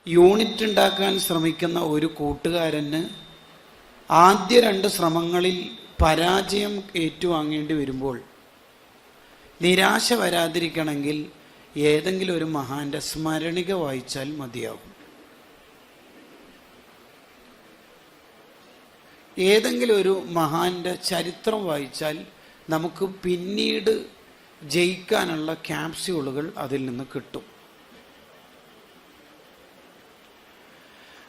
Unit ഉണ്ടാക്കാൻ ശ്രമിക്കുന്ന ഒരു കൂട്ടുകാരന് ആദ്യ 2 ശ്രമങ്ങളിൽ പരാജയം ഏറ്റുവാങ്ങേണ്ടി വരുമ്പോൾ നിരാശ വരാതിരിക്കണമെങ്കിൽ ഏതെങ്കിലും ഒരു മഹാന്റെ സ്മരണിക വായിച്ചാൽ മതിയാകും. ഏതെങ്കിലും ഒരു മഹാന്റെ ചരിത്രം വായിച്ചാൽ നമുക്ക് പിന്നീട് ജയിക്കാനുള്ള ക്യാപ്സ്യൂളുകൾ അതിൽ നിന്ന് കിട്ടും.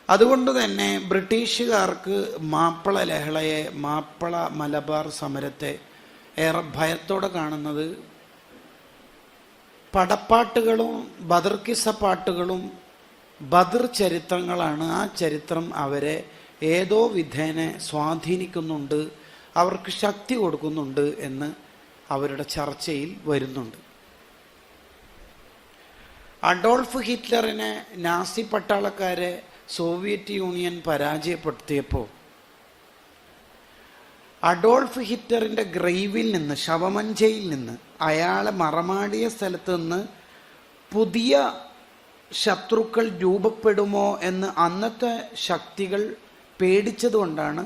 അതുകൊണ്ട് തന്നെ ബ്രിട്ടീഷുകാർക്ക് മാപ്പിള ലഹളയെ, മാപ്പിള മലബാർ സമരത്തെ ഏറെ ഭയത്തോടെ കാണുന്നത് പടപ്പാട്ടുകളും ബദർ കിസ്സ പാട്ടുകളും ബദർ ചരിത്രങ്ങളാണ്. ആ ചരിത്രം അവരെ ഏതോ വിധേന സ്വാധീനിക്കുന്നുണ്ട്, അവർക്ക് ശക്തി കൊടുക്കുന്നുണ്ട് എന്ന് അവരുടെ ചർച്ചയിൽ വരുന്നുണ്ട്. അഡോൾഫ് ഹിറ്റ്ലറിനെ നാസി പട്ടാളക്കാരെ സോവിയറ്റ് യൂണിയൻ പരാജയപ്പെടുത്തിയപ്പോൾ അഡോൾഫ് ഹിറ്റ്ലറിൻ്റെ ഗ്രൈവിൽ നിന്ന്, ശവമഞ്ചയിൽ നിന്ന്, അയാളെ മറമാടിയ സ്ഥലത്ത് നിന്ന് പുതിയ ശത്രുക്കൾ രൂപപ്പെടുമോ എന്ന് അന്നത്തെ ശക്തികൾ പേടിച്ചതുകൊണ്ടാണ്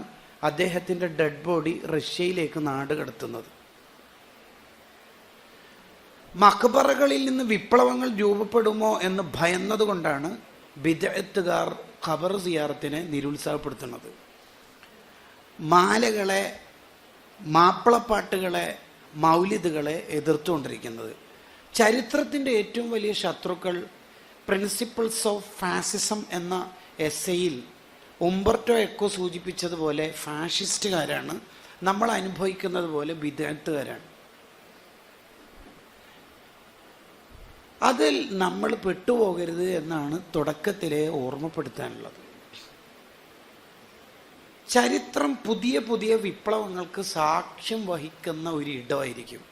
അദ്ദേഹത്തിൻ്റെ ഡെഡ് ബോഡി റഷ്യയിലേക്ക് നാടുകടത്തുന്നത്. മഖബറകളിൽ നിന്ന് വിപ്ലവങ്ങൾ രൂപപ്പെടുമോ എന്ന് ഭയന്നതുകൊണ്ടാണ് ബിദ്അത്തുകാർ ഖബർ സിയാറത്തിനെ നിരുത്സാഹപ്പെടുത്തുന്നത്. മാലകളെ, മാപ്പിളപ്പാട്ടുകളെ, മൗലിദുകളെ എതിർത്തുകൊണ്ടിരിക്കുന്നത്. ചരിത്രത്തിൻ്റെ ഏറ്റവും വലിയ ശത്രുക്കൾ പ്രിൻസിപ്പിൾസ് ഓഫ് ഫാസിസം എന്ന എസ്സയിൽ ഉംബർട്ടോ എക്കോ സൂചിപ്പിച്ചതുപോലെ ഫാഷിസ്റ്റുകാരാണ്. നമ്മൾ അനുഭവിക്കുന്നത് പോലെ ബിദ്അത്തുകാരാണ്. അതിൽ നമ്മൾ പെട്ടുപോകരുത് എന്നാണ് തുടക്കത്തിലെ ഓർമ്മപ്പെടുത്താനുള്ളത്. ചരിത്രം പുതിയ പുതിയ വിപ്ലവങ്ങൾക്ക് സാക്ഷ്യം വഹിക്കുന്ന ഒരു ഇടമായിരിക്കും.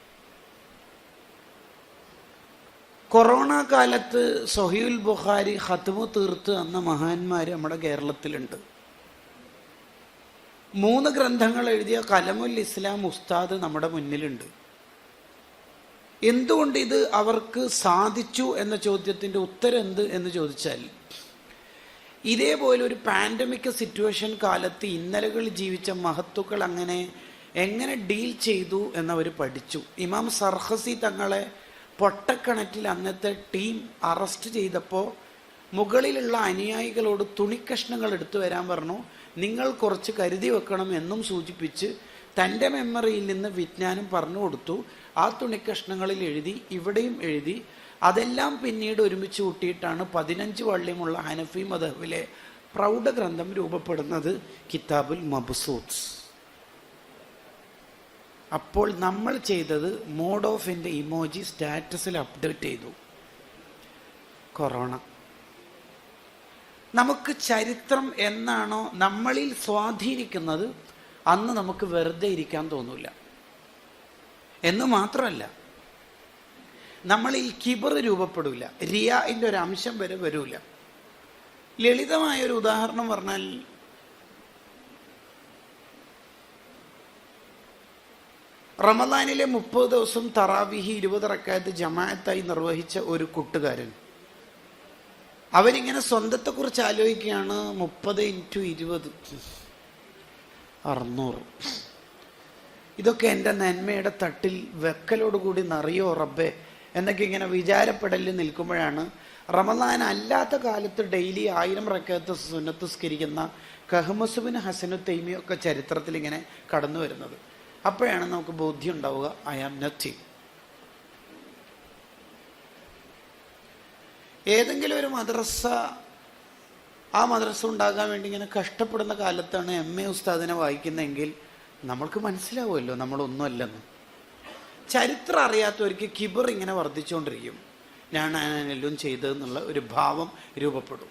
കൊറോണ കാലത്ത് സഹീഹുൽ ബുഖാരി ഖത്മ് തീർത്ത് എന്ന മഹാന്മാർ നമ്മുടെ കേരളത്തിലുണ്ട്. 3 ഗ്രന്ഥങ്ങൾ എഴുതിയ കലമുൽ ഇസ്ലാം ഉസ്താദ് നമ്മുടെ മുന്നിലുണ്ട്. എന്തുകൊണ്ട് ഇത് അവർക്ക് സാധിച്ചു എന്ന ചോദ്യത്തിൻ്റെ ഉത്തരം എന്ത് എന്ന് ചോദിച്ചാൽ, ഇതേപോലെ ഒരു പാൻഡമിക് സിറ്റുവേഷൻ കാലത്ത് ഇന്നലകളിൽ ജീവിച്ച മഹത്തുക്കൾ എങ്ങനെ ഡീൽ ചെയ്തു എന്നവർ പഠിച്ചു. ഇമാം സർഹസി തങ്ങളെ പൊട്ടക്കിണറ്റിൽ അന്നത്തെ ടീം അറസ്റ്റ് ചെയ്തപ്പോൾ മുകളിലുള്ള അനുയായികളോട് തുണിക്കഷ്ണങ്ങൾ എടുത്തു വരാൻ പറഞ്ഞു. നിങ്ങൾ കുറച്ച് കരുതി വെക്കണം എന്നും സൂചിപ്പിച്ച് തൻ്റെ മെമ്മറിയിൽ നിന്ന് വിജ്ഞാനം പറഞ്ഞു കൊടുത്തു. ആ തുണിക്കഷ്ണങ്ങളിൽ എഴുതി, ഇവിടെയും എഴുതി. അതെല്ലാം പിന്നീട് ഒരുമിച്ച് കൂട്ടിയിട്ടാണ് 15 വള്ളിയുമുള്ള ഹനഫി മദ്ഹബിലെ പ്രൗഢഗ്രന്ഥം രൂപപ്പെടുന്നത്, കിതാബുൽ മബ്സൂത്ത്. അപ്പോൾ നമ്മൾ ചെയ്തത് മോഡ് ഓഫിൻ്റെ ഇമോജി സ്റ്റാറ്റസിൽ അപ്ഡേറ്റ് ചെയ്തു. കൊറോണ നമുക്ക് ചരിത്രം എന്നാണോ നമ്മളിൽ സ്വാധീനിക്കുന്നത് അന്ന് നമുക്ക് വെറുതെ ഇരിക്കാൻ തോന്നില്ല എന്ന് മാത്രമല്ല, നമ്മളിൽ കിബർ രൂപപ്പെടില്ല, റിയാഇൻ്റെ ഒരു അംശം വരെ വരില്ല. ലളിതമായൊരു ഉദാഹരണം പറഞ്ഞാൽ, റമദാനിലെ 30 ദിവസം തറാവിഹി 20 റക്അത്ത് ജമാഅത്തായി നിർവഹിച്ച ഒരു കൂട്ടുകാരൻ, അവരിങ്ങനെ സ്വന്തത്തെക്കുറിച്ച് ആലോചിക്കുകയാണ്. 30 × 20 600. ഇതൊക്കെ എൻ്റെ നന്മയുടെ തട്ടിൽ വെക്കലോടുകൂടി നിറയോ റബ്ബേ എന്നൊക്കെ ഇങ്ങനെ വിചാരപ്പെടലിൽ നിൽക്കുമ്പോഴാണ് റമദാൻ അല്ലാത്ത കാലത്ത് ഡെയിലി 1000 റക്അത്ത് സുന്നത്ത് സ്കരിക്കുന്ന കഹ്മസ് ബിൻ ഹസനു തൈമിയൊക്കെ ചരിത്രത്തിൽ ഇങ്ങനെ കടന്നു വരുന്നത്. അപ്പോഴാണ് നമുക്ക് ബോധ്യം ഉണ്ടാവുക, ഐ ആം നത്തിങ്. ഏതെങ്കിലും ഒരു മദ്രസ, ആ മദ്രസ ഉണ്ടാകാൻ വേണ്ടി ഇങ്ങനെ കഷ്ടപ്പെടുന്ന കാലത്താണ് MA ഉസ്താദിനെ വായിക്കുന്നതെങ്കിൽ നമ്മൾക്ക് മനസ്സിലാവുമല്ലോ നമ്മളൊന്നുമല്ലെന്ന്. ചരിത്രം അറിയാത്തവർക്ക് കിബർ ഇങ്ങനെ വർദ്ധിച്ചുകൊണ്ടിരിക്കും. ഞാനെല്ലാം ചെയ്തതെന്നുള്ള ഒരു ഭാവം രൂപപ്പെടും.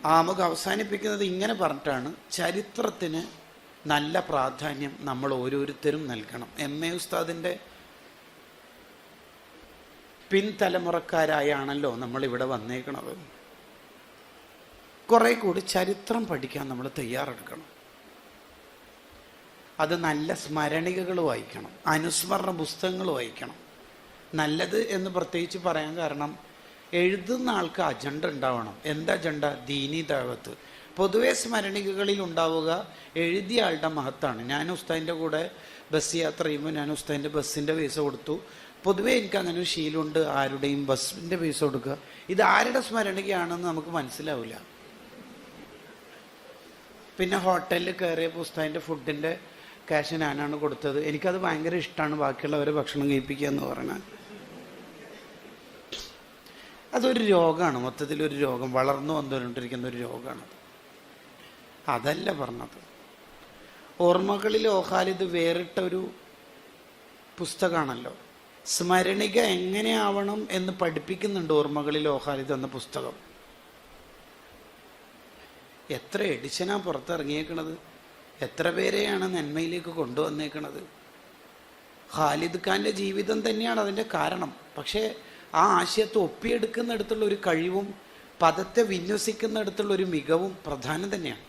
നമുക്ക് അവസാനിപ്പിക്കുന്നത് ഇങ്ങനെ പറഞ്ഞിട്ടാണ്, ചരിത്രത്തിന് നല്ല പ്രാധാന്യം നമ്മൾ ഓരോരുത്തരും നൽകണം. MA ഉസ്താദിൻ്റെ പിൻതലമുറക്കാരായാണല്ലോ നമ്മളിവിടെ വന്നേക്കണത്. കുറെ കൂടി ചരിത്രം പഠിക്കാൻ നമ്മൾ തയ്യാറെടുക്കണം. അത് നല്ല സ്മരണികകൾ വായിക്കണം, അനുസ്മരണ പുസ്തകങ്ങൾ വായിക്കണം. നല്ലത് എന്ന് പ്രത്യേകിച്ച് പറയാൻ കാരണം, എഴുതുന്ന ആൾക്ക് അജണ്ട ഉണ്ടാവണം. എന്താ അജണ്ട? ദീനി ദഅവത്ത്. പൊതുവെ സ്മരണികകളിൽ ഉണ്ടാവുക എഴുതിയ ആളുടെ മഹത്താണ്. ഞാൻ ഉസ്താദിൻ്റെ കൂടെ ബസ് യാത്ര ചെയ്യുമ്പോൾ ഞാൻ ഉസ്താദിൻ്റെ ബസ്സിൻ്റെ പൈസ കൊടുത്തു. പൊതുവേ എനിക്ക് അങ്ങനെ ഒരു ശീലമുണ്ട്, ആരുടെയും ബസ്സിൻ്റെ പൈസ കൊടുക്കുക. ഇത് ആരുടെ സ്മരണികയാണെന്ന് നമുക്ക് മനസ്സിലാവില്ല. പിന്നെ ഹോട്ടലിൽ കയറിയപ്പോൾ ഉസ്താദിൻ്റെ ഫുഡിൻ്റെ ക്യാഷ് ഞാനാണ് കൊടുത്തത്. എനിക്കത് ഭയങ്കര ഇഷ്ടമാണ്, ബാക്കിയുള്ളവരെ ഭക്ഷണം കഴിപ്പിക്കുക എന്ന് പറഞ്ഞാൽ. അതൊരു രോഗമാണ്, മൊത്തത്തിലൊരു രോഗം, വളർന്നു വന്നുകൊണ്ടിരിക്കുന്ന ഒരു രോഗമാണ്. അതല്ല പറഞ്ഞത്. ഓർമ്മകളിൽ ഓഖാലിദ് വേറിട്ട ഒരു പുസ്തകമാണല്ലോ. സ്മരണിക എങ്ങനെയാവണം എന്ന് പഠിപ്പിക്കുന്നുണ്ട് ഓർമ്മകളിൽ ഓഖാലിദ് എന്ന പുസ്തകം. എത്ര എഡിഷനാ പുറത്തിറങ്ങിയേക്കണത്, എത്ര പേരെയാണ് നന്മയിലേക്ക് കൊണ്ടുവന്നേക്കണത്. ഖാലിദ് ഖാൻ്റെ ജീവിതം തന്നെയാണ് അതിൻ്റെ കാരണം. പക്ഷേ ആ ആശയത്തെ ഒപ്പിയെടുക്കുന്നിടത്തുള്ള ഒരു കഴിവും പദത്തെ വിന്യസിക്കുന്നിടത്തുള്ള ഒരു മികവും പ്രധാനം തന്നെയാണ്.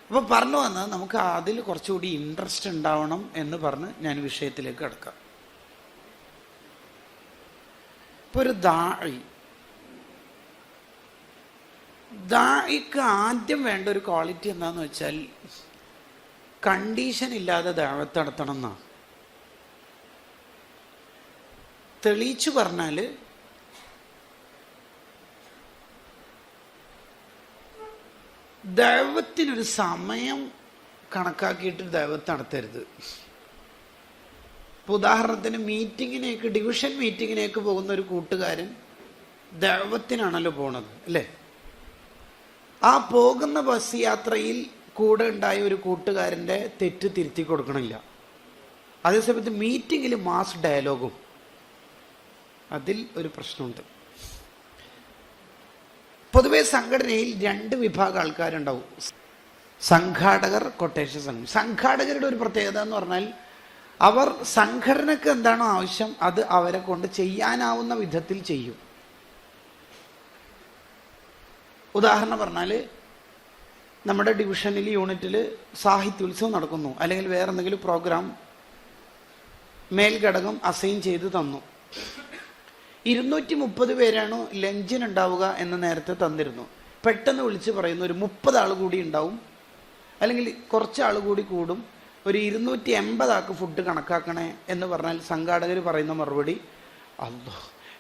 അപ്പോൾ പറഞ്ഞു വന്നാൽ നമുക്ക് അതിൽ കുറച്ചുകൂടി ഇൻട്രസ്റ്റ് ഉണ്ടാവണം എന്ന് പറഞ്ഞ് ഞാൻ വിഷയത്തിലേക്ക് കിടക്കാം. ഇപ്പോൾ ഒരു ദാഇക്ക് ആദ്യം വേണ്ട ഒരു ക്വാളിറ്റി എന്താണെന്ന് വെച്ചാൽ കണ്ടീഷൻ ഇല്ലാതെ ദഅവത്ത് നടത്തണം എന്നാണ്. തെളിയിച്ചു പറഞ്ഞാൽ ദഅവത്തിനൊരു സമയം കണക്കാക്കിയിട്ട് ദഅവത്ത് നടത്തരുത്. ഇപ്പോൾ ഉദാഹരണത്തിന് മീറ്റിങ്ങിനേക്ക്, ഡിവിഷൻ മീറ്റിങ്ങിനേക്ക് പോകുന്ന ഒരു കൂട്ടുകാരൻ ദഅവത്തിനാണല്ലോ പോണത് അല്ലേ? ആ പോകുന്ന ബസ് യാത്രയിൽ കൂടെ ഉണ്ടായ ഒരു കൂട്ടുകാരൻ്റെ തെറ്റ് തിരുത്തി കൊടുക്കണില്ല. അതേസമയത്ത് മീറ്റിങ്ങിൽ മാസ് ഡയലോഗും, അതിൽ ഒരു പ്രശ്നമുണ്ട്. പൊതുവെ സംഘടനയിൽ രണ്ട് വിഭാഗം ആൾക്കാരുണ്ടാവും, സംഘാടകർ, കൊട്ടേഷൻ സംഘം. സംഘാടകരുടെ ഒരു പ്രത്യേകത എന്ന് പറഞ്ഞാൽ അവർ സംഘടനക്ക് എന്താണോ ആവശ്യം അത് അവരെ കൊണ്ട് ചെയ്യാനാവുന്ന വിധത്തിൽ ചെയ്യും. ഉദാഹരണം പറഞ്ഞാൽ നമ്മുടെ ഡിവിഷനിൽ, യൂണിറ്റിൽ സാഹിത്യോത്സവം നടക്കുന്നു, അല്ലെങ്കിൽ വേറെ എന്തെങ്കിലും പ്രോഗ്രാം മേൽഘടകം അസൈൻ ചെയ്ത് തന്നു. 230 പേരാണ് ലഞ്ചിനുണ്ടാവുക എന്ന് നേരത്തെ തന്നിരുന്നു. പെട്ടെന്ന് വിളിച്ച് പറയുന്നു ഒരു 30 ആൾ കൂടി ഉണ്ടാവും, അല്ലെങ്കിൽ കുറച്ച് ആൾ കൂടി കൂടും, ഒരു 280 ആൾക്ക് ഫുഡ് കണക്കാക്കണേ എന്ന് പറഞ്ഞാൽ സംഘാടകർ പറയുന്ന മറുപടി, അല്ലോ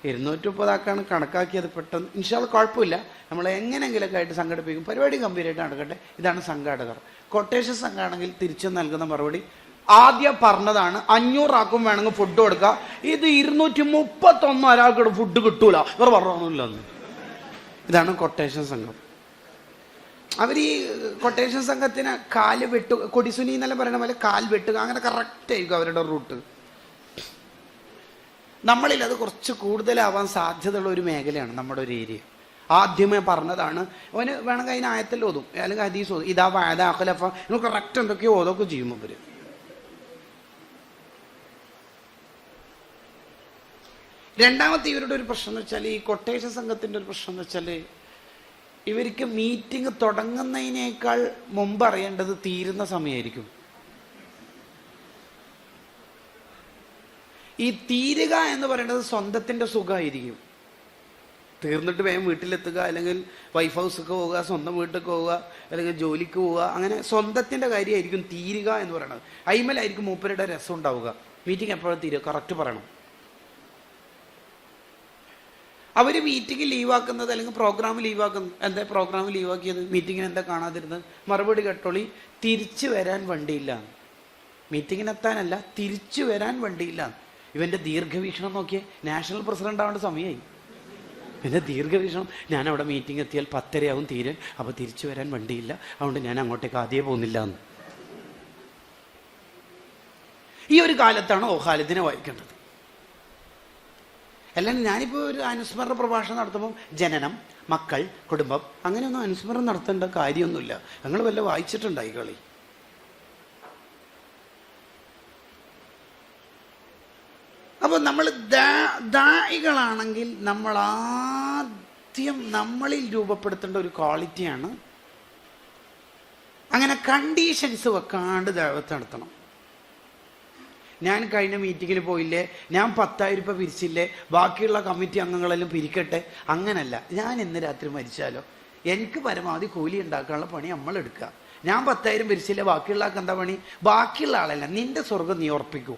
230 ആക്കാണ് കണക്കാക്കിയത്, പെട്ടെന്ന് ഇൻഷാ അല്ലാഹ് കുഴപ്പമില്ല, നമ്മൾ എങ്ങനെയെങ്കിലൊക്കെ ആയിട്ട് സംഘടിപ്പിക്കും, പരിപാടി ഗംഭീരമായിട്ട് നടക്കട്ടെ. ഇതാണ് സംഘാടകർ. കൊട്ടേഷൻ സംഘാണെങ്കിൽ തിരിച്ചു നൽകുന്ന മറുപടി, ആദ്യം പറഞ്ഞതാണ് 500 ആക്കും വേണമെങ്കിൽ ഫുഡ് കൊടുക്കുക, ഇത് 231 ഒരാൾക്കൂടെ ഫുഡ് കിട്ടൂല, ഇവർ പറഞ്ഞൊന്നുമില്ലെന്ന്. ഇതാണ് കൊട്ടേഷൻ സംഘം. അവർ ഈ കൊട്ടേഷൻ സംഘത്തിന് കാല് വെട്ടുക, കൊടിസുനി എന്നെല്ലാം പറയുന്ന പോലെ കാൽ വെട്ടുക, അങ്ങനെ കറക്റ്റ് ആയിരിക്കും അവരുടെ റൂട്ട്. നമ്മളിൽ അത് കുറച്ച് കൂടുതലാവാൻ സാധ്യതയുള്ള ഒരു മേഖലയാണ് നമ്മുടെ ഒരു ഏരിയ. ആദ്യമേ പറഞ്ഞതാണ്, അവന് വേണമെങ്കിൽ അതിന് ആയത്തിൽ ഓതും, അല്ലെങ്കിൽ ഹദീസ് ഓതും, ഇതാ വായത അഖലഫ, കറക്റ്റ് എന്തൊക്കെയോ ഓതൊക്കെ ചെയ്യും അവർ. രണ്ടാമത്തെ ഇവരുടെ ഒരു പ്രശ്നം എന്ന് വെച്ചാൽ, ഈ കൊട്ടേഷൻ സംഘത്തിൻ്റെ ഒരു പ്രശ്നം എന്ന് വെച്ചാൽ, ഇവർക്ക് മീറ്റിംഗ് തുടങ്ങുന്നതിനേക്കാൾ മുമ്പ് അറിയേണ്ടത് തീരുന്ന സമയമായിരിക്കും. ഈ തീരുക എന്ന് പറയുന്നത് സ്വന്തത്തിൻ്റെ സുഖമായിരിക്കും. തീർന്നിട്ട് വേഗം വീട്ടിലെത്തുക, അല്ലെങ്കിൽ വൈഫ് ഹൗസൊക്കെ പോവുക, സ്വന്തം വീട്ടിലേക്ക് പോവുക, അല്ലെങ്കിൽ ജോലിക്ക് പോവുക, അങ്ങനെ സ്വന്തത്തിൻ്റെ കാര്യമായിരിക്കും തീരുക എന്ന് പറയുന്നത്. അയിമലായിരിക്കും മൂപ്പരുടെ രസം ഉണ്ടാവുക. മീറ്റിംഗ് എപ്പോഴും തീരുക കറക്റ്റ് പറയണം. അവർ മീറ്റിംഗ് ലീവാക്കുന്നത്, അല്ലെങ്കിൽ പ്രോഗ്രാം ലീവാക്കുന്നത്, എന്താ പ്രോഗ്രാം ലീവാക്കിയത്, മീറ്റിങ്ങിന് എന്താ കാണാതിരുന്നത്, മറുപടി കേട്ടോളി, തിരിച്ചു വരാൻ വണ്ടിയില്ല. മീറ്റിങ്ങിനെത്താനല്ല, തിരിച്ചു വരാൻ വണ്ടിയില്ല. ഇവൻ്റെ ദീർഘവീക്ഷണം നോക്കിയേ, നാഷണൽ പ്രസിഡന്റ് ആവേണ്ട സമയമായി. എൻ്റെ ദീർഘവീക്ഷണം, ഞാൻ അവിടെ മീറ്റിംഗ് എത്തിയാൽ 10:30 തീരാൻ, അപ്പോൾ തിരിച്ചു വരാൻ വണ്ടിയില്ല, അതുകൊണ്ട് ഞാൻ അങ്ങോട്ടേക്ക് ആദ്യമേ പോകുന്നില്ല എന്ന്. ഈ ഒരു കാലത്താണ് ഖാലിദിനെ വായിക്കേണ്ടത്. അല്ലാണ്ട് ഞാനിപ്പോൾ ഒരു അനുസ്മരണ പ്രഭാഷണം നടത്തുമ്പം ജനനം, മക്കൾ, കുടുംബം, അങ്ങനെയൊന്നും അനുസ്മരണം നടത്തേണ്ട കാര്യമൊന്നുമില്ല. ഞങ്ങൾ വല്ല വായിച്ചിട്ടുണ്ടായി കളി. അപ്പോൾ നമ്മൾ ദാഇകളാണെങ്കിൽ നമ്മൾ ആദ്യം നമ്മളിൽ രൂപപ്പെടുത്തേണ്ട ഒരു ക്വാളിറ്റിയാണ് അങ്ങനെ കണ്ടീഷൻസ് വെക്കാണ്ട് ദഅവത്ത് നടത്തണം. ഞാൻ കഴിഞ്ഞ മീറ്റിങ്ങിൽ പോയില്ലേ, ഞാൻ 10,000 രൂപ പിരിച്ചില്ലേ, ബാക്കിയുള്ള കമ്മിറ്റി അംഗങ്ങളെല്ലാം പിരിക്കട്ടെ. അങ്ങനല്ല. ഞാൻ ഇന്ന് രാത്രി മരിച്ചാലോ, എനിക്ക് പരമാവധി കൂലി ഉണ്ടാക്കാനുള്ള പണി നമ്മൾ എടുക്കുക. ഞാൻ 10,000 പിരിച്ചില്ലേ, ബാക്കിയുള്ള ആൾക്ക് എന്താ പണി? ബാക്കിയുള്ള ആളല്ല, നിന്റെ സ്വർഗം നീ ഉറപ്പിക്കൂ.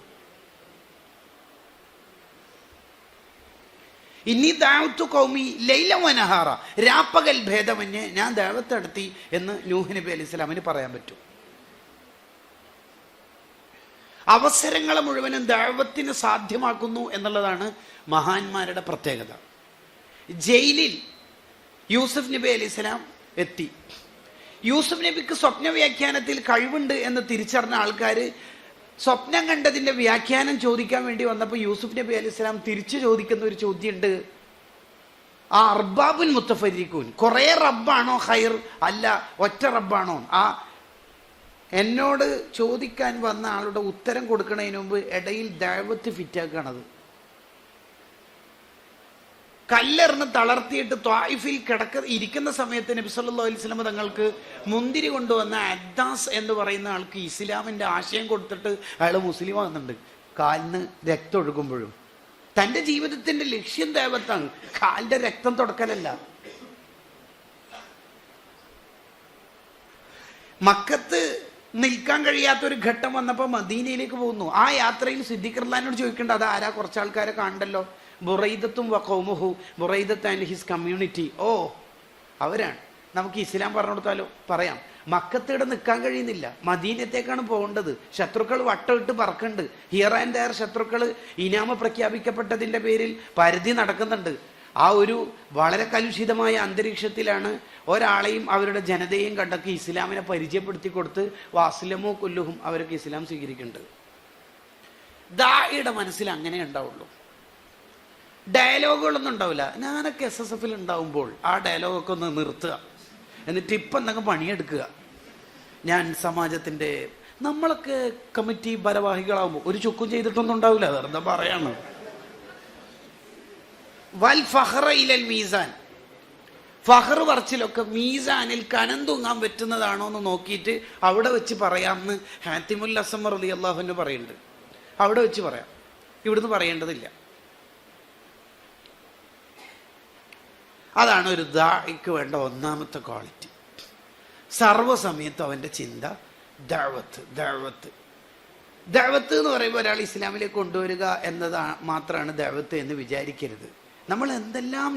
ഇനി ദഅവത്തു ഖൗമി ലൈലൻ വനഹാറ, രാപ്പകൽ ഭേദമന്യേ ഞാൻ ദഅവത്ത് നടത്തി എന്ന് നൂഹ് നബി അലൈഹി സ്വലാമിന് പറയാൻ പറ്റും. അവസരങ്ങളെ മുഴുവനും ദഅവത്തിന് സാധ്യമാക്കുന്നു എന്നുള്ളതാണ് മഹാന്മാരുടെ പ്രത്യേകത. ജയിലിൽ യൂസുഫ് നബി അലൈഹി സ്വലാം എത്തി. യൂസുഫ് നബിക്ക് സ്വപ്ന വ്യാഖ്യാനത്തിൽ കഴിവുണ്ട് എന്ന് തിരിച്ചറിഞ്ഞ ആൾക്കാർ സ്വപ്നം കണ്ടതിൻ്റെ വ്യാഖ്യാനം ചോദിക്കാൻ വേണ്ടി വന്നപ്പോൾ യൂസുഫ് നബി അലൈഹി സ്വലാം തിരിച്ചു ചോദിക്കുന്ന ഒരു ചോദ്യമുണ്ട്. ആ അർബാബുൽ മുത്തഫരിക്കൂൻ, കുറേ റബ്ബാണോ ഖൈർ, അല്ല ഒറ്റ റബ്ബാണോ? ആ എന്നോട് ചോദിക്കാൻ വന്ന ആളുടെ ഉത്തരം കൊടുക്കുന്നതിന് മുമ്പ് ഇടയിൽ ദഅവത്ത് ഫിറ്റാക്കണത്. കല്ലെറിഞ്ഞ് തളർത്തിയിട്ട് ത്വായിഫിൽ ഇരിക്കുന്ന സമയത്ത് നബി സല്ലല്ലാഹു അലൈഹി വസല്ലം തങ്ങൾക്ക് മുന്തിരി കൊണ്ടുവന്ന അദ്ദാസ് എന്ന് പറയുന്ന ആൾക്ക് ഇസ്ലാമിൻ്റെ ആശയം കൊടുത്തിട്ട് അയാൾ മുസ്ലിം ആകുന്നുണ്ട്. കാലിന് രക്തം ഒഴുകുമ്പോഴും തൻ്റെ ജീവിതത്തിൻ്റെ ലക്ഷ്യം ദഅവത്താണ്, കാലിൻ്റെ രക്തം തുടക്കലല്ല. മക്കത്ത് നിൽക്കാൻ കഴിയാത്തൊരു ഘട്ടം വന്നപ്പോൾ മദീനയിലേക്ക് പോകുന്നു. ആ യാത്രയിൽ സിദ്ദീഖ് റളിയല്ലാഹു അൻഹു ചോദിക്കേണ്ട, അത് ആരാ? കുറച്ച് ആൾക്കാരെ കാണണ്ടല്ലോ, ബുറൈദത്തും വഖൗമുഹു, ബുറൈദത്ത് ആൻഡ് ഹിസ് കമ്മ്യൂണിറ്റി. ഓ, അവരാണ്. നമുക്ക് ഇസ്ലാം പറഞ്ഞു കൊടുത്താലോ? പറയാം. മക്കത്തിടെ നിൽക്കാൻ കഴിയുന്നില്ല, മദീനത്തേക്കാണ് പോകേണ്ടത്. ശത്രുക്കൾ വട്ടമിട്ട് പറക്കുന്നുണ്ട്. ഹിയർ ആൻഡ് ദയർ ശത്രുക്കൾ ഇനാമ പ്രഖ്യാപിക്കപ്പെട്ടതിൻ്റെ പേരിൽ പരിധി നടക്കുന്നുണ്ട്. ആ ഒരു വളരെ കലുഷിതമായ അന്തരീക്ഷത്തിലാണ് ഒരാളെയും അവരുടെ ജനതയെയും കണ്ടൊക്കെ ഇസ്ലാമിനെ പരിചയപ്പെടുത്തി കൊടുത്ത് വാസ്ലമോ കൊല്ലുഹും അവരൊക്കെ ഇസ്ലാം സ്വീകരിക്കുന്നുണ്ട്. ദാഇയുടെ മനസ്സിൽ അങ്ങനെ ഉണ്ടാവുള്ളൂ, ഡയലോഗുകളൊന്നും ഉണ്ടാവില്ല. ഞാനൊക്കെ SSF ഉണ്ടാവുമ്പോൾ ആ ഡയലോഗൊക്കെ ഒന്ന് നിർത്തുക, എന്നിട്ട് ഇപ്പം എന്തെങ്കിലും പണിയെടുക്കുക. ഞാൻ സമാജത്തിൻ്റെ, നമ്മളൊക്കെ കമ്മിറ്റി ഭാരവാഹികളാവുമ്പോൾ ഒരു ചുക്കും ചെയ്തിട്ടൊന്നും ഉണ്ടാവില്ല, വെറുതെ പറയാണ്. വൽ ഫഖറ ഇലൽ മീസാൻ, ഫഖർ പറച്ചിലൊക്കെ മീസാനിൽ കനം തൂങ്ങാൻ പറ്റുന്നതാണോ എന്ന് നോക്കിയിട്ട് അവിടെ വെച്ച് പറയാമെന്ന് ഹാത്തിമുൽ അസ്സം റളിയല്ലാഹു അൻഹു പറയുന്നുണ്ട്. അവിടെ വെച്ച് പറയാം, ഇവിടുന്ന് പറയേണ്ടതില്ല. അതാണ് ഒരു ദാഇക്ക് വേണ്ട ഒന്നാമത്തെ ക്വാളിറ്റി. സർവ്വസമയത്തും അവൻ്റെ ചിന്ത ദഅവത്ത് ദഅവത്ത് ദഅവത്ത് എന്ന് പറയുമ്പോൾ ഒരാൾ ഇസ്ലാമിലേക്ക് കൊണ്ടുവരിക എന്നത് മാത്രമാണ് ദഅവത്ത് എന്ന് വിചാരിക്കരുത്. നമ്മൾ എന്തെല്ലാം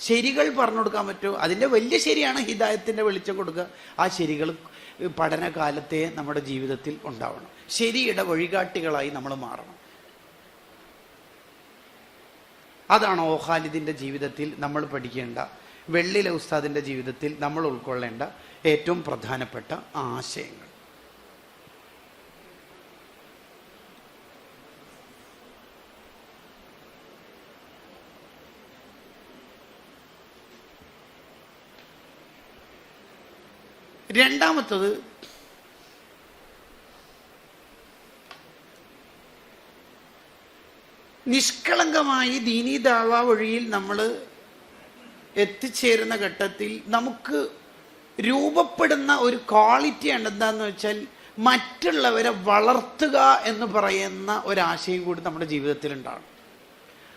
ശരികൾ പറഞ്ഞു കൊടുക്കാൻ പറ്റുമോ അതിൻ്റെ വലിയ ശരിയാണ് ഹിദായത്തിൻ്റെ വെളിച്ചം കൊടുക്കുക. ആ ശരികൾ പഠനകാലത്തെ നമ്മുടെ ജീവിതത്തിൽ ഉണ്ടാവണം. ശരിയുടെ വഴികാട്ടികളായി നമ്മൾ മാറണം. അതാണ് ഓ ഖാലിദിൻ്റെ ജീവിതത്തിൽ നമ്മൾ പഠിക്കേണ്ട, വെള്ളിലെ ഉസ്താദിൻ്റെ ജീവിതത്തിൽ നമ്മൾ ഉൾക്കൊള്ളേണ്ട ഏറ്റവും പ്രധാനപ്പെട്ട ആശയങ്ങൾ. രണ്ടാമത്തത്, നിഷ്കളങ്കമായി ദീനീ ദഅവ വഴിയിൽ നമ്മൾ എത്തിച്ചേരുന്ന ഘട്ടത്തിൽ നമുക്ക് രൂപപ്പെടുന്ന ഒരു ക്വാളിറ്റി എന്താണെന്ന് വെച്ചാൽ മറ്റുള്ളവരെ വളർത്തുക എന്ന് പറയുന്ന ഒരാശയം കൂടി നമ്മുടെ ജീവിതത്തിൽ ഉണ്ടാകും.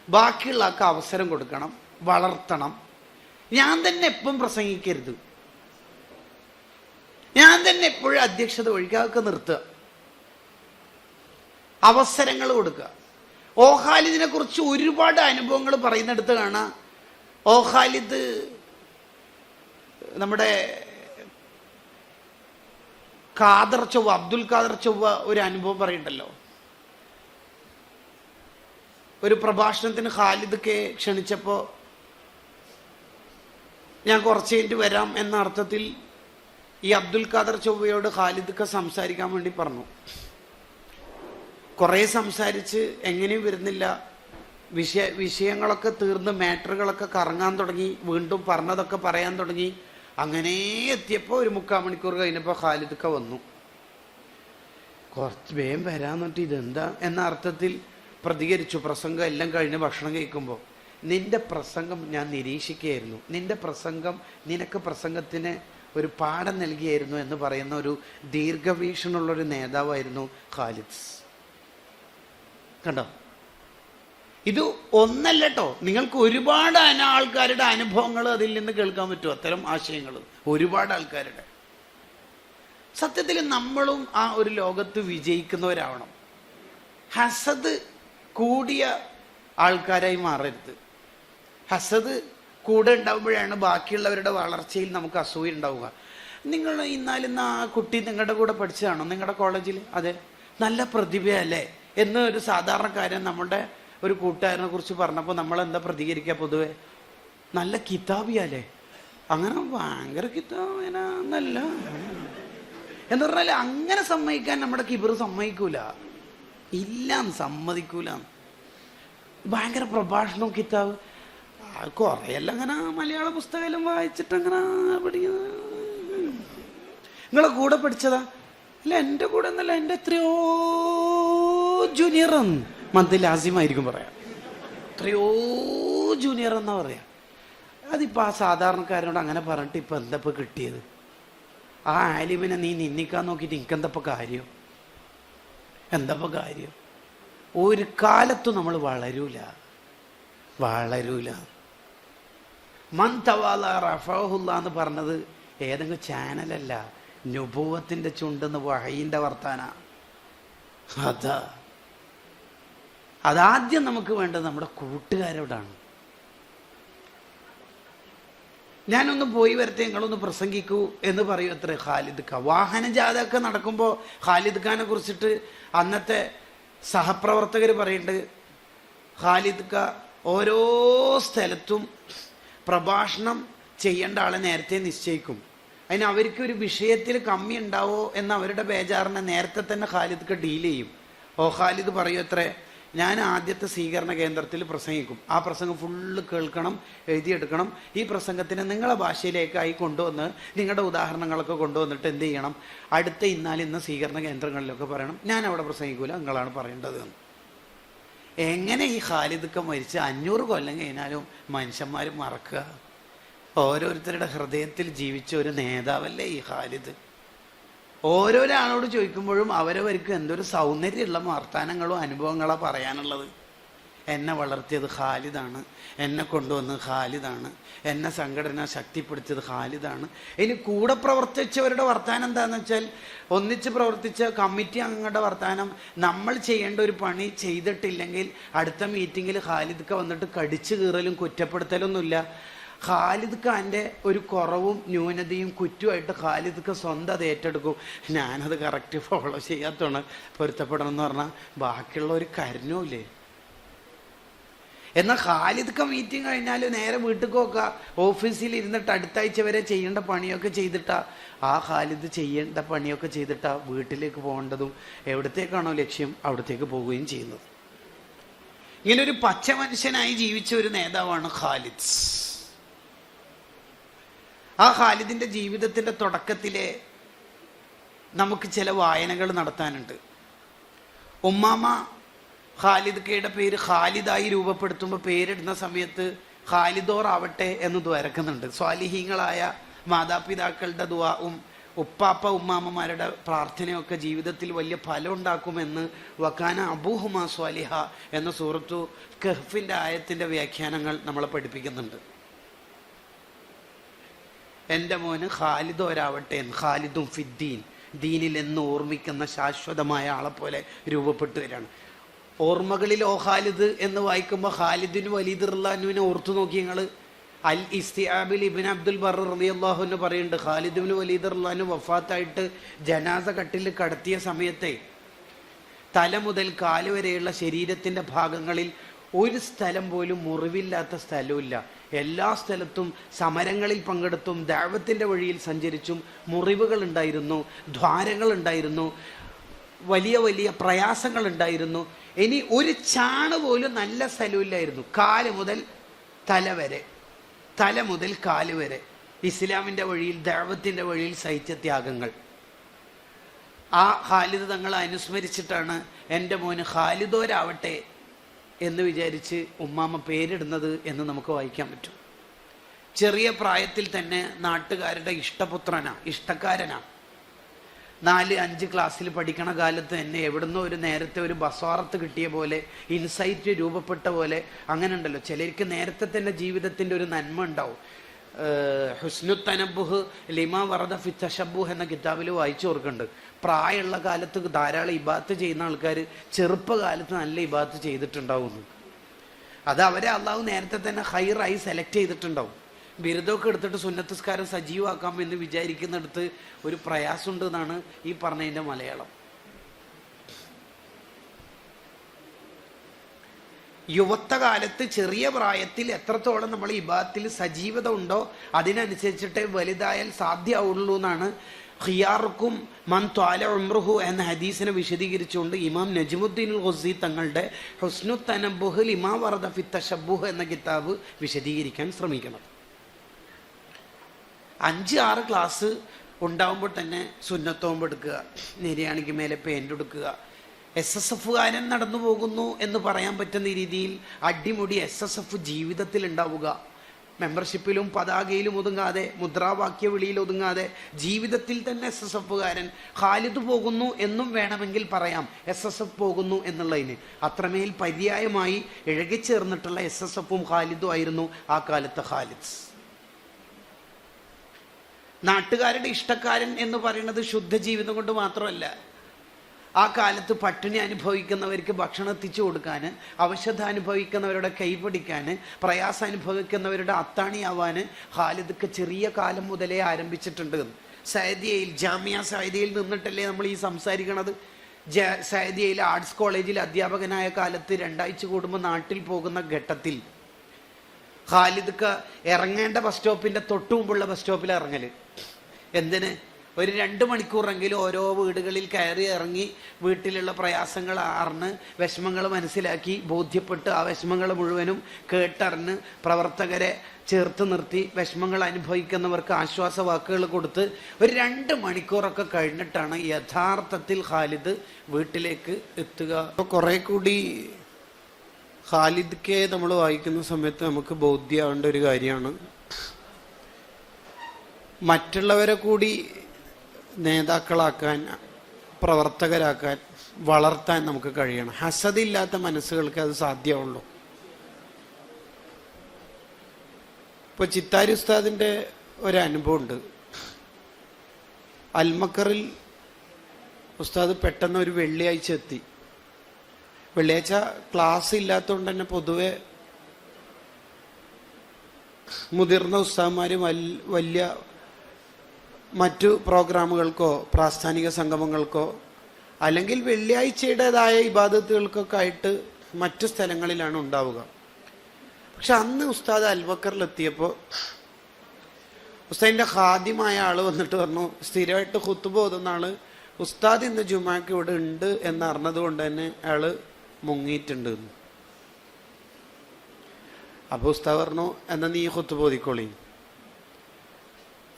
ബാക്കിയുള്ള ആൾക്ക് അവസരം കൊടുക്കണം, വളർത്തണം. ഞാൻ തന്നെ എപ്പം പ്രസംഗിക്കരുത്, ഞാൻ തന്നെ എപ്പോഴും അധ്യക്ഷത ഒഴിക്കുക, അതൊക്കെ നിർത്തുക. അവസരങ്ങൾ കൊടുക്കുക. ഓ ഖാലിദിനെ കുറിച്ച് ഒരുപാട് അനുഭവങ്ങൾ പറയുന്നിടത്ത് കാണാം. ഓ ഖാലിദ് നമ്മുടെ ഖാദർ ചൊവ്വ, അബ്ദുൽ ഖാദർ ചൊവ്വ ഒരു അനുഭവം പറയുന്നുണ്ടല്ലോ. ഒരു പ്രഭാഷണത്തിന് ഖാലിദൊക്കെ ക്ഷണിച്ചപ്പോൾ ഞാൻ കുറച്ച് കഴിഞ്ഞിട്ട് വരാം എന്ന അർത്ഥത്തിൽ ഈ അബ്ദുൽ ഖാദർ ചൊവ്വയോട് ഖാലിദൊക്കെ സംസാരിക്കാൻ വേണ്ടി പറഞ്ഞു. കുറേ സംസാരിച്ച് എങ്ങനെയും വരുന്നില്ല. വിഷയങ്ങളൊക്കെ തീർന്ന് മാറ്ററുകളൊക്കെ കറങ്ങാൻ തുടങ്ങി, വീണ്ടും പറഞ്ഞതൊക്കെ പറയാൻ തുടങ്ങി. അങ്ങനെ എത്തിയപ്പോൾ ഒരു 3/4 മണിക്കൂർ കഴിഞ്ഞപ്പോൾ ഖാലിദൊക്കെ വന്നു. കുറച്ച് വേഗം വരാന്നിട്ട് ഇതെന്താ എന്ന അർത്ഥത്തിൽ പ്രതികരിച്ചു. പ്രസംഗം എല്ലാം കഴിഞ്ഞ് ഭക്ഷണം കഴിക്കുമ്പോൾ, നിന്റെ പ്രസംഗം ഞാൻ നിരീക്ഷിക്കുകയായിരുന്നു. നിന്റെ പ്രസംഗം നിനക്ക് പ്രസംഗത്തിന് ഒരു പാഠം നൽകിയായിരുന്നു എന്ന് പറയുന്ന ഒരു ദീർഘവീക്ഷണമുള്ളൊരു നേതാവായിരുന്നു ഖാലിദ്. കണ്ടോ, ഇത് ഒന്നല്ല കേട്ടോ, നിങ്ങൾക്ക് ഒരുപാട് ആൾക്കാരുടെ അനുഭവങ്ങൾ അതിൽ നിന്ന് കേൾക്കാൻ പറ്റും. അത്തരം ആശയങ്ങൾ ഒരുപാട് ആൾക്കാരുടെ. സത്യത്തിൽ നമ്മളും ആ ഒരു ലോകത്ത് വിജയിക്കുന്നവരാവണം. ഹസദ് കൂടിയ ആൾക്കാരായി മാറരുത്. ഹസദ് കൂടെ ഉണ്ടാകുമ്പോഴാണ് ബാക്കിയുള്ളവരുടെ വളർച്ചയിൽ നമുക്ക് അസൂയ ഉണ്ടാവുക. നിങ്ങൾ ഇന്നാലിന്ന് ആ കുട്ടി നിങ്ങളുടെ കൂടെ പഠിച്ചതാണോ നിങ്ങളുടെ കോളേജിൽ? അതെ, നല്ല പ്രതിഭയല്ലേ എന്ന് ഒരു സാധാരണക്കാരൻ നമ്മുടെ ഒരു കൂട്ടുകാരനെ കുറിച്ച് പറഞ്ഞപ്പോൾ നമ്മൾ എന്താ പ്രതികരിക്കുക? പൊതുവെ നല്ല കിതാബിയല്ലേ, അങ്ങനെ ഭയങ്കര കിതാബിനല്ല എന്ന് പറഞ്ഞാൽ അങ്ങനെ സമ്മതിക്കാൻ നമ്മുടെ കിബിർ സമ്മതിക്കൂല, ഇല്ല, സമ്മതിക്കൂല. ഭയങ്കര പ്രഭാഷണവും കിതാബ് കുറെയെല്ലാം അങ്ങനെ മലയാള പുസ്തകം വായിച്ചിട്ട് അങ്ങനെ പഠിക്കുന്ന. നിങ്ങളെ കൂടെ പഠിച്ചതാ? അല്ല, എൻ്റെ കൂടെ എന്നല്ല, എൻ്റെ എത്രയോ ജൂനിയർ എന്ന് മന്തിൽ ആസിമായിരിക്കും പറയാം. എത്രയോ ജൂനിയർ എന്നാ പറയാ. അതിപ്പോൾ ആ സാധാരണക്കാരനോട് അങ്ങനെ പറഞ്ഞിട്ട് ഇപ്പം എന്താ ഇപ്പം കിട്ടിയത്? ആ ആലിമിനെ നീ നിന്ദിക്കാൻ നോക്കിയിട്ട് എനിക്കെന്തപ്പോൾ കാര്യം? എന്തപ്പോൾ കാര്യം? ഒരു കാലത്തും നമ്മൾ വളരൂല. മൻ തവാല റഫഅഹുല്ലാ എന്ന് പറഞ്ഞത് ഏതെങ്കിലും ചാനലല്ല, നുബുവത്തിന്റെ ചുണ്ടെന്ന് വഹയിന്റെ വർത്താന. അതാദ്യം നമുക്ക് വേണ്ടത് നമ്മുടെ കൂട്ടുകാരോടാണ്. ഞാനൊന്ന് പോയി വരട്ടെ, നിങ്ങളൊന്ന് പ്രസംഗിക്കൂ എന്ന് പറയൂ അത്ര ഖാലിദ് ഖാൻ. വാഹന ജാഥ ഒക്കെ നടക്കുമ്പോൾ ഖാലിദ് ഖാനെ കുറിച്ചിട്ട് അന്നത്തെ സഹപ്രവർത്തകർ പറയുന്നുണ്ട്, ഖാലിദ് ഖാൻ ഓരോ സ്ഥലത്തും പ്രഭാഷണം ചെയ്യേണ്ട ആളെ നേരത്തെ നിശ്ചയിക്കും. അതിന് അവർക്ക് ഒരു വിഷയത്തിൽ കമ്മി ഉണ്ടാവോ എന്ന അവരുടെ ബേജാറിനെ നേരത്തെ തന്നെ ഖാലിദ് ഖാൻ ഡീൽ ചെയ്യും. ഖാലിദ് പറയൂ അത്രേ, ഞാൻ ആദ്യത്തെ സ്വീകരണ കേന്ദ്രത്തിൽ പ്രസംഗിക്കും, ആ പ്രസംഗം ഫുള്ള് കേൾക്കണം, എഴുതിയെടുക്കണം. ഈ പ്രസംഗത്തിന് നിങ്ങളെ ഭാഷയിലേക്കായി കൊണ്ടുവന്ന് നിങ്ങളുടെ ഉദാഹരണങ്ങളൊക്കെ കൊണ്ടുവന്നിട്ട് എന്ത് ചെയ്യണം, അടുത്ത ഇന്ന സ്വീകരണ കേന്ദ്രങ്ങളിലൊക്കെ പറയണം. ഞാൻ അവിടെ പ്രസംഗിക്കൂല, നിങ്ങളാണ് പറയേണ്ടത്. എങ്ങനെ ഈ ഖാലിദ് ഖാൻ മരിച്ച് 500 കൊല്ലം കഴിഞ്ഞാലും മനുഷ്യന്മാർ മറക്കുക? ഓരോരുത്തരുടെ ഹൃദയത്തിൽ ജീവിച്ച ഒരു നേതാവല്ലേ ഈ ഖാലിദ്. ഓരോരാളോട് ചോദിക്കുമ്പോഴും അവരവർക്ക് എന്തൊരു സൗന്ദര്യമുള്ള വർത്താനങ്ങളോ അനുഭവങ്ങളോ പറയാനുള്ളത്. എന്നെ വളർത്തിയത് ഖാലിദാണ്, എന്നെ കൊണ്ടുവന്നത് ഖാലിദാണ്, എന്നെ സംഘടന ശക്തിപ്പെടുത്തിയത് ഖാലിദാണ്. ഇനി കൂടെ പ്രവർത്തിച്ചവരുടെ വർത്താനം എന്താണെന്ന് വെച്ചാൽ, ഒന്നിച്ച് പ്രവർത്തിച്ച കമ്മിറ്റി അംഗങ്ങളുടെ വർത്താനം, നമ്മൾ ചെയ്യേണ്ട ഒരു പണി ചെയ്തിട്ടില്ലെങ്കിൽ അടുത്ത മീറ്റിങ്ങിൽ ഖാലിദ് ഖാൻ വന്നിട്ട് കടിച്ചു കീറലും കുറ്റപ്പെടുത്തലൊന്നുമില്ല. ഖാലിദ് ഖാൻ്റെ ഒരു കുറവും ന്യൂനതയും കുറ്റമായിട്ട് ഖാലിദ് ഖാൻ സ്വന്തം അത് ഏറ്റെടുക്കും. ഞാനത് കറക്റ്റ് ഫോളോ ചെയ്യാത്തതാണ് പൊരുത്തപ്പെടണം എന്ന് പറഞ്ഞാൽ ബാക്കിയുള്ള ഒരു കരുണമില്ലേ. എന്നാൽ ഖാലിദ് ഖാൻ മീറ്റിംഗ് കഴിഞ്ഞാൽ നേരെ വീട്ടിൽ നോക്കുക, ഓഫീസിൽ ഇരുന്നിട്ട് അടുത്ത ആഴ്ച വരെ ചെയ്യേണ്ട പണിയൊക്കെ ചെയ്തിട്ടാ, ആ ഖാലിദ് ചെയ്യേണ്ട പണിയൊക്കെ ചെയ്തിട്ടാ വീട്ടിലേക്ക് പോകേണ്ടതും എവിടത്തേക്കാണോ ലക്ഷ്യം അവിടത്തേക്ക് പോവുകയും ചെയ്യുന്നത്. ഇങ്ങനെ ഒരു പച്ച മനുഷ്യനായി ജീവിച്ച ഒരു നേതാവാണ് ഖാലിദ്. ആ ഖാലിദിന്റെ ജീവിതത്തിന്റെ തുടക്കത്തിലെ നമുക്ക് ചില വായനകൾ നടത്താനുണ്ട്. ഉമ്മാമ ഖാലിദ് ഖയുടെ പേര് ഖാലിദായി രൂപപ്പെടുത്തുമ്പോൾ പേരിടുന്ന സമയത്ത് ഖാലിദോർ ആവട്ടെ എന്ന് ദ്വാരക്കുന്നുണ്ട്. സ്വാലിഹീങ്ങളായ മാതാപിതാക്കളുടെ ദുആവും ഉപ്പാപ്പ ഉമ്മാമ്മമാരുടെ പ്രാർത്ഥനയൊക്കെ ജീവിതത്തിൽ വലിയ ഫലം ഉണ്ടാക്കുമെന്ന് വക്കാന അബൂഹുമാ സ്വാലിഹ എന്ന സൂറത്തു കഹ്ഫിന്റെ ആയത്തിന്റെ വ്യാഖ്യാനങ്ങൾ നമ്മളെ പഠിപ്പിക്കുന്നുണ്ട്. എൻ്റെ മോന് ഖാലിദോരാവട്ടെ, ഖാലിദും ഫിദ്ദീൻ, ദീനിൽ എന്ന് ഓർമ്മിക്കുന്ന ശാശ്വതമായ ആളെപ്പോലെ രൂപപ്പെട്ടു വരികയാണ്. ഓർമ്മകളിൽ ഓ ഖാലിദ് എന്ന് വായിക്കുമ്പോൾ ഖാലിദിന് വലീദ് റളിയല്ലാഹുവിനെ ഓർത്തു നോക്കി നിങ്ങൾ. അൽ ഇസ്തിആബിൽ ഇബ്നു അബ്ദുൽ ബർ റളിയല്ലാഹു അൻഹു പറയുന്നുണ്ട്, ഖാലിദ് വലീദ് റളിയല്ലാഹു വഫാത്തായിട്ട് ജനാസ കട്ടിൽ കടത്തിയ സമയത്തെ തല മുതൽ കാല് വരെയുള്ള ശരീരത്തിൻ്റെ ഭാഗങ്ങളിൽ ഒരു സ്ഥലം പോലും മുറിവില്ലാത്ത സ്ഥലമില്ല. എല്ലാ സ്ഥലത്തും സമരങ്ങളിൽ പങ്കെടുത്തും ദഅവത്തിൻ്റെ വഴിയിൽ സഞ്ചരിച്ചും മുറിവുകൾ ഉണ്ടായിരുന്നു, ദ്വാരങ്ങൾ ഉണ്ടായിരുന്നു, വലിയ വലിയ പ്രയാസങ്ങൾ ഉണ്ടായിരുന്നു. ഇനി ഒരു ചാണ് പോലും നല്ല സ്ഥലമില്ലായിരുന്നു. കാല് മുതൽ കാല് വരെ ഇസ്ലാമിൻ്റെ വഴിയിൽ ദഅവത്തിൻ്റെ വഴിയിൽ സഹിച്ച ത്യാഗങ്ങൾ. ആ ഖാലിദ് തങ്ങളെ അനുസ്മരിച്ചിട്ടാണ് എൻ്റെ മോന് ഖാലിദോരാവട്ടെ എന്ന് വിചാരിച്ച് ഉമ്മാമ്മ പേരിടുന്നത് എന്ന് നമുക്ക് വായിക്കാൻ പറ്റും. ചെറിയ പ്രായത്തിൽ തന്നെ നാട്ടുകാരുടെ ഇഷ്ടക്കാരനാ. 4-5 ക്ലാസ്സിൽ പഠിക്കണ കാലത്ത് തന്നെ എവിടുന്നോ നേരത്തെ ഒരു ബസ്വാറത്ത് കിട്ടിയ പോലെ, ഇൻസൈറ്റ് രൂപപ്പെട്ട പോലെ. അങ്ങനെ ഉണ്ടല്ലോ ചിലർക്ക് നേരത്തെ തന്നെ ജീവിതത്തിൻ്റെ ഒരു നന്മ ഉണ്ടാവും. ഹുസ്നു തനബ്ബുഹ് ലിമാ വറദ ഫി തശബ്ബുഹ് എന്ന കിതാബിൽ വായിച്ചു ഓർക്കുന്നുണ്ട്. പ്രായമുള്ള കാലത്ത് ധാരാളം ഇബാത്ത് ചെയ്യുന്ന ആൾക്കാർ ചെറുപ്പകാലത്ത് നല്ല ഇബാത്ത് ചെയ്തിട്ടുണ്ടാവുന്നു. അത് അവരെ അള്ളാഹു നേരത്തെ തന്നെ ഹൈറായി സെലക്ട് ചെയ്തിട്ടുണ്ടാവും. ബിരുദമൊക്കെ എടുത്തിട്ട് സുന്നത്തസ്കാരം സജീവമാക്കാം എന്ന് വിചാരിക്കുന്നിടത്ത് ഒരു പ്രയാസമുണ്ട് എന്നാണ് ഈ പറഞ്ഞതിൻ്റെ മലയാളം. യുവത്വകാലത്ത് ചെറിയ പ്രായത്തിൽ എത്രത്തോളം നമ്മൾ ഇബാദത്തിൽ സജീവത ഉണ്ടോ അതിനനുസരിച്ചിട്ടേ വലുതായാൽ സാധ്യമാവുള്ളൂ എന്നാണ് ഖിയാറുക്കും മൻ ത്വാല ഉംറുഹു എന്ന ഹദീസിനെ വിശദീകരിച്ചുകൊണ്ട് ഇമാം നജ്മുദ്ദീൻ ഖുസി തങ്ങളുടെ ഹുസ്നു തനബ്ബുഹ് ലിമാ വറദ ഫി തശബ്ബുഹ് എന്ന കിതാബ് വിശദീകരിക്കാൻ ശ്രമിക്കണം. 5-6 ക്ലാസ് ഉണ്ടാവുമ്പോൾ തന്നെ സുന്നത്തോമ്പ് എടുക്കുക, നിര്യാണിക്ക് മേലെ പെയിൻ്റ് എടുക്കുക. SSF കാരൻ നടന്നു പോകുന്നു എന്ന് പറയാൻ പറ്റുന്ന രീതിയിൽ അടിമുടി SSF ജീവിതത്തിൽ ഉണ്ടാവുക. മെമ്പർഷിപ്പിലും പതാകയിലും ഒതുങ്ങാതെ, മുദ്രാവാക്യ വിളിയിൽ ഒതുങ്ങാതെ ജീവിതത്തിൽ തന്നെ SSF കാരൻ. ഖാലിദ് പോകുന്നു എന്നും വേണമെങ്കിൽ പറയാം SSF പോകുന്നു എന്നുള്ളതിന്. അത്രമേൽ പര്യായമായി ഇഴകിച്ചേർന്നിട്ടുള്ള SSFും ഖാലിദും ആയിരുന്നു ആ കാലത്തെ ഖാലിദ്സ്. നാട്ടുകാരുടെ ഇഷ്ടക്കാരൻ എന്ന് പറയുന്നത് ശുദ്ധജീവിതം കൊണ്ട് മാത്രമല്ല, ആ കാലത്ത് പട്ടിണി അനുഭവിക്കുന്നവർക്ക് ഭക്ഷണം എത്തിച്ചു കൊടുക്കാൻ, അവശത അനുഭവിക്കുന്നവരുടെ കൈപിടിക്കാൻ, പ്രയാസം അനുഭവിക്കുന്നവരുടെ അത്താണിയാവാൻ ഖാലിദൊക്കെ ചെറിയ കാലം മുതലേ ആരംഭിച്ചിട്ടുണ്ട്. സഅദിയയിൽ, ജാമിയ സഅദിയയിൽ നിന്നിട്ടല്ലേ നമ്മൾ ഈ സംസാരിക്കണത്. സഅദിയയിൽ ആർട്സ് കോളേജിൽ അധ്യാപകനായ കാലത്ത് 2 ആഴ്ച കൂടുമ്പോൾ നാട്ടിൽ പോകുന്ന ഘട്ടത്തിൽ ഖാലിദൊക്കെ ഇറങ്ങേണ്ട ബസ് സ്റ്റോപ്പിൻ്റെ തൊട്ടു മുമ്പുള്ള ബസ് സ്റ്റോപ്പിൽ ഇറങ്ങൽ. എന്തിന്? ഒരു 2 മണിക്കൂറെങ്കിലും ഓരോ വീടുകളിൽ കയറി ഇറങ്ങി വീട്ടിലുള്ള പ്രയാസങ്ങൾ അറിഞ്ഞ് വിഷമങ്ങൾ മനസ്സിലാക്കി ബോധ്യപ്പെട്ട് ആ വിഷമങ്ങൾ മുഴുവനും കേട്ടറിഞ്ഞ് പ്രവർത്തകരെ ചേർത്ത് നിർത്തി വിഷമങ്ങൾ അനുഭവിക്കുന്നവർക്ക് ആശ്വാസ വാക്കുകൾ കൊടുത്ത് ഒരു 2 മണിക്കൂറൊക്കെ കഴിഞ്ഞിട്ടാണ് യഥാർത്ഥത്തിൽ ഖാലിദ് വീട്ടിലേക്ക് എത്തുക. അപ്പോൾ കുറേ കൂടി ഖാലിദ്ക്കെ നമ്മൾ വായിക്കുന്ന സമയത്ത് നമുക്ക് ബോധ്യമാവേണ്ട ഒരു കാര്യമാണ്, മറ്റുള്ളവരെ കൂടി നേതാക്കളാക്കാൻ, പ്രവർത്തകരാക്കാൻ, വളർത്താൻ നമുക്ക് കഴിയണം. ഹസദില്ലാത്ത മനസ്സുകൾക്ക് അത് സാധ്യമുള്ളൂ. ഇപ്പോൾ ചിത്താരി ഉസ്താദിൻ്റെ ഒരു അനുഭവമുണ്ട്. അൽമക്കറിൽ ഉസ്താദ് പെട്ടെന്ന് ഒരു വെള്ളിയാഴ്ച എത്തി. വെള്ളിയാഴ്ച ക്ലാസ് ഇല്ലാത്തതുകൊണ്ട് തന്നെ പൊതുവെ മുതിർന്ന ഉസ്താദന്മാർ വലിയ മറ്റു പ്രോഗ്രാമുകൾക്കോ പ്രാസ്ഥാനിക സംഗമങ്ങൾക്കോ അല്ലെങ്കിൽ വെള്ളിയാഴ്ചയുടേതായ ഇബാദത്തുകൾക്കൊക്കെ ആയിട്ട് മറ്റു സ്ഥലങ്ങളിലാണ് ഉണ്ടാവുക. പക്ഷെ അന്ന് ഉസ്താദ് അൽബക്കറിലെത്തിയപ്പോൾ ഉസ്താദിൻ്റെ ഖാദിമായ ആൾ വന്നിട്ട് പറഞ്ഞു, സ്ഥിരമായിട്ട് ഖുത്ബ ഓതുന്ന ആൾ ഉസ്താദ് ഇന്ന് ജുമാക്ക് ഇവിടെ ഉണ്ട് എന്നറിഞ്ഞത് കൊണ്ട് തന്നെ അയാൾ മുങ്ങിയിട്ടുണ്ട്. അപ്പോൾ ഉസ്താദ് പറഞ്ഞു, എന്നാൽ നീ ഖുത്ബ ഓതിക്കോളി.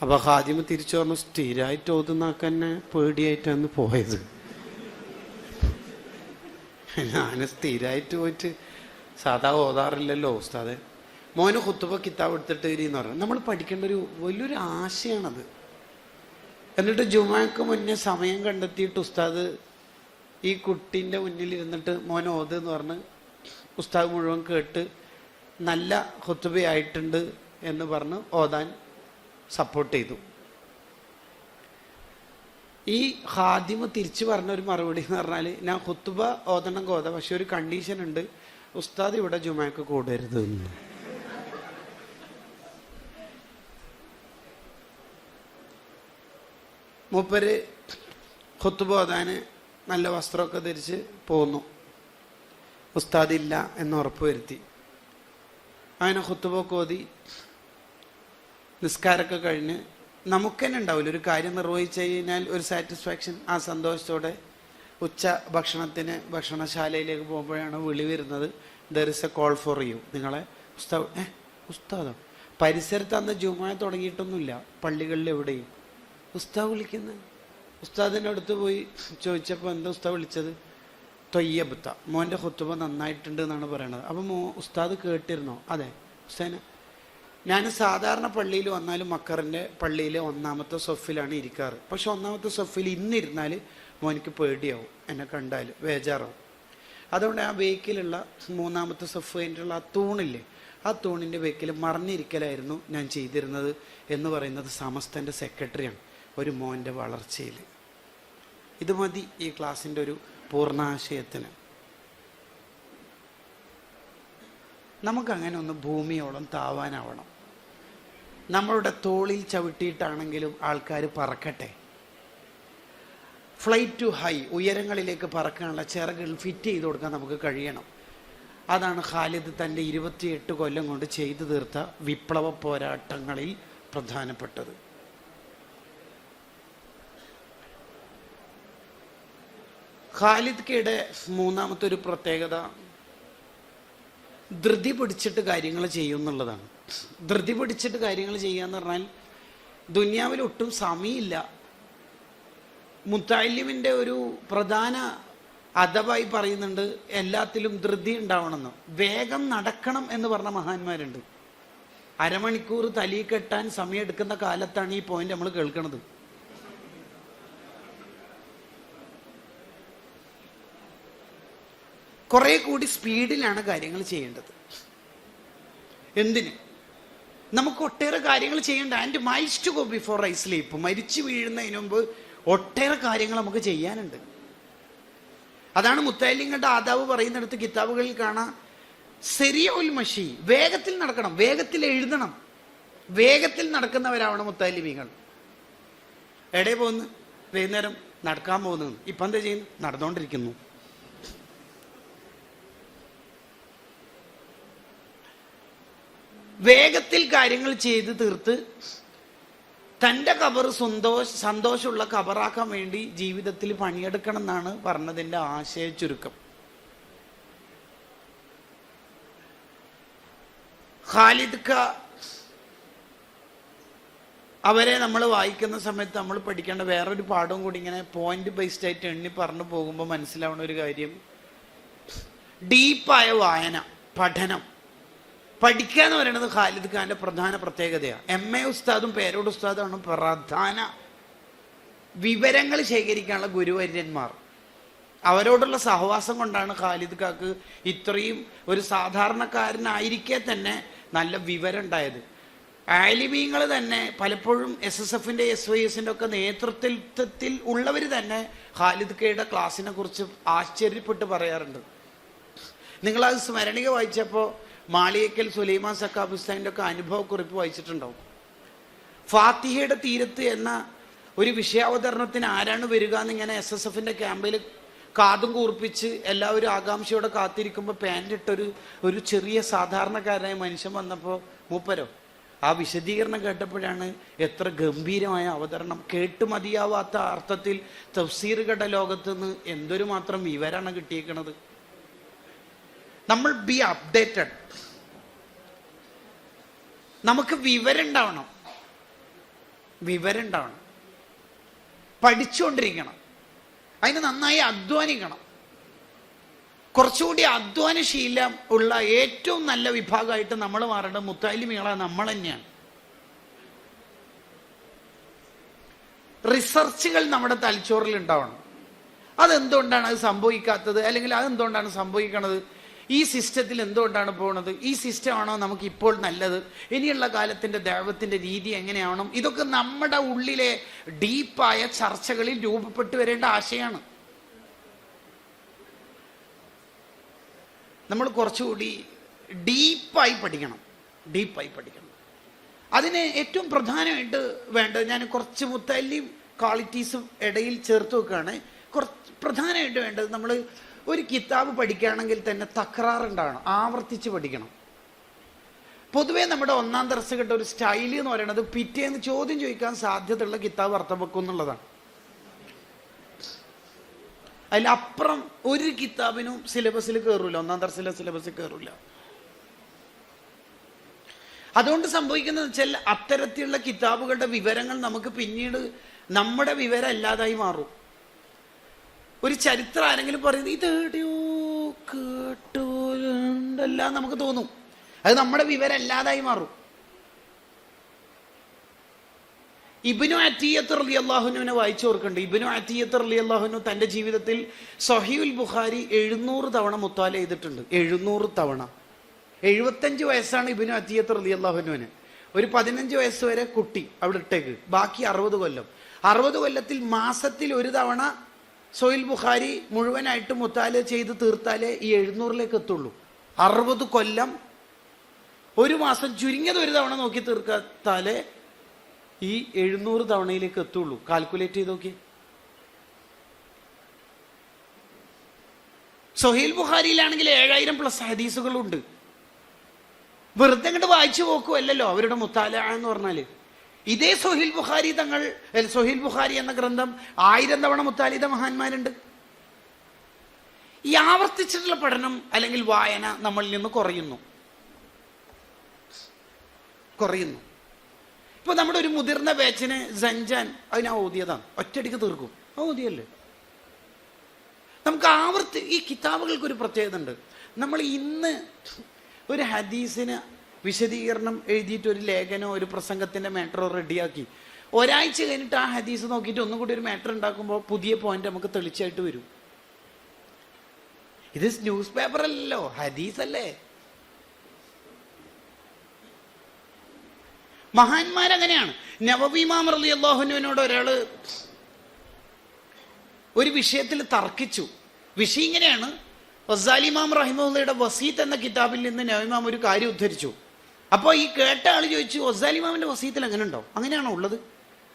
അപ്പോൾ ഖാദിമ തിരിച്ചു പറഞ്ഞു, സ്ഥിരമായിട്ട് ഓതുന്നാക്ക് തന്നെ പേടിയായിട്ടാണ് പോയത്. ഞാൻ സ്ഥിരമായിട്ട് പോയിട്ട് സാധാ ഓതാറില്ലല്ലോ ഉസ്താദെ. മോന് ഖുത്ബ കിതാബ് എടുത്തിട്ട് വരീന്ന് പറഞ്ഞു. നമ്മൾ പഠിക്കേണ്ട ഒരു വലിയൊരു ആശയമാണത്. എന്നിട്ട് ജുമാക്ക് മുന്നേ സമയം കണ്ടെത്തിയിട്ട് ഉസ്താദ് ഈ കുട്ടീൻ്റെ മുന്നിൽ ഇരുന്നിട്ട് മോൻ ഓതെന്ന് പറഞ്ഞ് ഉസ്താദ് മുഴുവൻ കേട്ട് നല്ല ഖുത്ബയായിട്ടുണ്ട് എന്ന് പറഞ്ഞ് ഓതാൻ സപ്പോർട്ട് ചെയ്തു. ഈ ഖാദിമ തിരിച്ചു പറഞ്ഞ ഒരു മറുപടി എന്ന് പറഞ്ഞാൽ, ഞാൻ ഖുത്ബ ഓതണം ഓതാം, പക്ഷെ ഒരു കണ്ടീഷൻ ഉണ്ട്, ഉസ്താദ് ഇവിടെ ജുമാക്ക് കൂടരുത് എന്ന്. മൂപ്പര് ഖുത്ബ ഓതാൻ നല്ല വസ്ത്രമൊക്കെ ധരിച്ച് പോന്നു. ഉസ്താദില്ല എന്ന് ഉറപ്പ് വരുത്തി. അങ്ങനെ ഖുത്ബൊക്കെ ഓതി നിസ്കാരമൊക്കെ കഴിഞ്ഞ് നമുക്ക് തന്നെ ഉണ്ടാവില്ല ഒരു കാര്യം നിർവഹിച്ചു കഴിഞ്ഞാൽ ഒരു സാറ്റിസ്ഫാക്ഷൻ. ആ സന്തോഷത്തോടെ ഉച്ച ഭക്ഷണത്തിന് ഭക്ഷണശാലയിലേക്ക് പോകുമ്പോഴാണ് വിളി വരുന്നത്, there is A call for you. നിങ്ങളെ ഉസ്താദോ? പരിസരത്ത് അന്ന് ജുമാ തുടങ്ങിയിട്ടൊന്നുമില്ല, പള്ളികളിൽ എവിടെയും. ഉസ്താദ് വിളിക്കുന്നത്. ഉസ്താദിൻ്റെ അടുത്ത് പോയി ചോദിച്ചപ്പോൾ എന്താ ഉസ്താദ് വിളിച്ചത്? തൊയ്യബത്ത, മോൻ്റെ ഖുത്ബ നന്നായിട്ടുണ്ട് എന്നാണ് പറയണത്. അപ്പം ഉസ്താദ് കേട്ടിരുന്നോ? അതെ ഉസ്താദിനെ ഞാൻ സാധാരണ പള്ളിയിൽ വന്നാലും മക്കറിൻ്റെ പള്ളിയിൽ ഒന്നാമത്തെ സൊഫിലാണ് ഇരിക്കാറ്. പക്ഷെ ഒന്നാമത്തെ സൊഫിൽ ഇന്നിരുന്നാൽ മോനിക്ക് പേടിയാവും, എന്നെ കണ്ടാൽ ബേജാറാവും. അതുകൊണ്ട് ആ ബേക്കിലുള്ള മൂന്നാമത്തെ സൊഫ് കഴിഞ്ഞിട്ടുള്ള ആ തൂണില്ലേ, ആ തൂണിൻ്റെ ബേക്കിൽ മറിഞ്ഞിരിക്കലായിരുന്നു ഞാൻ ചെയ്തിരുന്നത് എന്ന് പറയുന്നത് സമസ്തൻ്റെ സെക്രട്ടറിയാണ് ഒരു മോൻ്റെ വളർച്ചയിൽ. ഇത് മതി ഈ ക്ലാസ്സിൻ്റെ ഒരു പൂർണ്ണാശയത്തിന്. നമുക്കങ്ങനെ ഒന്ന് ഭൂമിയോളം താവാനാവണം. നമ്മളുടെ തോളിൽ ചവിട്ടിയിട്ടാണെങ്കിലും ആൾക്കാർ പറക്കട്ടെ. ഫ്ലൈറ്റ് ടു ഹൈ, ഉയരങ്ങളിലേക്ക് പറക്കാനുള്ള ചിറകുകൾ ഫിറ്റ് ചെയ്ത് കൊടുക്കാൻ നമുക്ക് കഴിയണം. അതാണ് ഖാലിദ് തൻ്റെ 28 കൊല്ലം കൊണ്ട് ചെയ്തു തീർത്ത വിപ്ലവ പോരാട്ടങ്ങളിൽ പ്രധാനപ്പെട്ടത്. ഖാലിദ്ക്കയുടെ മൂന്നാമത്തെ ഒരു പ്രത്യേകത ധൃതി പിടിച്ചിട്ട് കാര്യങ്ങൾ ചെയ്യുമെന്നുള്ളതാണ്. ധൃതി പിടിച്ചിട്ട് കാര്യങ്ങൾ ചെയ്യുക എന്ന് പറഞ്ഞാൽ ദുനിയാവിൽ ഒട്ടും സമയമില്ല. മുത്തഅല്ലിമിൻ്റെ ഒരു പ്രധാന അദബായി പറയുന്നുണ്ട് എല്ലാത്തിലും ധൃതി ഉണ്ടാവണമെന്ന്. വേഗം നടക്കണം എന്ന് പറഞ്ഞ മഹാന്മാരുണ്ട്. അരമണിക്കൂർ തലയിൽ കെട്ടാൻ സമയമെടുക്കുന്ന കാലത്താണ് ഈ പോയിന്റ് നമ്മൾ കേൾക്കുന്നത്. കുറെ കൂടി സ്പീഡിലാണ് കാര്യങ്ങൾ ചെയ്യേണ്ടത്. എന്തിന്? നമുക്ക് ഒട്ടേറെ കാര്യങ്ങൾ ചെയ്യേണ്ട. And miles to go before I sleep. മരിച്ചു വീഴുന്നതിന് മുമ്പ് ഒട്ടേറെ കാര്യങ്ങൾ നമുക്ക് ചെയ്യാനുണ്ട്. അതാണ് മുത്തഅല്ലിങ്ങളുടെ ആദാബ് പറയുന്നിടത്ത് കിതാബുകളിൽ കാണാം, സെരിയുൽ മഷി, വേഗത്തിൽ നടക്കണം, വേഗത്തിൽ എഴുതണം, വേഗത്തിൽ നടക്കുന്നവരാവണം മുത്തഅല്ലിമീങ്ങൾ. എവിടെ പോകുന്നു? വൈകുന്നേരം നടക്കാൻ പോകുന്നു. ഇപ്പം എന്താ ചെയ്യുന്നു? നടന്നുകൊണ്ടിരിക്കുന്നു. വേഗത്തിൽ കാര്യങ്ങൾ ചെയ്ത് തീർത്ത് തൻ്റെ ഖബർ സന്തോഷമുള്ള ഖബറാക്കാൻ വേണ്ടി ജീവിതത്തിൽ പണിയെടുക്കണം എന്നാണ് പറഞ്ഞതിൻ്റെ ആശയ ചുരുക്കം. ഖാലിദ്ക്ക അവരെ നമ്മൾ വായിക്കുന്ന സമയത്ത് നമ്മൾ പഠിക്കേണ്ട വേറൊരു പാഠവും കൂടി ഇങ്ങനെ പോയിന്റ് ബേസ്ഡ് ആയിട്ട് എണ്ണി പറഞ്ഞു പോകുമ്പോൾ മനസ്സിലാവുന്ന ഒരു കാര്യം, ഡീപ്പായ വായന, പഠനം, പഠിക്കുക എന്ന് പറയുന്നത് ഖാലിദ് ഖാന്റെ പ്രധാന പ്രത്യേകതയാണ്. MA ഉസ്താദും പേരോട് ഉസ്താദുമാണ് പ്രധാന വിവരങ്ങൾ ശേഖരിക്കാനുള്ള ഗുരുവര്യന്മാർ. അവരോടുള്ള സഹവാസം കൊണ്ടാണ് ഖാലിദ് ഖാക്ക് ഇത്രയും ഒരു സാധാരണക്കാരനായിരിക്കെ തന്നെ നല്ല വിവരം ഉണ്ടായത്. ആലിമീങ്ങൾ തന്നെ പലപ്പോഴും SSFന്റെ SYSന്റെ ഒക്കെ നേതൃത്വത്തിൽ ഉള്ളവർ തന്നെ ഖാലിദ് ഖയുടെ ക്ലാസ്സിനെ കുറിച്ച് ആശ്ചര്യപ്പെട്ട് പറയാറുണ്ട്. നിങ്ങളത് സ്മരണിക വായിച്ചപ്പോൾ മാളിയക്കൽ സുലൈമാൻ സക്കാബുസ്താൻ്റെ ഒക്കെ അനുഭവക്കുറിപ്പ് വായിച്ചിട്ടുണ്ടാവും. ഫാത്തിഹയുടെ തീരത്ത് എന്ന ഒരു വിഷയാവതരണത്തിന് ആരാണ് വരിക എന്നിങ്ങനെ SSFന്റെ ക്യാമ്പിൽ കാതും കൂർപ്പിച്ച് എല്ലാവരും ആകാംക്ഷയോടെ കാത്തിരിക്കുമ്പോൾ പാൻറ്റിട്ടൊരു ചെറിയ സാധാരണക്കാരനായ മനുഷ്യൻ വന്നപ്പോൾ മൂപ്പരോ ആ വിശദീകരണം കേട്ടപ്പോഴാണ് എത്ര ഗംഭീരമായ അവതരണം, കേട്ടു മതിയാവാത്ത അർത്ഥത്തിൽ തഫ്സീറുകളുടെ ലോകത്ത് നിന്ന് എന്തൊരു മാത്രം വിവരമാണ് കിട്ടിയേക്കണത്. നമ്മൾ ബി അപ്ഡേറ്റഡ്. നമുക്ക് വിവരം ഉണ്ടാവണം, പഠിച്ചുകൊണ്ടിരിക്കണം, അതിന് നന്നായി അധ്വാനിക്കണം. കുറച്ചുകൂടി അധ്വാനശീലം ഉള്ള ഏറ്റവും നല്ല വിഭാഗമായിട്ട് നമ്മൾ മാറേണ്ടത് മുത്തഅല്ലിമീങ്ങളെ നമ്മൾ തന്നെയാണ്. റിസർച്ചുകൾ നമ്മുടെ തലച്ചോറിൽ ഉണ്ടാവണം. അതെന്തുകൊണ്ടാണ് അത് സംഭവിക്കാത്തത്, അല്ലെങ്കിൽ അതെന്തുകൊണ്ടാണ് സംഭവിക്കണത്, ഈ സിസ്റ്റത്തിൽ എന്തുകൊണ്ടാണ് പോകുന്നത്, ഈ സിസ്റ്റമാണോ നമുക്ക് ഇപ്പോൾ നല്ലത്, ഇനിയുള്ള കാലത്തിൻ്റെ ദൈവത്തിൻ്റെ രീതി എങ്ങനെയാവണം, ഇതൊക്കെ നമ്മുടെ ഉള്ളിലെ ഡീപ്പായ ചർച്ചകളിൽ രൂപപ്പെട്ടു വരേണ്ട ആശയമാണ്. നമ്മൾ കുറച്ചുകൂടി ഡീപ്പായി പഠിക്കണം. അതിന് ഏറ്റവും പ്രധാനമായിട്ട് വേണ്ടത്, ഞാൻ കുറച്ച് മുത്തഅല്ലിം ക്വാളിറ്റീസും ഇടയിൽ ചേർത്ത് വെക്കുകയാണ്. കുറച്ച് പ്രധാനമായിട്ട് വേണ്ടത്, നമ്മൾ ഒരു കിതാബ് പഠിക്കുകയാണെങ്കിൽ തന്നെ തക്രാറുണ്ടാവണം, ആവർത്തിച്ച് പഠിക്കണം. പൊതുവേ നമ്മുടെ ഒന്നാം ദർസ് കിട്ട ഒരു സ്റ്റൈൽ എന്ന് പറയുന്നത് പിറ്റേന്ന് ചോദ്യം ചോദിക്കാൻ സാധ്യതയുള്ള കിതാബ് അർത്ഥം വെക്കും എന്നുള്ളതാണ്. അതിലപ്പുറം ഒരു കിതാബിനും സിലബസിൽ കയറൂല, ഒന്നാം ദർസിലെ സിലബസിൽ കയറൂല. അതുകൊണ്ട് സംഭവിക്കുന്നത് വെച്ചാൽ അത്തരത്തിലുള്ള കിതാബുകളുടെ വിവരങ്ങൾ നമുക്ക് പിന്നീട് നമ്മുടെ വിവരം അല്ലാതായി മാറും. ഒരു ചരിത്രം ആരെങ്കിലും പറയുന്നത് ഇതെവിടെയോ കേട്ടോണ്ടല്ല നമുക്ക് തോന്നും, അത് നമ്മുടെ വിവരം അല്ലാതായി മാറും. ഇബ്നു അത്തിയ്യത്ത് റളിയല്ലാഹുവിനെ വായിച്ചു ഓർക്കുന്നുണ്ട്. ഇബ്നു അത്തിയ്യത്ത് റളിയല്ലാഹു തൻ്റെ ജീവിതത്തിൽ സ്വഹീഹുൽ ബുഖാരി 700 തവണ മുത്താല ചെയ്തിട്ടുണ്ട്. 700 തവണ. 75 വയസ്സാണ് ഇബ്നു അത്തിയ്യത്ത് റളിയല്ലാഹുവിന്. ഒരു 15 വയസ്സ് വരെ കുട്ടി അവിടെ ഇട്ടേക്ക്, ബാക്കി 60 കൊല്ലം. 60 കൊല്ലത്തിൽ മാസത്തിൽ ഒരു തവണ സ്വഹീഹുൽ ബുഖാരി മുഴുവനായിട്ട് മുത്താല ചെയ്ത് തീർത്താലേ ഈ 700ലേക്ക് എത്തുള്ളൂ. 60 കൊല്ലം ഒരു മാസം ചുരുങ്ങിയത് ഒരു തവണ നോക്കി തീർക്കാത്താലേ ഈ 700 തവണയിലേക്ക് എത്തുള്ളൂ. കാൽക്കുലേറ്റ് ചെയ്ത് നോക്കി. സ്വഹീഹുൽ ബുഖാരിയിലാണെങ്കിൽ 7000+ ഹദീസുകളുണ്ട്. വെറുതെ അങ്ങോട്ട് വായിച്ചു നോക്കുമല്ലോ അവരുടെ മുത്താല എന്ന് പറഞ്ഞാല്. ഇതേ സ്വഹീഹുൽ ബുഖാരി സ്വഹീഹുൽ ബുഖാരി എന്ന ഗ്രന്ഥം 1000 തവണ മുത്താല ചെയ്ത മഹാന്മാരുണ്ട്. ഈ ആവർത്തിച്ചിട്ടുള്ള പഠനം അല്ലെങ്കിൽ വായന നമ്മളിൽ നിന്ന് കുറയുന്നു. ഇപ്പൊ നമ്മുടെ ഒരു മുതിർന്ന ബാച്ചിന് സഞ്ചാൻ അതിനാ ഓതിയതാണ്, ഒറ്റയടിക്ക് തീർക്കും. ഓതിയല്ലേ. നമുക്ക് ഈ കിതാബുകൾക്കൊരു പ്രത്യേകത ഉണ്ട്. നമ്മൾ ഇന്ന് ഒരു ഹദീസിന് വിശദീകരണം എഴുതിയിട്ട് ഒരു ലേഖനോ ഒരു പ്രസംഗത്തിന്റെ മാറ്ററോ റെഡിയാക്കി ഒരാഴ്ച കഴിഞ്ഞിട്ട് ആ ഹദീസ് നോക്കിയിട്ട് ഒന്നും കൂടി ഒരു മാറ്റർ ഉണ്ടാക്കുമ്പോൾ പുതിയ പോയിന്റ് നമുക്ക് തെളിച്ചായിട്ട് വരും. ഇത് ന്യൂസ് പേപ്പർ അല്ലല്ലോ, ഹദീസല്ലേ. മഹാന്മാരങ്ങനെയാണ്. നവവി ഇമാം റളിയല്ലാഹുവിനോട് ഒരാള് ഒരു വിഷയത്തിൽ തർക്കിച്ചു. വിഷയം ഇങ്ങനെയാണ്: ഗസാലി ഇമാം റഹിമഹുള്ളയുടെ വസീത്ത് എന്ന കിതാബിൽ നിന്ന് നവവി ഇമാം ഒരു കാര്യം ഉദ്ധരിച്ചു. അപ്പോൾ ഈ കേട്ട ആള് ചോദിച്ചു, ഗസാലി ഇമാമിന്റെ വസീത്തിൽ അങ്ങനെ ഉണ്ടോ, അങ്ങനെയാണോ ഉള്ളത്?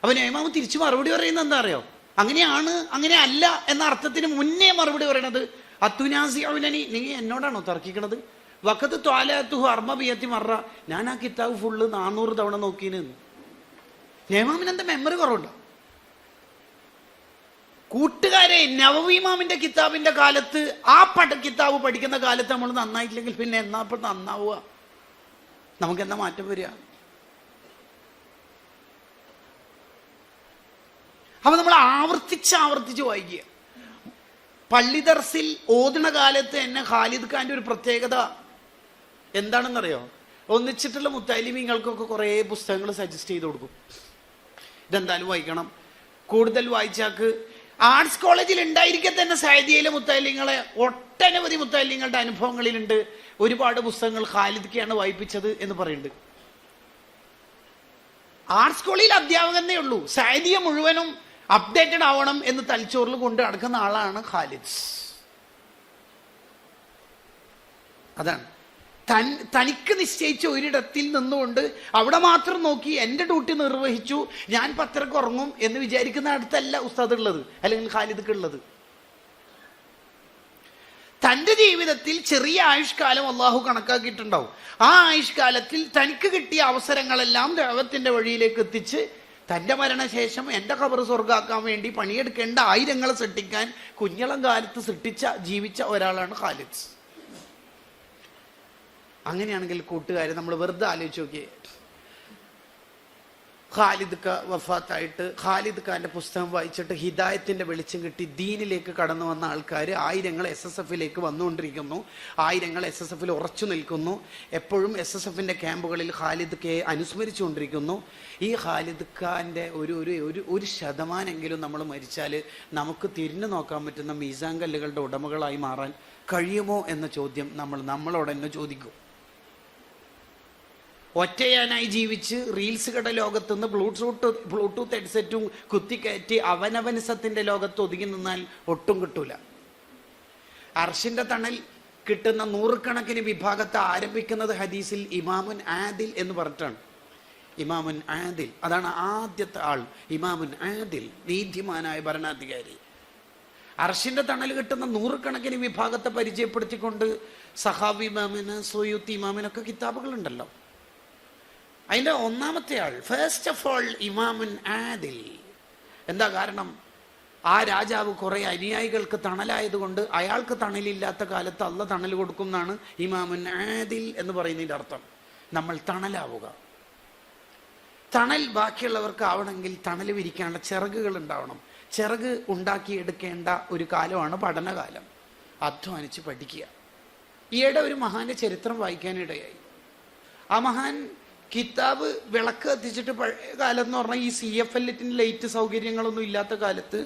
അപ്പൊ നവവി ഇമാം തിരിച്ചു മറുപടി പറയുന്നത് എന്താ അറിയോ? അങ്ങനെയാണ്, അങ്ങനെ അല്ല എന്ന അർത്ഥത്തിന് മുന്നേ മറുപടി പറയണത് അത്തുനാസിഉനനി, നീ എന്നോടാണോ തർക്കിക്കണത്? വഖത്ത് ത്വാലഅതുഹു അർബഇയത്തി മറ, ഞാൻ ആ കിതാബ് ഫുള്ള് 400 തവണ നോക്കീന്. നവവി എന്താ മെമ്മറി കുറവുണ്ടോ? കൂട്ടുകാരെ, നവവി ഇമാമിന്റെ കിതാബിന്റെ കാലത്ത് ആ കിതാബ് പഠിക്കുന്ന കാലത്ത് നമ്മൾ നന്നായിട്ടില്ലെങ്കിൽ പിന്നെ എന്നാ നന്നാവുക? നമുക്ക് എന്താ മാറ്റം വരിക? അപ്പൊ നമ്മൾ ആവർത്തിച്ച് വായിക്കുക. പള്ളി ദർസിൽ ഓതുന്ന കാലത്ത് എന്നെ ഖാലിദ് ഖാന്റെ ഒരു പ്രത്യേകത എന്താണെന്നറിയോ? ഒന്നിച്ചിട്ടുള്ള മുത്തഅല്ലിമീങ്ങൾക്കൊക്കെ കുറേ പുസ്തകങ്ങൾ സജസ്റ്റ് ചെയ്ത് കൊടുക്കും. ഇതെന്തായാലും വായിക്കണം. കൂടുതൽ വായിച്ചാക്ക് ആർട്സ് കോളേജിൽ ഉണ്ടായിരിക്കെ തന്നെ സഅദിയയിലെ മുത്തഅല്ലിങ്ങളെ ഒട്ടനവധി മുത്തഅല്ലിങ്ങളുടെ അനുഭവങ്ങളിലുണ്ട്. ഒരുപാട് പുസ്തകങ്ങൾ ഖാലിദ് ഖാണ് വായിപ്പിച്ചത് എന്ന് പറയുന്നുണ്ട്. ആർട്സ് കോളേജിൽ അധ്യാപകനേ ഉള്ളൂ. സഅദിയ മുഴുവനും അപ്ഡേറ്റഡ് ആവണം എന്ന് തലച്ചോറിൽ കൊണ്ട് നടക്കുന്ന ആളാണ് ഖാലിദ്. അതാണ് തനിക്ക് നിശ്ചയിച്ച ഒരിടത്തിൽ നിന്നുകൊണ്ട് അവിടെ മാത്രം നോക്കി എൻ്റെ ഡ്യൂട്ടി നിർവഹിച്ചു, ഞാൻ 10:30 ഉറങ്ങും എന്ന് വിചാരിക്കുന്ന അടുത്തല്ല ഉസ്താദ് ഉള്ളത്, അല്ലെങ്കിൽ ഖാലിദ് ഉള്ളത്. തൻ്റെ ജീവിതത്തിൽ ചെറിയ ആയുഷ്കാലം അള്ളാഹു കണക്കാക്കിയിട്ടുണ്ടാവും. ആ ആയുഷ്കാലത്തിൽ തനിക്ക് കിട്ടിയ അവസരങ്ങളെല്ലാം ദഅവത്തിന്റെ വഴിയിലേക്ക് എത്തിച്ച് തൻ്റെ മരണശേഷം എൻ്റെ ഖബർ സ്വർഗ്ഗാക്കാൻ വേണ്ടി പണിയെടുക്കേണ്ട ആയിരങ്ങളെ സൃഷ്ടിക്കാൻ കുഞ്ഞളം കാലത്ത് ജീവിച്ച ഒരാളാണ് ഖാലിദ്. അങ്ങനെയാണെങ്കിൽ കൂട്ടുകാരെ, നമ്മൾ വെറുതെ ആലോചിച്ച് നോക്കിയേ. ഖാലിദ് ഖാൻ വഫാത്തായിട്ട് ഖാലിദ് ഖാന്റെ പുസ്തകം വായിച്ചിട്ട് ഹിദായത്തിന്റെ വെളിച്ചം കിട്ടി ദീനിലേക്ക് കടന്നു വന്ന ആൾക്കാർ ആയിരങ്ങൾ SSFിലേക്ക് വന്നുകൊണ്ടിരിക്കുന്നു. ആയിരങ്ങൾ SSFിൽ ഉറച്ചു നിൽക്കുന്നു. എപ്പോഴും SSFിന്റെ ക്യാമ്പുകളിൽ ഖാലിദ് ഖാനെ അനുസ്മരിച്ചുകൊണ്ടിരിക്കുന്നു. ഈ ഖാലിദ് ഖാന്റെ ഒരു ശതമാനെങ്കിലും നമ്മൾ മരിച്ചാൽ നമുക്ക് തിരിഞ്ഞു നോക്കാൻ പറ്റുന്ന മീസാൻ കല്ലുകളുടെ ഉടമകളായി മാറാൻ കഴിയുമോ എന്ന ചോദ്യം നമ്മളോട് തന്നെ ചോദിക്കും. ഒറ്റയാനായി ജീവിച്ച് റീൽസ് കട ലോകത്തുനിന്ന് ബ്ലൂടൂത്ത് ഹെഡ്സെറ്റും കുത്തിക്കയറ്റി അവനവനിസത്തിന്റെ ലോകത്ത് ഒതുങ്ങി നിന്നാൽ ഒട്ടും കിട്ടൂല. അർഷിന്റെ തണൽ കിട്ടുന്ന 100 കണക്കിന് വിഭാഗത്തെ ആരംഭിക്കുന്നത് ഹദീസിൽ ഇമാമുൻ ആദിൽ എന്ന് പറഞ്ഞിട്ടാണ്. ഇമാമുൻ ആദിൽ, അതാണ് ആദ്യത്തെ ആൾ. ഇമാമുൻ ആദിൽ, നീതിമാനായ ഭരണാധികാരി. അർഷിന്റെ തണൽ കിട്ടുന്ന 100 കണക്കിന് വിഭാഗത്തെ പരിചയപ്പെടുത്തിക്കൊണ്ട് സഹാബി ഇമാമിന്, സുയൂത്തി ഇമാമിനൊക്കെ കിതാബുകളുണ്ടല്ലോ. അതിൻ്റെ ഒന്നാമത്തെ ആൾ, ഫസ്റ്റ് ഓഫ് ഓൾ ഇമാമുൻ ആദിൽ. എന്താ കാരണം? ആ രാജാവ് കുറെ അനുയായികൾക്ക് തണലായതുകൊണ്ട് അയാൾക്ക് തണലില്ലാത്ത കാലത്ത് അള്ള തണൽ കൊടുക്കും എന്നാണ് ഇമാമുൻ ആദിൽ എന്ന് പറയുന്നതിൻ്റെ അർത്ഥം. നമ്മൾ തണലാവുക. തണൽ ബാക്കിയുള്ളവർക്ക് ആവണമെങ്കിൽ തണൽ വിരിക്കാനുള്ള ചിറകുകൾ ഉണ്ടാവണം. ചിറക് ഉണ്ടാക്കിയെടുക്കേണ്ട ഒരു കാലമാണ് പഠനകാലം. അധ്വാനിച്ച് പഠിക്കുക. ഈയിടെ ഒരു മഹാന്റെ ചരിത്രം വായിക്കാനിടയായി. ആ മഹാൻ കിതാബ് വിളക്ക് കത്തിച്ചിട്ട്, പഴയ കാലം എന്ന് പറഞ്ഞാൽ ഈ CFL ലൈറ്റ് സൗകര്യങ്ങളൊന്നും ഇല്ലാത്ത കാലത്ത്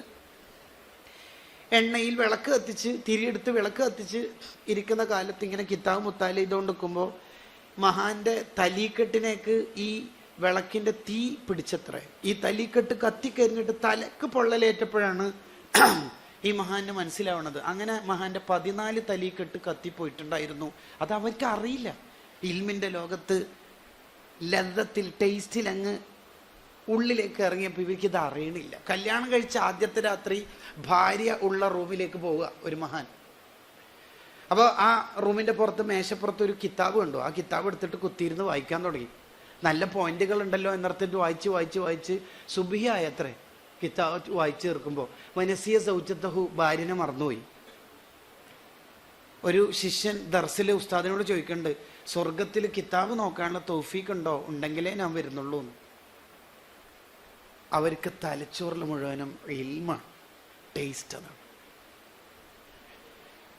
എണ്ണയിൽ വിളക്ക് കത്തിച്ച്, തിരിയെടുത്ത് വിളക്ക് കത്തിച്ച് ഇരിക്കുന്ന കാലത്ത് ഇങ്ങനെ കിതാബ് മുത്താല ചെയ്തുകൊണ്ട് നിൽക്കുമ്പോൾ മഹാന്റെ തലീക്കെട്ടിനേക്ക് ഈ വിളക്കിന്റെ തീ പിടിച്ചത്രേ. ഈ തലീക്കെട്ട് കത്തിക്കരിഞ്ഞിട്ട് തലക്ക് പൊള്ളലേറ്റപ്പോഴാണ് ഈ മഹാന് മനസ്സിലാവണത്. അങ്ങനെ മഹാന്റെ 14 തലീക്കെട്ട് കത്തിപ്പോയിട്ടുണ്ടായിരുന്നു. അത് അവർക്ക് അറിയില്ല. ഇൽമിന്റെ ലോകത്ത് ലദ്ദത്തിൽ, ടേസ്റ്റിൽ അങ്ങ് ഉള്ളിലേക്ക് ഇറങ്ങിയപ്പോൾ ഇവർക്ക് ഇത് അറിയണില്ല. കല്യാണം കഴിച്ച ആദ്യത്തെ രാത്രി ഭാര്യ ഉള്ള റൂമിലേക്ക് പോവുക ഒരു മഹാൻ. അപ്പോൾ ആ റൂമിന്റെ പുറത്ത് മേശപ്പുറത്ത് ഒരു കിതാബ് കണ്ടു. ആ കിതാബ് എടുത്തിട്ട് കുത്തിയിരുന്ന് വായിക്കാൻ തുടങ്ങി. നല്ല പോയിന്റുകൾ ഉണ്ടല്ലോ എന്നർത്ഥിട്ട് വായിച്ച് വായിച്ച് വായിച്ച് സുബിയായത്രേ. കിതാബ് വായിച്ചു തീർക്കുമ്പോൾ വനസിയ സൗജത്തഹു, ഭാര്യനെ മറന്നുപോയി. ഒരു ശിഷ്യൻ ദർസിലെ ഉസ്താദിനോട് ചോദിക്കുന്നുണ്ട്, സ്വർഗത്തിൽ കിതാബ് നോക്കാനുള്ള തൗഫീഖ് ഉണ്ടോ? ഉണ്ടെങ്കിലേ ഞാൻ വരുന്നുള്ളൂ എന്ന്. അവർക്ക് തലച്ചോറിൽ മുഴുവനും ഇൽമാണ്, ടേസ്റ്റ്. അതാണ്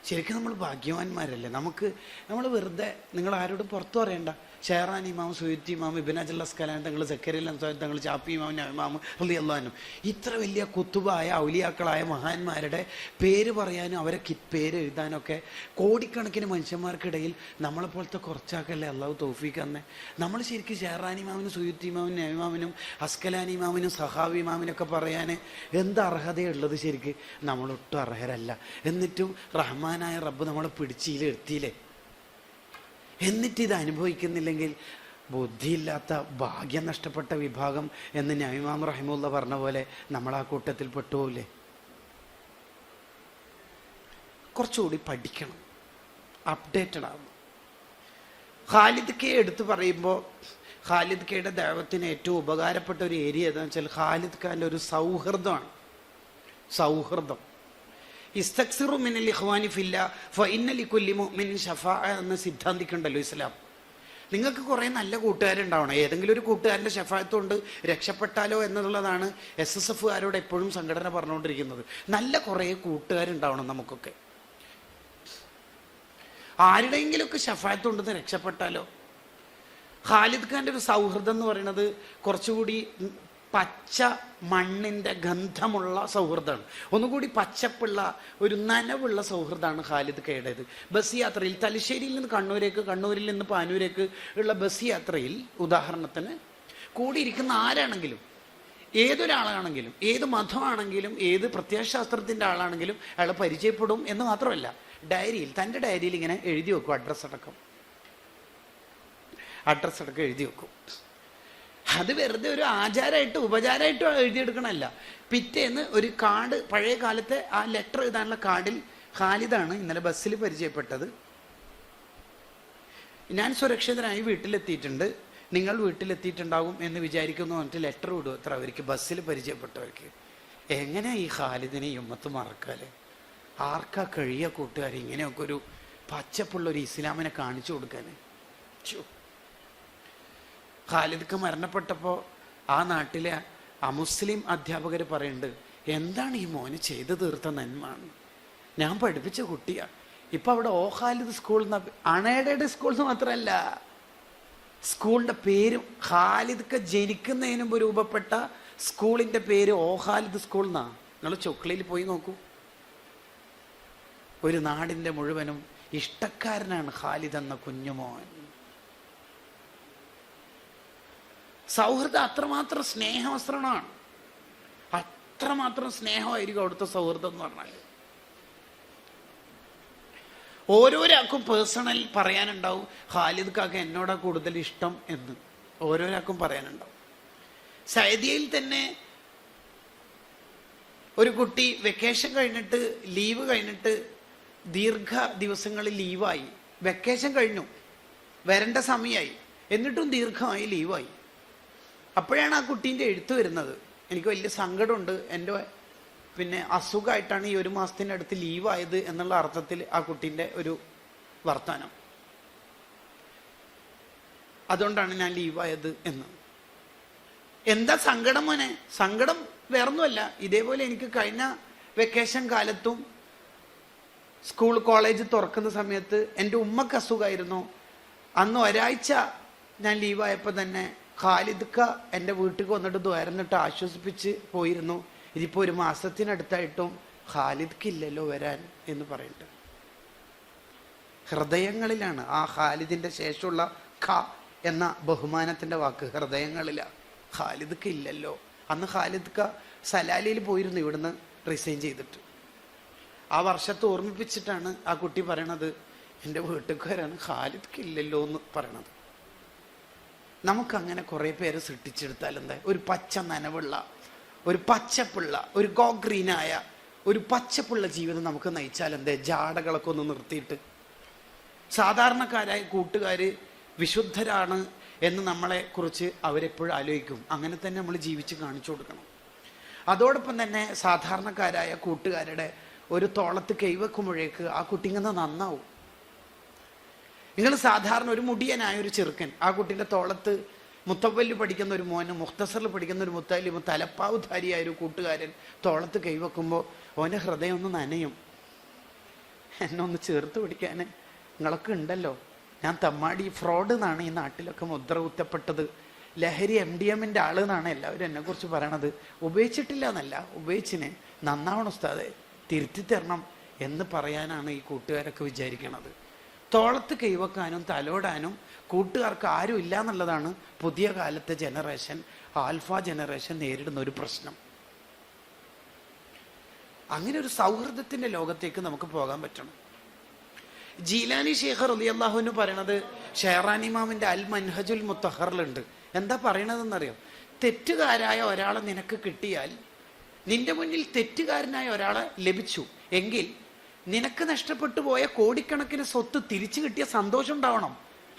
ശരിക്കും നമ്മൾ ഭാഗ്യവാന്മാരല്ലേ. നമ്മൾ വെറുതെ, നിങ്ങൾ ആരോടും പുറത്തു പറയണ്ട. ഷെഹറാൻ ഇമാം, സുയുത്തി ഇമാം, ഇബ്ൻ അജൽ അസ്കലാനി തങ്ങൾ, സക്കരിയ തങ്ങൾ, ചാപ്പി ഇമാം, ഇമാം റളിയല്ലാഹു, ഇത്ര വലിയ കുത്തുബായ ഔലിയാക്കളായ മഹാന്മാരുടെ പേര് പറയാനും അവരെ പേര് എഴുതാനൊക്കെ കോടിക്കണക്കിന് മനുഷ്യന്മാർക്കിടയിൽ നമ്മളെപ്പോലത്തെ കുറച്ചാക്കല്ലേ അള്ളാഹു തൗഫീഖ് തന്നെ. നമ്മൾ ശരിക്കും ഷെഹറാൻ ഇമാമിനും, സുയുത്തി ഇമാമിനും, ഇമാമിനും, അസ്കലാനി ഇമാമിനും, സഹാബി ഇമാമിനൊക്കെ പറയാൻ എന്ത് അർഹതയുള്ളത്? ശരിക്ക് നമ്മളൊട്ടും അർഹരല്ല. എന്നിട്ടും റഹ്മാനായ റബ്ബ് നമ്മളെ പിടിച്ചിലെടുത്തിയില്ലേ? എന്നിട്ട് ഇത് അനുഭവിക്കുന്നില്ലെങ്കിൽ ബുദ്ധിയില്ലാത്ത, ഭാഗ്യം നഷ്ടപ്പെട്ട വിഭാഗം എന്ന് ഇമാം റഹിമുള്ള പറഞ്ഞ പോലെ നമ്മൾ ആ കൂട്ടത്തിൽ പെട്ടുപോകില്ലേ? കുറച്ചുകൂടി പഠിക്കണം, അപ്ഡേറ്റഡ് ആവണം. ഖാലിദ് കെ എടുത്തു പറയുമ്പോൾ ഖാലിദ് കെയുടെ ദഅവത്തിന് ഏറ്റവും ഉപകാരപ്പെട്ട ഒരു ഏരിയ ഏതാണെന്ന് വെച്ചാൽ ഖാലിദ് ഖാൻ്റെ ഒരു സൗഹൃദമാണ്. സൗഹൃദം. ഇസ്തക്സിറു മിനൽ ഇഖ്വാനി ഫില്ലാ ഫഇന്ന ലികുല്ലി മുഅ്മിനിൻ ശഫാഅ എന്ന സിദ്ധാന്തിക്കുണ്ടല്ലോ ഇസ്ലാം. നിങ്ങൾക്ക് കുറേ നല്ല കൂട്ടുകാരുണ്ടാവണം. ഏതെങ്കിലും ഒരു കൂട്ടുകാരൻ്റെ ശഫാഅത്ത് കൊണ്ട് രക്ഷപ്പെട്ടാലോ എന്നുള്ളതാണ് SSFകാരോട് എപ്പോഴും സംഘടന പറഞ്ഞുകൊണ്ടിരിക്കുന്നത്. നല്ല കുറേ കൂട്ടുകാരുണ്ടാവണം നമുക്കൊക്കെ. ആരുടെയെങ്കിലുമൊക്കെ ശഫാഅത്ത് കൊണ്ടെന്ന് രക്ഷപ്പെട്ടാലോ. ഖാലിദ് ഖാൻ്റെ ഒരു സൗഹൃദം എന്ന് പറയുന്നത് കുറച്ചുകൂടി പച്ച മണ്ണിൻ്റെ ഗന്ധമുള്ള സൗഹൃദമാണ്. ഒന്നുകൂടി പച്ചപ്പുള്ള ഒരു നനവുള്ള സൗഹൃദമാണ് ഖാലിദ് കെയുടേത്. ബസ് യാത്രയിൽ തലശ്ശേരിയിൽ നിന്ന് കണ്ണൂരേക്ക്, കണ്ണൂരിൽ നിന്ന് പാനൂരേക്ക് ഉള്ള ബസ് യാത്രയിൽ ഉദാഹരണത്തിന് കൂടിയിരിക്കുന്ന ആരാണെങ്കിലും, ഏതൊരാളാണെങ്കിലും, ഏത് മതമാണെങ്കിലും, ഏത് പ്രത്യയശാസ്ത്രത്തിൻ്റെ ആളാണെങ്കിലും അയാളെ പരിചയപ്പെടും എന്ന് മാത്രമല്ല, ഡയറിയിൽ, തൻ്റെ ഡയറിയിൽ ഇങ്ങനെ എഴുതി വെക്കും. അഡ്രസ്സ് അടക്കം എഴുതി വെക്കും. അത് വെറുതെ ഒരു ആചാരമായിട്ടോ ഉപചാരമായിട്ടോ എഴുതിയെടുക്കണമല്ല. പിറ്റേന്ന് ഒരു കാർഡ്, പഴയ കാലത്തെ ആ ലെറ്റർ എഴുതാനുള്ള കാർഡിൽ ഖാലിദാണ് ഇന്നലെ ബസ്സിൽ പരിചയപ്പെട്ടത്, ഞാൻ സുരക്ഷിതനായി വീട്ടിലെത്തിയിട്ടുണ്ട്, നിങ്ങൾ വീട്ടിലെത്തിയിട്ടുണ്ടാകും എന്ന് വിചാരിക്കുന്നു പറഞ്ഞിട്ട് ലെറ്റർ വിടും അത്ര അവർക്ക്, ബസ്സിൽ പരിചയപ്പെട്ടവർക്ക്. എങ്ങനെ ഈ ഖാലിദിനെ ഉമ്മത്ത് മറക്കാല്? ആർക്കാ കഴിയ കൂട്ടുകാർ ഇങ്ങനെയൊക്കെ ഒരു പച്ചപ്പുള്ളൊരു ഇസ്ലാമിനെ കാണിച്ചു കൊടുക്കാൻ? ഖാലിദ് മരണപ്പെട്ടപ്പോൾ ആ നാട്ടിലെ അമുസ്ലിം അധ്യാപകർ പറയുന്നുണ്ട്, എന്താണ് ഈ മോന് ചെയ്തു തീർത്ത നന്മാണ്, ഞാൻ പഠിപ്പിച്ച കുട്ടിയാ. ഇപ്പം അവിടെ ഓ ഖാലിദ് സ്കൂൾ, അൺഎയ്ഡഡ് സ്കൂൾ എന്ന് മാത്രമല്ല, സ്കൂളിൻ്റെ പേരും ഖാലിദ് ജനിക്കുന്നതിന് മുമ്പ് രൂപപ്പെട്ട സ്കൂളിൻ്റെ പേര് ഓ ഖാലിദ് സ്കൂൾ എന്നാണ്. നിങ്ങൾ ചൊക്ലിയിൽ പോയി നോക്കൂ. ഒരു നാടിൻ്റെ മുഴുവനും ഇഷ്ടക്കാരനാണ് ഖാലിദ് എന്ന കുഞ്ഞുമോൻ. സൗഹൃദം അത്രമാത്രം സ്നേഹവസ്ത്രമാണ്, അത്രമാത്രം സ്നേഹമായിരിക്കും അവിടുത്തെ സൗഹൃദം എന്ന് പറഞ്ഞാൽ. ഓരോരാൾക്കും പേഴ്സണൽ പറയാനുണ്ടാവും, ഖാലിദ് കാക്ക എന്നോടാ കൂടുതൽ ഇഷ്ടം എന്ന് ഓരോരാൾക്കും പറയാനുണ്ടാവും. സൗദിയിൽ തന്നെ ഒരു കുട്ടി വെക്കേഷൻ കഴിഞ്ഞിട്ട്, ലീവ് കഴിഞ്ഞിട്ട് ദീർഘ ദിവസങ്ങളിൽ ലീവായി, വെക്കേഷൻ കഴിഞ്ഞു, വരേണ്ട സമയമായി, എന്നിട്ടും ദീർഘമായി ലീവായി. അപ്പോഴാണ് ആ കുട്ടീൻ്റെ എഴുത്ത് വരുന്നത്. എനിക്ക് വലിയ സങ്കടമുണ്ട്, എൻ്റെ അസുഖമായിട്ടാണ് ഈ 1 മാസത്തിനടുത്ത് ലീവായത് എന്നുള്ള അർത്ഥത്തിൽ ആ കുട്ടീൻ്റെ ഒരു വർത്താനം. അതുകൊണ്ടാണ് ഞാൻ ലീവായത് എന്ന്. എന്താ സങ്കടം മോനെ? സങ്കടം വേറൊന്നുമല്ല, ഇതേപോലെ എനിക്ക് കഴിഞ്ഞ വെക്കേഷൻ കാലത്തും സ്കൂൾ കോളേജ് തുറക്കുന്ന സമയത്ത് എൻ്റെ ഉമ്മക്ക് അസുഖമായിരുന്നു. അന്ന് ഒരാഴ്ച ഞാൻ ലീവായപ്പോൾ തന്നെ ഖാലിദ്ക്ക എൻ്റെ വീട്ടിൽ വന്നിട്ട് ദ്വാരന്നിട്ട് ആശ്വസിപ്പിച്ച് പോയിരുന്നു. ഇതിപ്പോൾ ഒരു മാസത്തിനടുത്തായിട്ടും ഖാലിദ്ക്കില്ലല്ലോ വരാൻ എന്ന് പറയുന്നുണ്ട്. ഹൃദയങ്ങളിലാണ് ആ ഖാലിദിൻ്റെ ശേഷമുള്ള ഖ എന്ന ബഹുമാനത്തിൻ്റെ വാക്ക്, ഹൃദയങ്ങളിലാണ്. ഖാലിദ്ക്ക ഇല്ലല്ലോ. അന്ന് ഖാലിദ്ക്ക സലാലിയിൽ പോയിരുന്നു ഇവിടുന്ന് റിസൈൻ ചെയ്തിട്ട്. ആ വർഷത്തെ ഓർമ്മിപ്പിച്ചിട്ടാണ് ആ കുട്ടി പറയണത്, എൻ്റെ വീട്ടുകാരാണ് ഖാലിദ്ക്ക ഇല്ലല്ലോ എന്ന് പറയണത്. നമുക്കങ്ങനെ കുറേ പേര് സൃഷ്ടിച്ചെടുത്താൽ എന്താ, ഒരു പച്ച നനവുള്ള, ഒരു പച്ചപ്പുള്ള, ഒരു ഗോഗ്രീനായ ഒരു പച്ചപ്പുള്ള ജീവിതം നമുക്ക് നയിച്ചാൽ എന്താ, ജാടകളൊക്കെ ഒന്ന് നിർത്തിയിട്ട് സാധാരണക്കാരായ കൂട്ടുകാർ വിശുദ്ധരാണ് എന്ന് നമ്മളെ കുറിച്ച് അവരെപ്പോഴും ആലോചിക്കും. അങ്ങനെ തന്നെ നമ്മൾ ജീവിച്ച് കാണിച്ചു കൊടുക്കണം. അതോടൊപ്പം തന്നെ സാധാരണക്കാരായ കൂട്ടുകാരുടെ ഒരു തോളത്ത് കൈവെക്കുമ്പോഴേക്ക് ആ കുട്ടി ഇങ്ങനെ നന്നാവും. നിങ്ങൾ സാധാരണ ഒരു മുടിയനായ ഒരു ചെറുക്കൻ ആ കുട്ടീൻ്റെ തോളത്ത് മുത്തവല്ലി പഠിക്കുന്ന ഒരു മോന്, മുഖ്തസറിൽ പഠിക്കുന്ന ഒരു മുത്തലിമ്, തലപ്പാവുധാരിയായ ഒരു കൂട്ടുകാരൻ തോളത്ത് കൈവെക്കുമ്പോൾ ഓൻ്റെ ഹൃദയം ഒന്ന് നനയും. എന്നെ ഒന്ന് ചേർത്ത് പിടിക്കാൻ നിങ്ങളൊക്കെ ഉണ്ടല്ലോ. ഞാൻ തമ്മാടി ഫ്രോഡ് എന്നാണ് ഈ നാട്ടിലൊക്കെ മുദ്ര കുത്തപ്പെട്ടത്. ലഹരി MDMൻ്റെ ആള് എന്നാണ് എല്ലാവരും എന്നെക്കുറിച്ച് പറയണത്. ഉപയോഗിച്ചിട്ടില്ല എന്നല്ല, ഉപയോഗിച്ചിന് നന്നാവണം ഉസ്താദെ, തിരുത്തി തരണം എന്ന് പറയാനാണ് ഈ കൂട്ടുകാരൊക്കെ വിചാരിക്കണത്. തോളത്ത് കൈവെക്കാനും തലോടാനും കൂട്ടുകാർക്ക് ആരും ഇല്ല എന്നുള്ളതാണ് പുതിയ കാലത്തെ ജനറേഷൻ, ആൽഫ ജനറേഷൻ നേരിടുന്ന ഒരു പ്രശ്നം. അങ്ങനെ ഒരു സൗഹൃദത്തിൻ്റെ ലോകത്തേക്ക് നമുക്ക് പോകാൻ പറ്റണം. ജീലാനി ശേഖ് റളിയല്ലാഹു അൻഹു പറയണത് ഷെഹറാൻ ഇമാമിൻ്റെ അൽ മൻഹജുൽ മുത്തഹറിലുണ്ട്. എന്താ പറയണതെന്നറിയോ? തെറ്റുകാരായ ഒരാളെ നിനക്ക് കിട്ടിയാൽ, നിന്റെ മുന്നിൽ തെറ്റുകാരനായ ഒരാളെ ലഭിച്ചു എങ്കിൽ നിനക്ക് നഷ്ടപ്പെട്ടു പോയ കോടിക്കണക്കിന് സ്വത്ത് തിരിച്ചു കിട്ടിയ സന്തോഷം ഉണ്ടാവണം.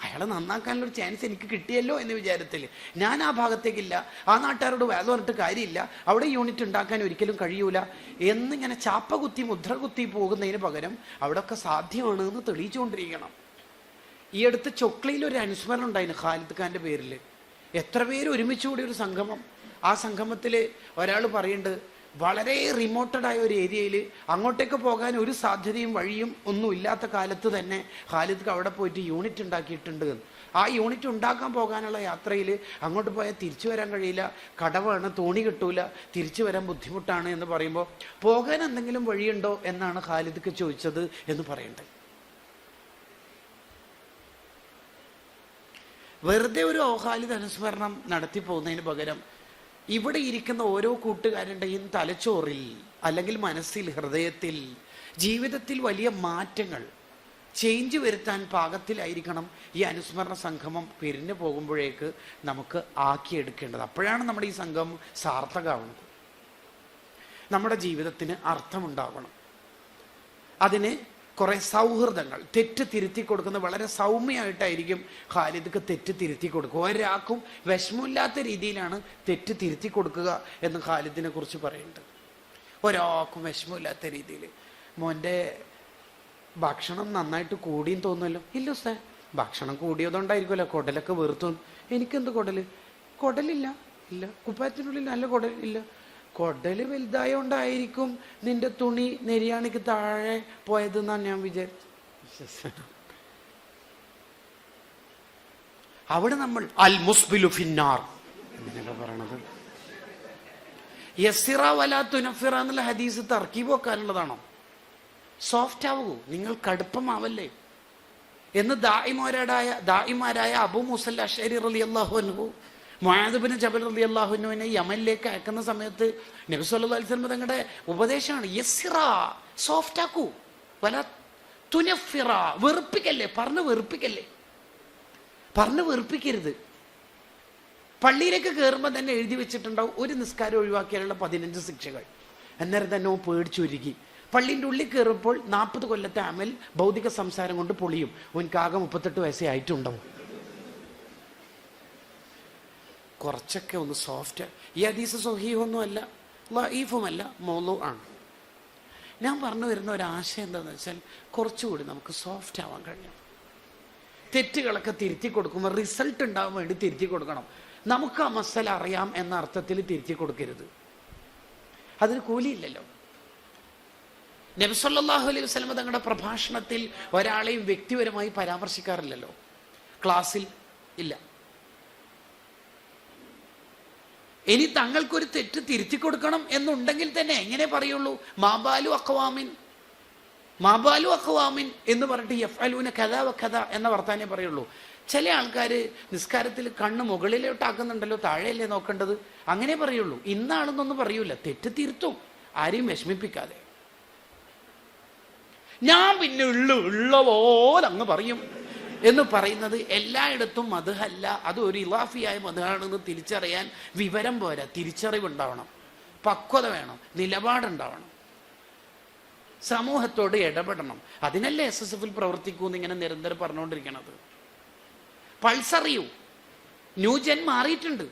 അയാളെ നന്നാക്കാനുള്ളൊരു ചാൻസ് എനിക്ക് കിട്ടിയല്ലോ എന്ന വിചാരത്തിൽ ഞാൻ ആ ഭാഗത്തേക്കില്ല, ആ നാട്ടുകാരോട് വേദ പറഞ്ഞിട്ട് കാര്യമില്ല, അവിടെ യൂണിറ്റ് ഉണ്ടാക്കാൻ ഒരിക്കലും കഴിയൂല എന്നിങ്ങനെ ചാപ്പ കുത്തി മുദ്ര കുത്തി പോകുന്നതിന് പകരം അവിടെയൊക്കെ സാധ്യമാണ് എന്ന് തെളിയിച്ചുകൊണ്ടിരിക്കണം. ഈ അടുത്ത് ചൊക്ലയിൽ ഒരു അനുസ്മരണം ഉണ്ടായിരുന്നു ഖാലിദ് ഖാൻ്റെ പേരിൽ. എത്ര പേര് ഒരുമിച്ച് കൂടി ഒരു സംഗമം. ആ സംഗമത്തിൽ ഒരാൾ പറയുന്നുണ്ട്, വളരെ റിമോട്ടഡായ ഒരു ഏരിയയിൽ അങ്ങോട്ടേക്ക് പോകാൻ ഒരു സാധ്യതയും വഴിയും ഒന്നും ഇല്ലാത്ത കാലത്ത് തന്നെ ഖാലിദ് അവിടെ പോയിട്ട് യൂണിറ്റ് ഉണ്ടാക്കിയിട്ടുണ്ട്. ആ യൂണിറ്റ് ഉണ്ടാക്കാൻ പോകാനുള്ള യാത്രയിൽ അങ്ങോട്ട് പോയാൽ തിരിച്ചു വരാൻ കഴിയില്ല, കടവാണ്, തോണി കിട്ടൂല, തിരിച്ചു വരാൻ ബുദ്ധിമുട്ടാണ് എന്ന് പറയുമ്പോൾ പോകാൻ എന്തെങ്കിലും വഴിയുണ്ടോ എന്നാണ് ഖാലിദ്ക്ക് ചോദിച്ചത് എന്ന് പറയണ്ടേ. വെറുതെ ഒരു ഖാലിദ് അനുസ്മരണം നടത്തി പോകുന്നതിന് പകരം ഇവിടെ ഇരിക്കുന്ന ഓരോ കൂട്ടുകാരുടെയും തലച്ചോറിൽ അല്ലെങ്കിൽ മനസ്സിൽ, ഹൃദയത്തിൽ, ജീവിതത്തിൽ വലിയ മാറ്റങ്ങൾ, ചേഞ്ച് വരുത്താൻ പാകത്തിലായിരിക്കണം ഈ അനുസ്മരണ സംഗമം പിരിഞ്ഞു പോകുമ്പോഴേക്ക് നമുക്ക് ആക്കിയെടുക്കേണ്ടത്. അപ്പോഴാണ് നമ്മുടെ ഈ സംഗമം സാർത്ഥകമാവുന്നത്. നമ്മുടെ ജീവിതത്തിന് അർത്ഥമുണ്ടാവണം. അതിന് കുറേ സൗഹൃദങ്ങൾ, തെറ്റ് തിരുത്തി കൊടുക്കുന്ന വളരെ സൗമ്യമായിട്ടായിരിക്കും ഖാലിദ്ക്ക് തെറ്റ് തിരുത്തി കൊടുക്കുക. ഒരാൾക്കും വിഷമമില്ലാത്ത രീതിയിലാണ് തെറ്റ് തിരുത്തി കൊടുക്കുക എന്ന് ഖാലിദിനെ കുറിച്ച് പറയുന്നുണ്ട്. ഒരാൾക്കും വിഷമമില്ലാത്ത രീതിയിൽ. മോൻ്റെ ഭക്ഷണം നന്നായിട്ട് കൂടിയും തോന്നുമല്ലോ. ഇല്ല ഉസ്താദേ, ഭക്ഷണം കൂടിയതുകൊണ്ടായിരിക്കുമല്ലോ കുടലൊക്കെ വെറുത്തു. എനിക്കെന്ത് കുടല്? കുടലില്ല. ഇല്ല. കുപ്പായത്തിനുള്ളിൽ നല്ല കുടൽ ഇല്ല. കുടല് വലുതായോണ്ടായിരിക്കും നിന്റെ തുണി നെരിയാണിക്ക് താഴെ പോയതെന്നാണ് ഞാൻ വിചാരിച്ചു. അവിടെ നമ്മൾ അൽ മുസ്ബിലു ഫിന്നാർ എന്നൊക്കെ പറയണത് യസ്സിറ വലാ തുനഫിറ എന്നുള്ള ഹദീസ് തർക്കീബ് വെക്കാനുള്ളതാണോ? സോഫ്റ്റ് ആവൂ, നിങ്ങൾ കടുപ്പമാവല്ലേ എന്ന് ദായിമാരായ അബൂ മൂസൽ അശ്അരി റളിയല്ലാഹു അൻഹു മുആദ് ഇബ്നു ജബൽ റളിയല്ലാഹു അൻഹുവിനെ യമനിലേക്ക് അയക്കുന്ന സമയത്ത് നബി സല്ലല്ലാഹു അലൈഹി വസല്ലം തങ്ങളുടെ ഉപദേശമാണ് യസ്സിറ, സോഫ്റ്റ് ആക്കൂ, വലാ തുനഫിറ, വെറുപ്പിക്കല്ലേ, പറഞ്ഞു വെറുപ്പിക്കരുത്. പള്ളിയിലേക്ക് കയറുമ്പോൾ തന്നെ എഴുതി വെച്ചിട്ടുണ്ടാവും ഒരു നിസ്കാരം ഒഴിവാക്കിയാലുള്ള 15 ശിക്ഷകൾ. അന്നേരം തന്നെ ഓൻ പേടിച്ചൊരുങ്ങി. പള്ളീൻ്റെ ഉള്ളിൽ കയറുമ്പോൾ 40 കൊല്ലത്തെ അമൽ ഭൗതിക സംസാരം കൊണ്ട് പൊളിയും. ഓൻക്കാകെ 38 വയസ്സേ ആയിട്ടുണ്ടാവും. കുറച്ചൊക്കെ ഒന്ന് സോഫ്റ്റ്. ഈ ഹദീസ് സ്വഹീഹൊന്നും അല്ല, ലഈഫുമല്ല, മൗളൂ ആണ്. ഞാൻ പറഞ്ഞു വരുന്ന ഒരാശയം എന്താണെന്ന് വെച്ചാൽ കുറച്ചുകൂടി നമുക്ക് സോഫ്റ്റ് ആവാൻ കഴിയണം. തെറ്റുകളൊക്കെ തിരുത്തി കൊടുക്കുമ്പോൾ റിസൾട്ട് ഉണ്ടാവാൻ വേണ്ടി തിരുത്തി കൊടുക്കണം. നമുക്ക് ആ മസല അറിയാം എന്ന അർത്ഥത്തിൽ തിരുത്തി കൊടുക്കരുത്. അതിന് കൂലിയില്ലല്ലോ. നബി സല്ലല്ലാഹു അലൈഹി വസല്ലം തങ്ങളുടെ പ്രഭാഷണത്തിൽ ഒരാളെയും വ്യക്തിപരമായി പരാമർശിക്കാറില്ലല്ലോ. ക്ലാസ്സിൽ ഇല്ല, ഇനി തങ്ങൾക്കൊരു തെറ്റ് തിരുത്തി കൊടുക്കണം എന്നുണ്ടെങ്കിൽ തന്നെ എങ്ങനെ പറയുള്ളൂ? മാബാലു അഖ്വാമിൻ എന്ന് പറഞ്ഞിട്ട് യഫ്അലൂന കദാ വ കദാ എന്ന വർത്താനേ പറയുള്ളൂ. ചില ആൾക്കാർ നിസ്കാരത്തിൽ കണ്ണ് മുകളിലോട്ടാക്കുന്നുണ്ടല്ലോ, താഴെയല്ലേ നോക്കേണ്ടത്, അങ്ങനെ പറയുള്ളൂ. ഇന്നാളെന്നൊന്നും പറയൂല, തെറ്റ് തിരുത്തും, ആരെയും വിഷമിപ്പിക്കാതെ. ഞാൻ പിന്നെ ഉള്ള പോലെ അങ്ങ് പറയും എന്ന് പറയുന്നത് എല്ലായിടത്തും മദ്ഹല്ല, അത് ഒരു ഇലാഫിയായ മദ്ഹാണെന്ന് തിരിച്ചറിയാൻ വിവരം പോരാ, തിരിച്ചറിവുണ്ടാവണം, പക്വത വേണം, നിലപാടുണ്ടാവണം, സമൂഹത്തോട് ഇടപെടണം. അതിനല്ലേ SSFിൽ പ്രവർത്തിക്കൂന്ന് ഇങ്ങനെ നിരന്തരം പറഞ്ഞുകൊണ്ടിരിക്കണത്. പൾസറിയൂ, ന്യൂജൻ മാറിയിട്ടുണ്ട്.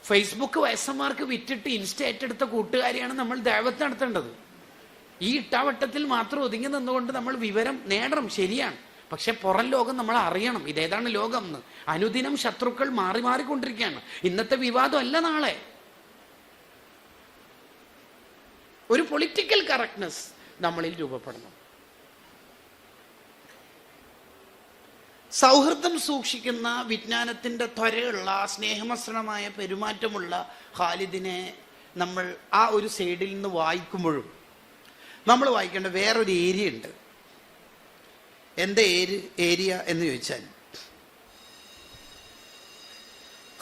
ഫേസ്ബുക്ക് വയസ്സന്മാർക്ക് വിറ്റിട്ട് ഇൻസ്റ്റ ഏറ്റെടുത്ത കൂട്ടുകാരിയാണ് നമ്മൾ ദഅവത്ത് നടത്തേണ്ടത്. ഈ ഇട്ടാവട്ടത്തിൽ മാത്രം ഒതുങ്ങി നിന്നുകൊണ്ട് നമ്മൾ വിവരം നേടണം, ശരിയാണ്. പക്ഷെ പുറം ലോകം നമ്മൾ അറിയണം, ഇതേതാണ് ലോകം എന്ന്. അനുദിനം ശത്രുക്കൾ മാറി മാറിക്കൊണ്ടിരിക്കുകയാണ്. ഇന്നത്തെ വിവാദം അല്ല നാളെ. ഒരു പൊളിറ്റിക്കൽ കറക്റ്റ്നെസ് നമ്മളിൽ രൂപപ്പെടണം. സൗഹൃദം സൂക്ഷിക്കുന്ന, വിജ്ഞാനത്തിൻ്റെ ത്വരയുള്ള, സ്നേഹമസൃണമായ പെരുമാറ്റമുള്ള ഖാലിദിനെ നമ്മൾ ആ ഒരു സൈഡിൽ നിന്ന് വായിക്കുമ്പോഴും നമ്മൾ വായിക്കേണ്ട വേറൊരു ഏരിയ ഉണ്ട്. എന്താ ഏരിയ എന്ന് ചോദിച്ചാൽ,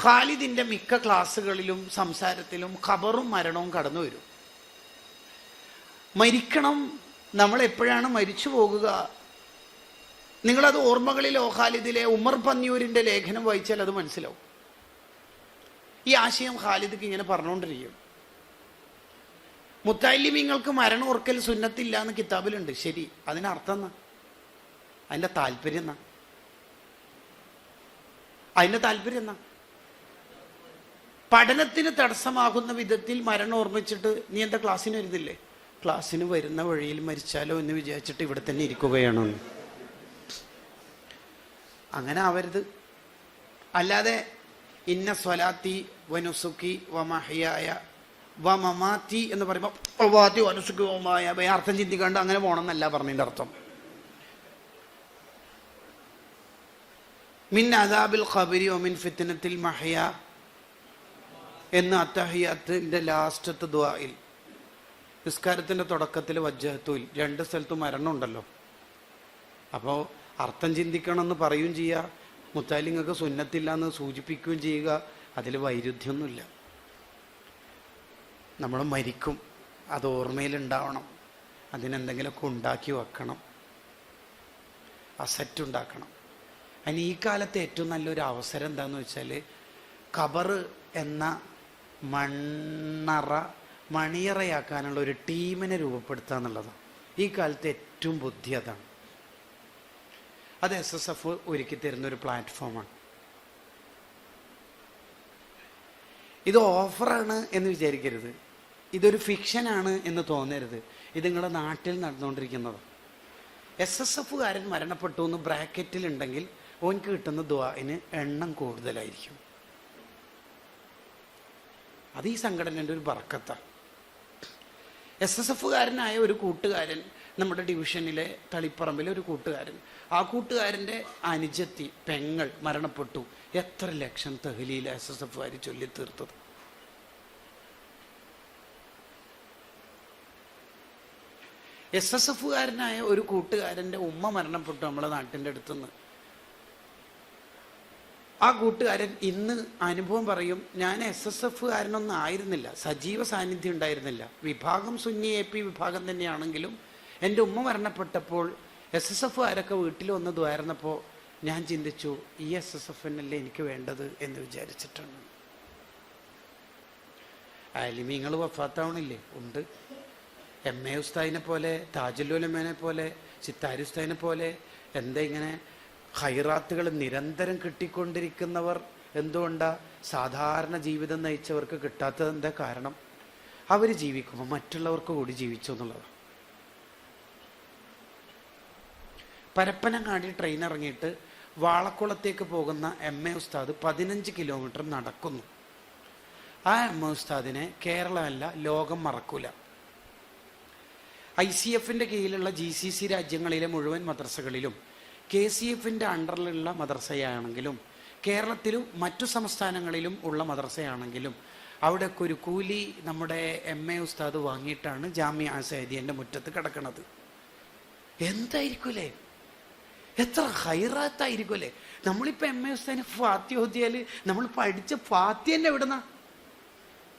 ഖാലിദിൻ്റെ മിക്ക ക്ലാസ്സുകളിലും സംസാരത്തിലും ഖബറും മരണവും കടന്നു വരും. മരിക്കണം, നമ്മൾ എപ്പോഴാണ് മരിച്ചു പോകുക? നിങ്ങളത് ഓർമ്മകളിലോ ഖാലിദിലെ ഉമർ പന്നിയൂരിൻ്റെ ലേഖനം വായിച്ചാൽ അത് മനസ്സിലാവും. ഈ ആശയം ഖാലിദിക്ക് ഇങ്ങനെ പറഞ്ഞുകൊണ്ടിരിക്കും. മുത്തഅല്ലിമീങ്ങൾക്ക് മരണം ഓർക്കൽ സുന്നത്തില്ല എന്ന് കിതാബിലുണ്ട്. ശരി, അതിനർത്ഥം എന്നാ? അതിൻ്റെ താല്പര്യം എന്നാ? അതിൻ്റെ താല്പര്യം എന്നാ? പഠനത്തിന് തടസ്സമാകുന്ന വിധത്തിൽ മരണം ഓർമ്മിച്ചിട്ട് നീ എന്താ ക്ലാസ്സിന് വരുന്നില്ലേ? ക്ലാസ്സിന് വരുന്ന വഴിയിൽ മരിച്ചാലോ എന്ന് വിചാരിച്ചിട്ട് ഇവിടെ തന്നെ ഇരിക്കുകയാണോ? അങ്ങനെ ആവരുത്. അല്ലാതെ ഇന്ന സ്വലാത്തി വനുസുക്കി വമഹയായ വമമാത്തി എന്ന് പറയുമ്പോൾ വനുസുക്കി വമായ അർത്ഥം ചിന്തിക്കാണ്ട് അങ്ങനെ പോകണമെന്നല്ല പറഞ്ഞതിൻ്റെ അർത്ഥം. മിൻ അദാബിൽ ഖബരി ഒമിൻ ഫിത്നത്തിൽ മഹയ എന്ന അത്തഹിയാത്തിൻ്റെ ലാസ്റ്റത്തെ ദുആയിൽ, നിസ്കാരത്തിൻ്റെ തുടക്കത്തിൽ വജ്ജഹത്തുൽ, രണ്ട് സ്ഥലത്തും മരണം ഉണ്ടല്ലോ. അപ്പോൾ അർത്ഥം ചിന്തിക്കണമെന്ന് പറയുകയും ചെയ്യുക, മുത്താലിങ്ങൾക്ക് സുന്നത്തില്ല എന്ന് സൂചിപ്പിക്കുകയും ചെയ്യുക. അതിൽ വൈരുദ്ധ്യമൊന്നുമില്ല. നമ്മൾ മരിക്കും, അത് ഓർമ്മയിലുണ്ടാവണം. അതിനെന്തെങ്കിലുമൊക്കെ ഉണ്ടാക്കി വെക്കണം, അസറ്റ് ഉണ്ടാക്കണം. അതിന് ഈ കാലത്തെ ഏറ്റവും നല്ലൊരു അവസരം എന്താണെന്ന് വെച്ചാൽ, ഖബർ എന്ന മണിയറയാക്കാനുള്ള ഒരു ടീമിനെ രൂപപ്പെടുത്തുക എന്നുള്ളതാണ് ഈ കാലത്തെ ഏറ്റവും ബുദ്ധി. അതാണ്, അത് SSF ഒരുക്കി തരുന്നൊരു പ്ലാറ്റ്ഫോമാണ്. ഇത് ഓഫറാണ് എന്ന് വിചാരിക്കരുത്, ഇതൊരു ഫിക്ഷനാണ് എന്ന് തോന്നരുത്. ഇത് നിങ്ങളുടെ നാട്ടിൽ നടന്നുകൊണ്ടിരിക്കുന്നത്. SSFകാരൻ മരണപ്പെട്ടു എന്ന് ബ്രാക്കറ്റിലുണ്ടെങ്കിൽ ഓൻക്ക് കിട്ടുന്ന ദുആഇന് എണ്ണം കൂടുതലായിരിക്കും. അത് ഈ സംഘടനയുടെ ഒരു ബർക്കത്താണ്. SSFകാരനായ ഒരു കൂട്ടുകാരൻ, നമ്മുടെ ഡിവിഷനിലെ തളിപ്പറമ്പിലെ ഒരു കൂട്ടുകാരൻ, ആ കൂട്ടുകാരൻ്റെ അനുജത്തി പെങ്ങൾ മരണപ്പെട്ടു. എത്ര ലക്ഷം തഹ്ലീൽ SSFകാർ ചൊല്ലി തീർത്തത്. SSFകാരനായ ഒരു കൂട്ടുകാരൻ്റെ ഉമ്മ മരണപ്പെട്ടു നമ്മളെ നാട്ടിൻ്റെ അടുത്തുനിന്ന്. ആ കൂട്ടുകാരൻ ഇന്ന് അനുഭവം പറയും, ഞാൻ SSFകാരനൊന്നും ആയിരുന്നില്ല, സജീവ സാന്നിധ്യം ഉണ്ടായിരുന്നില്ല, വിഭാഗം സുന്നി AP വിഭാഗം തന്നെയാണെങ്കിലും എൻ്റെ ഉമ്മ മരണപ്പെട്ടപ്പോൾ SSFകാരൊക്കെ വീട്ടിൽ വന്ന് ദ്വാരുന്നപ്പോൾ ഞാൻ ചിന്തിച്ചു, ഈ SSFനല്ലേ എനിക്ക് വേണ്ടത് എന്ന് വിചാരിച്ചിട്ടാണ്. ആലിമീങ്ങൾ വഫാത്താവണില്ലേ? ഉണ്ട്. MA ഉസ്താദിനെ പോലെ, താജുലുലമേനെ പോലെ, ചിത്താരി ഉസ്താദിനെ പോലെ എന്താ ഇങ്ങനെ ഖൈറാത്തുകൾ നിരന്തരം കിട്ടിക്കൊണ്ടിരിക്കുന്നവർ എന്തുകൊണ്ടാ? സാധാരണ ജീവിതം നയിച്ചവർക്ക് കിട്ടാത്തത് എന്താ കാരണം? അവർ ജീവിക്കുമ്പോൾ മറ്റുള്ളവർക്ക് കൂടി ജീവിച്ചു എന്നുള്ളതാണ്. പരപ്പനങ്ങാടി ട്രെയിൻ ഇറങ്ങിയിട്ട് വാളക്കുളത്തേക്ക് പോകുന്ന MA ഉസ്താദ് 15 കിലോമീറ്റർ നടക്കുന്നു. ആ MA ഉസ്താദിനെ കേരളമല്ല ലോകം മറക്കൂല. ICFൻ്റെ കീഴിലുള്ള GCC രാജ്യങ്ങളിലെ മുഴുവൻ മദ്രസകളിലും KCFൻ്റെ അണ്ടറിലുള്ള മദ്രസയാണെങ്കിലും കേരളത്തിലും മറ്റു സംസ്ഥാനങ്ങളിലും ഉള്ള മദ്രസയാണെങ്കിലും അവിടെയൊക്കെ ഒരു കൂലി നമ്മുടെ MA ഉസ്താദ് വാങ്ങിയിട്ടാണ് ജാമിഅ സഅദിയൻ്റെ മുറ്റത്ത് കിടക്കുന്നത്. എന്തായിരിക്കൂലേ, എത്ര ഹൈറാത്തായിരിക്കുമല്ലേ. നമ്മളിപ്പോൾ MA ഉസ്താദിന് ഫാത്തി ഓതിയാൽ നമ്മൾ പഠിച്ച ഫാത്തി തന്നെ എവിടുന്ന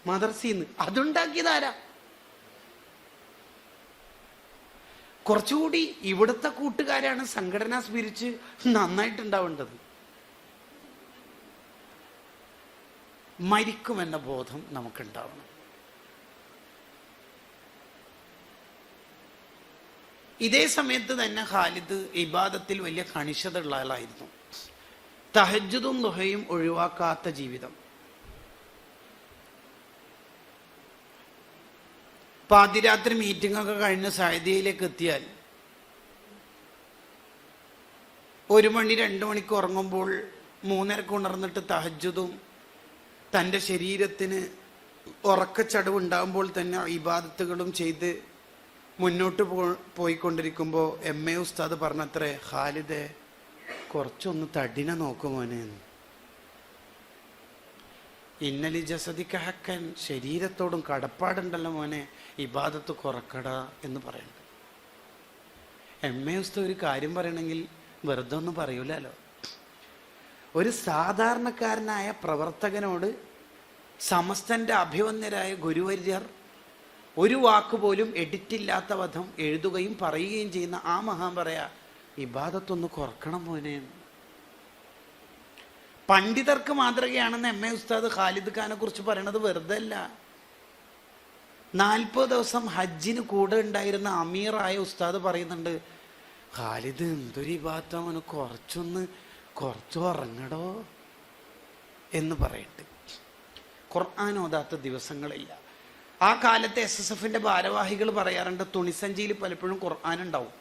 മദർസിന്ന്, അതുണ്ടാക്കിയതാരാ? കുറച്ചുകൂടി ഇവിടുത്തെ കൂട്ടുകാരാണ് സംഘടനാ സ്പിരിറ്റ് നന്നായിട്ടുണ്ടാവേണ്ടത്. മരിക്കുമെന്ന ബോധം നമുക്കുണ്ടാവണം. ഇതേ സമയത്ത് തന്നെ ഖാലിദ് ഇബാദത്തിൽ വലിയ കണിശത ഉള്ള ആളായിരുന്നു. തഹജ്ജുദും ദുഹയും ഒഴിവാക്കാത്ത ജീവിതം. പാതിരാത്രി മീറ്റിംഗ് ഒക്കെ കഴിഞ്ഞ് സഅദിയയിലേക്ക് എത്തിയാൽ 1 മണി 2 മണിക്ക് ഉറങ്ങുമ്പോൾ 3:30 ഉണർന്നിട്ട് തഹജ്ജുദും തൻ്റെ ശരീരത്തിന് ഉറക്കച്ചടവ് ഉണ്ടാകുമ്പോൾ തന്നെ ഇബാദത്തുകളും ചെയ്ത് മുന്നോട്ട് പോയിക്കൊണ്ടിരിക്കുമ്പോൾ MA ഉസ്താദ് പറഞ്ഞത്രേ, ഖാലിദേ കുറച്ചൊന്ന് തടിനെ നോക്കുമോനെ, ഇന്നലി ജസദിക്ക ഹക്കൻ, ശരീരത്തോടും കടപ്പാടുണ്ടല്ലോ മോനെ, ഇബാദത്ത് കുറക്കടാ എന്ന് പറയുന്നുണ്ട്. MA ഉസ്താദ് ഒരു കാര്യം പറയണമെങ്കിൽ വെറുതെ ഒന്നും പറയൂലല്ലോ. ഒരു സാധാരണക്കാരനായ പ്രവർത്തകനോട് സമസ്തൻ്റെ അഭിവന്യരായ ഗുരുവര്യർ ഒരു വാക്കുപോലും എഡിറ്റില്ലാത്ത വധം എഴുതുകയും പറയുകയും ചെയ്യുന്ന ആ മഹാൻ പറയാ, ഇബാദത്തൊന്ന് കുറക്കണം മോനെ. പണ്ഡിതർക്ക് മാതൃകയാണെന്ന് MA ഉസ്താദ് ഖാലിദ് ഖാനെ കുറിച്ച് പറയണത് വെറുതെ അല്ല. 40 ദിവസം ഹജ്ജിന് കൂടെ ഉണ്ടായിരുന്ന അമീറായ ഉസ്താദ് പറയുന്നുണ്ട്, ഖാലിദ് എന്തൊരു ഇബാദത്താ മോനെ, കുറച്ച് ഉറങ്ങടോ എന്ന് പറയട്ടെ. ഖുർആൻ ഓതാത്ത ദിവസങ്ങളില്ല. ആ കാലത്തെ SSFന്റെ ഭാരവാഹികൾ പറയാറുണ്ട്, തുണിസഞ്ചിയിൽ പലപ്പോഴും ഖുർആൻ ഉണ്ടാവും.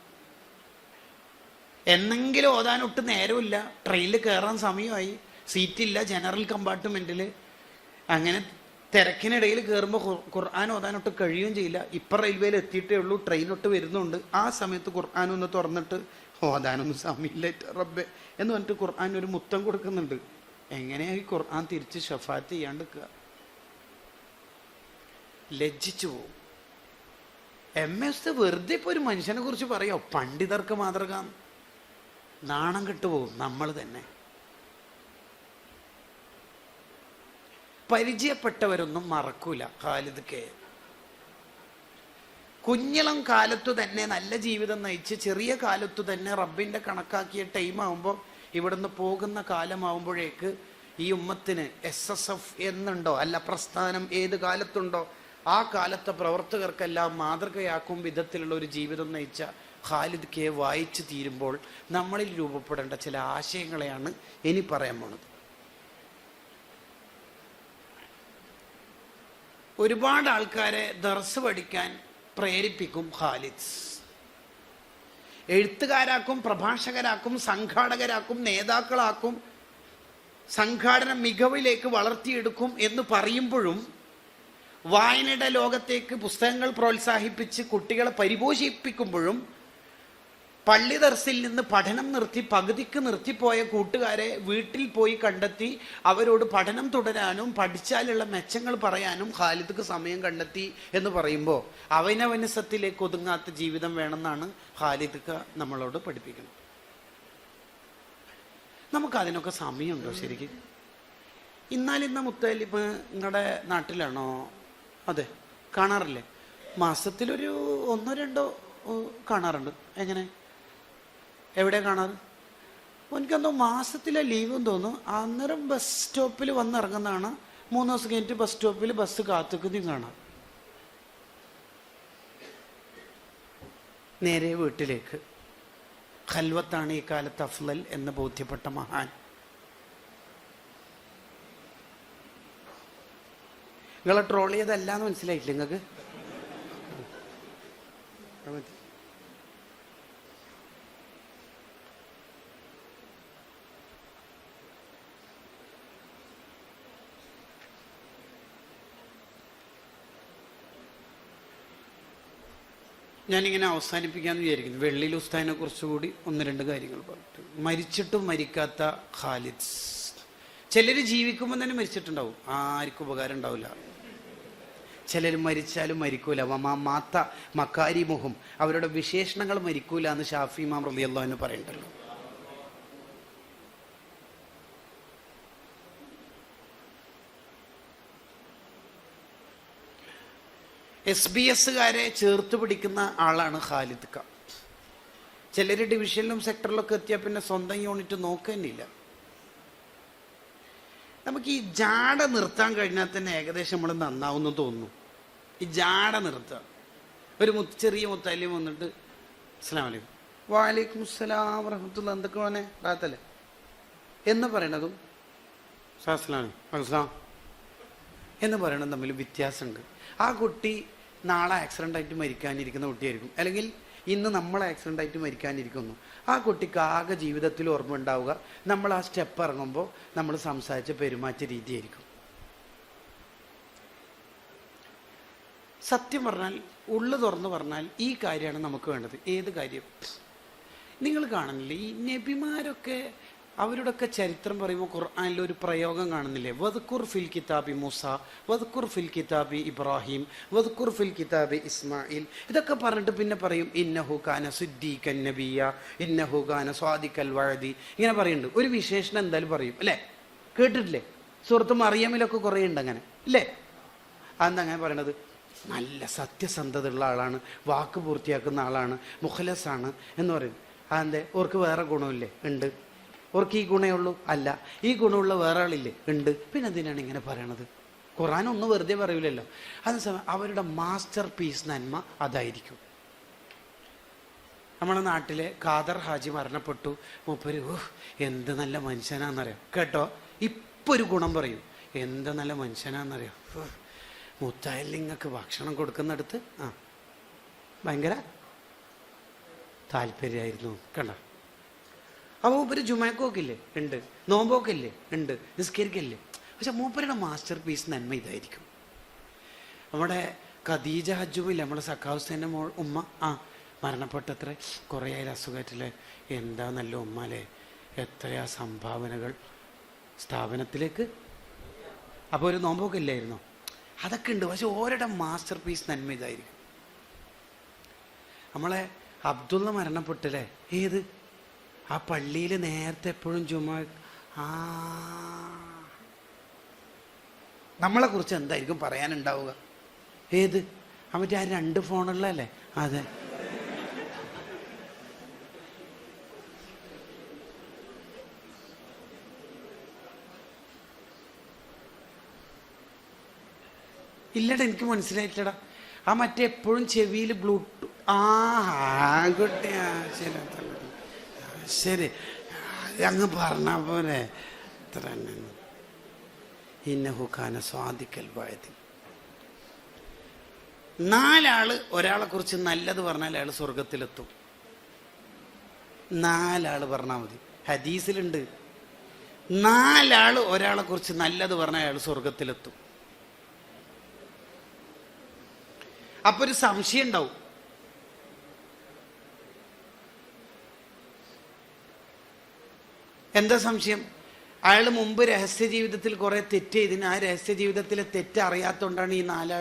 എന്നെങ്കിലും ഓതാനൊട്ട് നേരമില്ല, ട്രെയിനിൽ കയറാൻ സമയമായി, സീറ്റില്ല ജനറൽ കമ്പാർട്ട്മെന്റിൽ. അങ്ങനെ തിരക്കിനിടയിൽ കയറുമ്പോൾ ഖുർആൻ ഓതാനൊട്ട് കഴിയുകയും ചെയ്യില്ല. ഇപ്പം റെയിൽവേയിൽ എത്തിയിട്ടേ ഉള്ളൂ, ട്രെയിനൊട്ട് വരുന്നുണ്ട്. ആ സമയത്ത് ഖുർആൻ ഒന്ന് തുറന്നിട്ട് ഓതാനൊന്നും സമയമില്ല റബ്ബെ എന്ന് പറഞ്ഞിട്ട് ഖുർആൻ ഒരു മുത്തം കൊടുക്കുന്നുണ്ട്. എങ്ങനെയായി ഖുർആൻ തിരിച്ച് ഷഫാത്ത് ചെയ്യാണ്ടിരിക്കുക? ലജ്ജിച്ചു പോവും. MA ഉസ്താദ് വെറുതെ ഇപ്പോൾ ഒരു മനുഷ്യനെ കുറിച്ച് പറയോ, പണ്ഡിതർക്ക് മാതൃക, നാണം കെട്ടുപോകും നമ്മൾ തന്നെ. പരിചയപ്പെട്ടവരൊന്നും മറക്കൂല ഖാലിദ് കെ. കുഞ്ഞിളം കാലത്തു തന്നെ നല്ല ജീവിതം നയിച്ച് ചെറിയ കാലത്തു തന്നെ റബ്ബിൻ്റെ കണക്കാക്കിയ ടൈം ആകുമ്പോൾ ഇവിടുന്ന് പോകുന്ന കാലമാകുമ്പോഴേക്ക് ഈ ഉമ്മത്തിന് SSF എന്നുണ്ടോ, അല്ല പ്രസ്ഥാനം ഏത് കാലത്തുണ്ടോ ആ കാലത്തെ പ്രവർത്തകർക്കെല്ലാം മാതൃകയാക്കും വിധത്തിലുള്ള ഒരു ജീവിതം നയിച്ച ഖാലിദ് കെ വായിച്ചു തീരുമ്പോൾ നമ്മളിൽ രൂപപ്പെടേണ്ട ചില ആശയങ്ങളെയാണ് ഇനി പറയാൻ പോണത്. ഒരുപാട് ആൾക്കാരെ ദർസ് പഠിക്കാൻ പ്രേരിപ്പിക്കും ഖാലിദ്. എഴുത്തുകാരാക്കും, പ്രഭാഷകരാക്കും, സംഘാടകരാക്കും, നേതാക്കളാക്കും, സംഘാടന മികവിലേക്ക് വളർത്തിയെടുക്കും എന്ന് പറയുമ്പോഴും വായനയുടെ ലോകത്തേക്ക് പുസ്തകങ്ങൾ പ്രോത്സാഹിപ്പിച്ച് കുട്ടികളെ പരിപോഷിപ്പിക്കുമ്പോഴും പള്ളി ദർസിൽ നിന്ന് പഠനം നിർത്തി പകുതിക്ക് നിർത്തിപ്പോയ കൂട്ടുകാരെ വീട്ടിൽ പോയി കണ്ടെത്തി അവരോട് പഠനം തുടരാനും പഠിച്ചാലുള്ള മെച്ചങ്ങൾ പറയാനും ഖാലിദ്ക്ക് സമയം കണ്ടെത്തി എന്ന് പറയുമ്പോൾ അവനവനസത്തിലേക്ക് ഒതുങ്ങാത്ത ജീവിതം വേണമെന്നാണ് ഖാലിദ്ക്ക് നമ്മളോട് പഠിപ്പിക്കുന്നത്. നമുക്കതിനൊക്കെ സമയമുണ്ടോ ശരിക്കും? ഇന്നാലിന്ന മുത്തലിപ്പ് നിങ്ങളുടെ നാട്ടിലാണോ? അതെ, കാണാറില്ലേ? മാസത്തിലൊരു 1-2 കാണാറുണ്ട്. എങ്ങനെ, എവിടെ കാണാറ്? എനിക്കെന്തോ മാസത്തിലെ ലീവും തോന്നും. അന്നേരം ബസ് സ്റ്റോപ്പിൽ വന്നിറങ്ങുന്നതാണ്. 3 ദിവസം കഴിഞ്ഞിട്ട് ബസ് സ്റ്റോപ്പിൽ ബസ് കാത്തുക്കുന്നതും കാണാം. നേരെ വീട്ടിലേക്ക്. ഖൽവത്താണ് ഈ കാലത്ത് അഫ്ളൽ എന്ന് ബോധ്യപ്പെട്ട മഹാൻ. നിങ്ങളെ ട്രോൾ ചെയ്തല്ലാന്ന് മനസ്സിലായിട്ടില്ല നിങ്ങൾക്ക്? ഞാനിങ്ങനെ അവസാനിപ്പിക്കാമെന്ന് വിചാരിക്കുന്നു. വെള്ളിയിൽ ഉസ്താദിനെ കുറിച്ചുകൂടി 1-2 കാര്യങ്ങൾ പറഞ്ഞിട്ട്. മരിച്ചിട്ടും മരിക്കാത്ത ഖാലിദ്. ചിലർ ജീവിക്കുമ്പോൾ തന്നെ മരിച്ചിട്ടുണ്ടാവും, ആർക്കും ഉപകാരം ഉണ്ടാവില്ല. ചിലർ മരിച്ചാലും മരിക്കൂല. മാത്ത മക്കാരിമുഹും, അവരുടെ വിശേഷണങ്ങൾ മരിക്കൂല എന്ന് ഷാഫി ഇമാം റളിയല്ലാഹു അൻഹു പറയുന്നുണ്ടല്ലോ. SBS ചേർത്ത് പിടിക്കുന്ന ആളാണ് ഖാലിദ് ക. ചിലർ ഡിവിഷനിലും സെക്ടറിലൊക്കെ എത്തിയാൽ പിന്നെ സ്വന്തം യൂണിറ്റ് നോക്കുന്നില്ല. നമുക്ക് ഈ ജാട നിർത്താൻ കഴിഞ്ഞാൽ തന്നെ ഏകദേശം നമ്മൾ നന്നാവുമെന്ന് തോന്നുന്നു. ഈ ജാട നിർത്തുക. ഒരു ചെറിയ മുത്താലിം വന്നിട്ട് അസ്സലാമു അലൈക്കും, വഅലൈക്കും അസ്സലാം വറഹ്മത്തുള്ളാഹി, എന്തൊക്കെ മോനെ റാഹത്തല്ലേ എന്ന് പറയണതും അസ്സലാമു അലൈക്കും എന്ന് പറയണതും തമ്മിൽ വ്യത്യാസമുണ്ട്. ആ കുട്ടി നാളെ ആക്സിഡൻ്റ് ആയിട്ട് മരിക്കാനിരിക്കുന്ന കുട്ടിയായിരിക്കും, അല്ലെങ്കിൽ ഇന്ന് നമ്മൾ ആക്സിഡൻ്റ് ആയിട്ട് മരിക്കാനിരിക്കുന്നു. ആ കുട്ടിക്ക് ആകെ ജീവിതത്തിൽ ഓർമ്മ ഉണ്ടാവുക നമ്മൾ ആ സ്റ്റെപ്പ് ഇറങ്ങുമ്പോൾ നമ്മൾ സംസാരിച്ച പെരുമാറ്റ രീതിയായിരിക്കും. സത്യം പറഞ്ഞാൽ, ഉള്ളു തുറന്ന് പറഞ്ഞാൽ ഈ കാര്യമാണ് നമുക്ക് വേണ്ടത്. ഏത് കാര്യം നിങ്ങൾ കാണുന്നില്ലേ, ഈ നബിമാരൊക്കെ അവരുടെയൊക്കെ ചരിത്രം പറയുമ്പോൾ ഖുർആനിൽ ഒരു പ്രയോഗം കാണുന്നില്ലേ, വദ്കുർ ഫിൽ കിതാബി മൂസ, വദ്കുർ ഫിൽ കിതാബി ഇബ്രാഹിം, വദ്കുർ ഫിൽ കിതാബി ഇസ്മായിൽ. ഇതൊക്കെ പറഞ്ഞിട്ട് പിന്നെ പറയും ഇന്നഹു കാന സിദ്ദീഖൻ നബിയ, ഇന്നഹു കാന സ്വാദിഖൽ വഅദി. ഇങ്ങനെ പറയുന്നുണ്ട്. ഒരു വിശേഷണം എന്തായാലും പറയും അല്ലേ, കേട്ടിട്ടില്ലേ? സൂറത്ത് മറിയമിലൊക്കെ കുറേ ഉണ്ട് അങ്ങനെ അല്ലേ. അതെന്താ അങ്ങനെ പറയണത്? നല്ല സത്യസന്ധത ഉള്ള ആളാണ്, വാക്ക് പൂർത്തിയാക്കുന്ന ആളാണ്, മുഖലസാണ് എന്ന് പറയും. അതെന്തേ? ഓർക്ക് വേറെ ഗുണമില്ലേ? ഉണ്ട്. ഓർക്ക് ഈ ഗുണമേ ഉള്ളൂ? അല്ല. ഈ ഗുണമുള്ള വേറെ ആളില്ലേ? ഉണ്ട്. പിന്നെ എന്തിനാണ് ഇങ്ങനെ പറയണത്? ഖുർആൻ ഒന്നും വെറുതെ പറയൂലല്ലോ. അതേസമയം അവരുടെ മാസ്റ്റർ പീസ് നന്മ അതായിരിക്കും. നമ്മുടെ നാട്ടിലെ ഖാദർ ഹാജി മരണപ്പെട്ടു. മൂപ്പര് എന്ത് നല്ല മനുഷ്യനാന്നറിയാം കേട്ടോ. ഇപ്പൊ ഒരു ഗുണം പറയും, എന്ത് നല്ല മനുഷ്യനാന്നറിയാം. മുത്തായിലിങ്ങൾക്ക് ഭക്ഷണം കൊടുക്കുന്നിടത്ത് ഭയങ്കര താല്പര്യമായിരുന്നു കണ്ട. അപ്പോൾ മൂപ്പര് ജുമാക്കൊക്കെ ഇല്ലേ? ഉണ്ട്. നോമ്പൊക്കെ ഇല്ലേ? ഉണ്ട്. നിസ്കരിക്കല്ലേ? പക്ഷെ മൂപ്പരുടെ മാസ്റ്റർ പീസ് നന്മ ഇതായിരിക്കും. നമ്മുടെ ഖദീജ ഹജ്ജുമില്ല, നമ്മുടെ സഖാവുസ്തേൻ്റെ ഉമ്മ മരണപ്പെട്ടത്ര കുറേ ആയാലും അസുഖമായിട്ടില്ലേ. എന്താ നല്ല ഉമ്മ അല്ലേ, എത്രയാ സംഭാവനകൾ സ്ഥാപനത്തിലേക്ക്. അപ്പോൾ ഒരു നോമ്പൊക്കെ ഇല്ലായിരുന്നോ? അതൊക്കെ ഉണ്ട്. പക്ഷെ ഓരുടെ മാസ്റ്റർ പീസ് നന്മ ഇതായിരിക്കും. നമ്മളെ അബ്ദുള്ള മരണപ്പെട്ടല്ലേ, ഏത് ആ പള്ളിയിൽ നേരത്തെ എപ്പോഴും ജുമാ. നമ്മളെ കുറിച്ച് എന്തായിരിക്കും പറയാനുണ്ടാവുക? ഏത് മറ്റേ ആ 2 ഫോണുള്ളല്ലേ? അതെ. ഇല്ലടാ, എനിക്ക് മനസ്സിലായിട്ടടാ. ആ മറ്റേ എപ്പോഴും ചെവിയിൽ ബ്ലൂടൂത്ത്. കുട്ടിയാ, ശരി ശരി, അങ്ങ് പറഞ്ഞ പോലെ ഇന്നഹു കാന സ്വാദിഖൽ വഅദി. 4 ആള് ഒരാളെ കുറിച്ച് നല്ലത് പറഞ്ഞാൽ അയാൾ സ്വർഗത്തിലെത്തും. 4 ആള് പറഞ്ഞാൽ മതി. ഹദീസിലുണ്ട് 4 ആള് ഒരാളെ കുറിച്ച് നല്ലത് പറഞ്ഞാൽ അയാൾ സ്വർഗത്തിലെത്തും. അപ്പൊ ഒരു സംശയം ഉണ്ടാവും, എന്താ സംശയം? അയാൾ മുമ്പ് രഹസ്യ ജീവിതത്തിൽ കുറെ തെറ്റ് ചെയ്തിന്, ആ രഹസ്യ ജീവിതത്തിലെ തെറ്റ് അറിയാത്തോണ്ടാണ് ഈ 4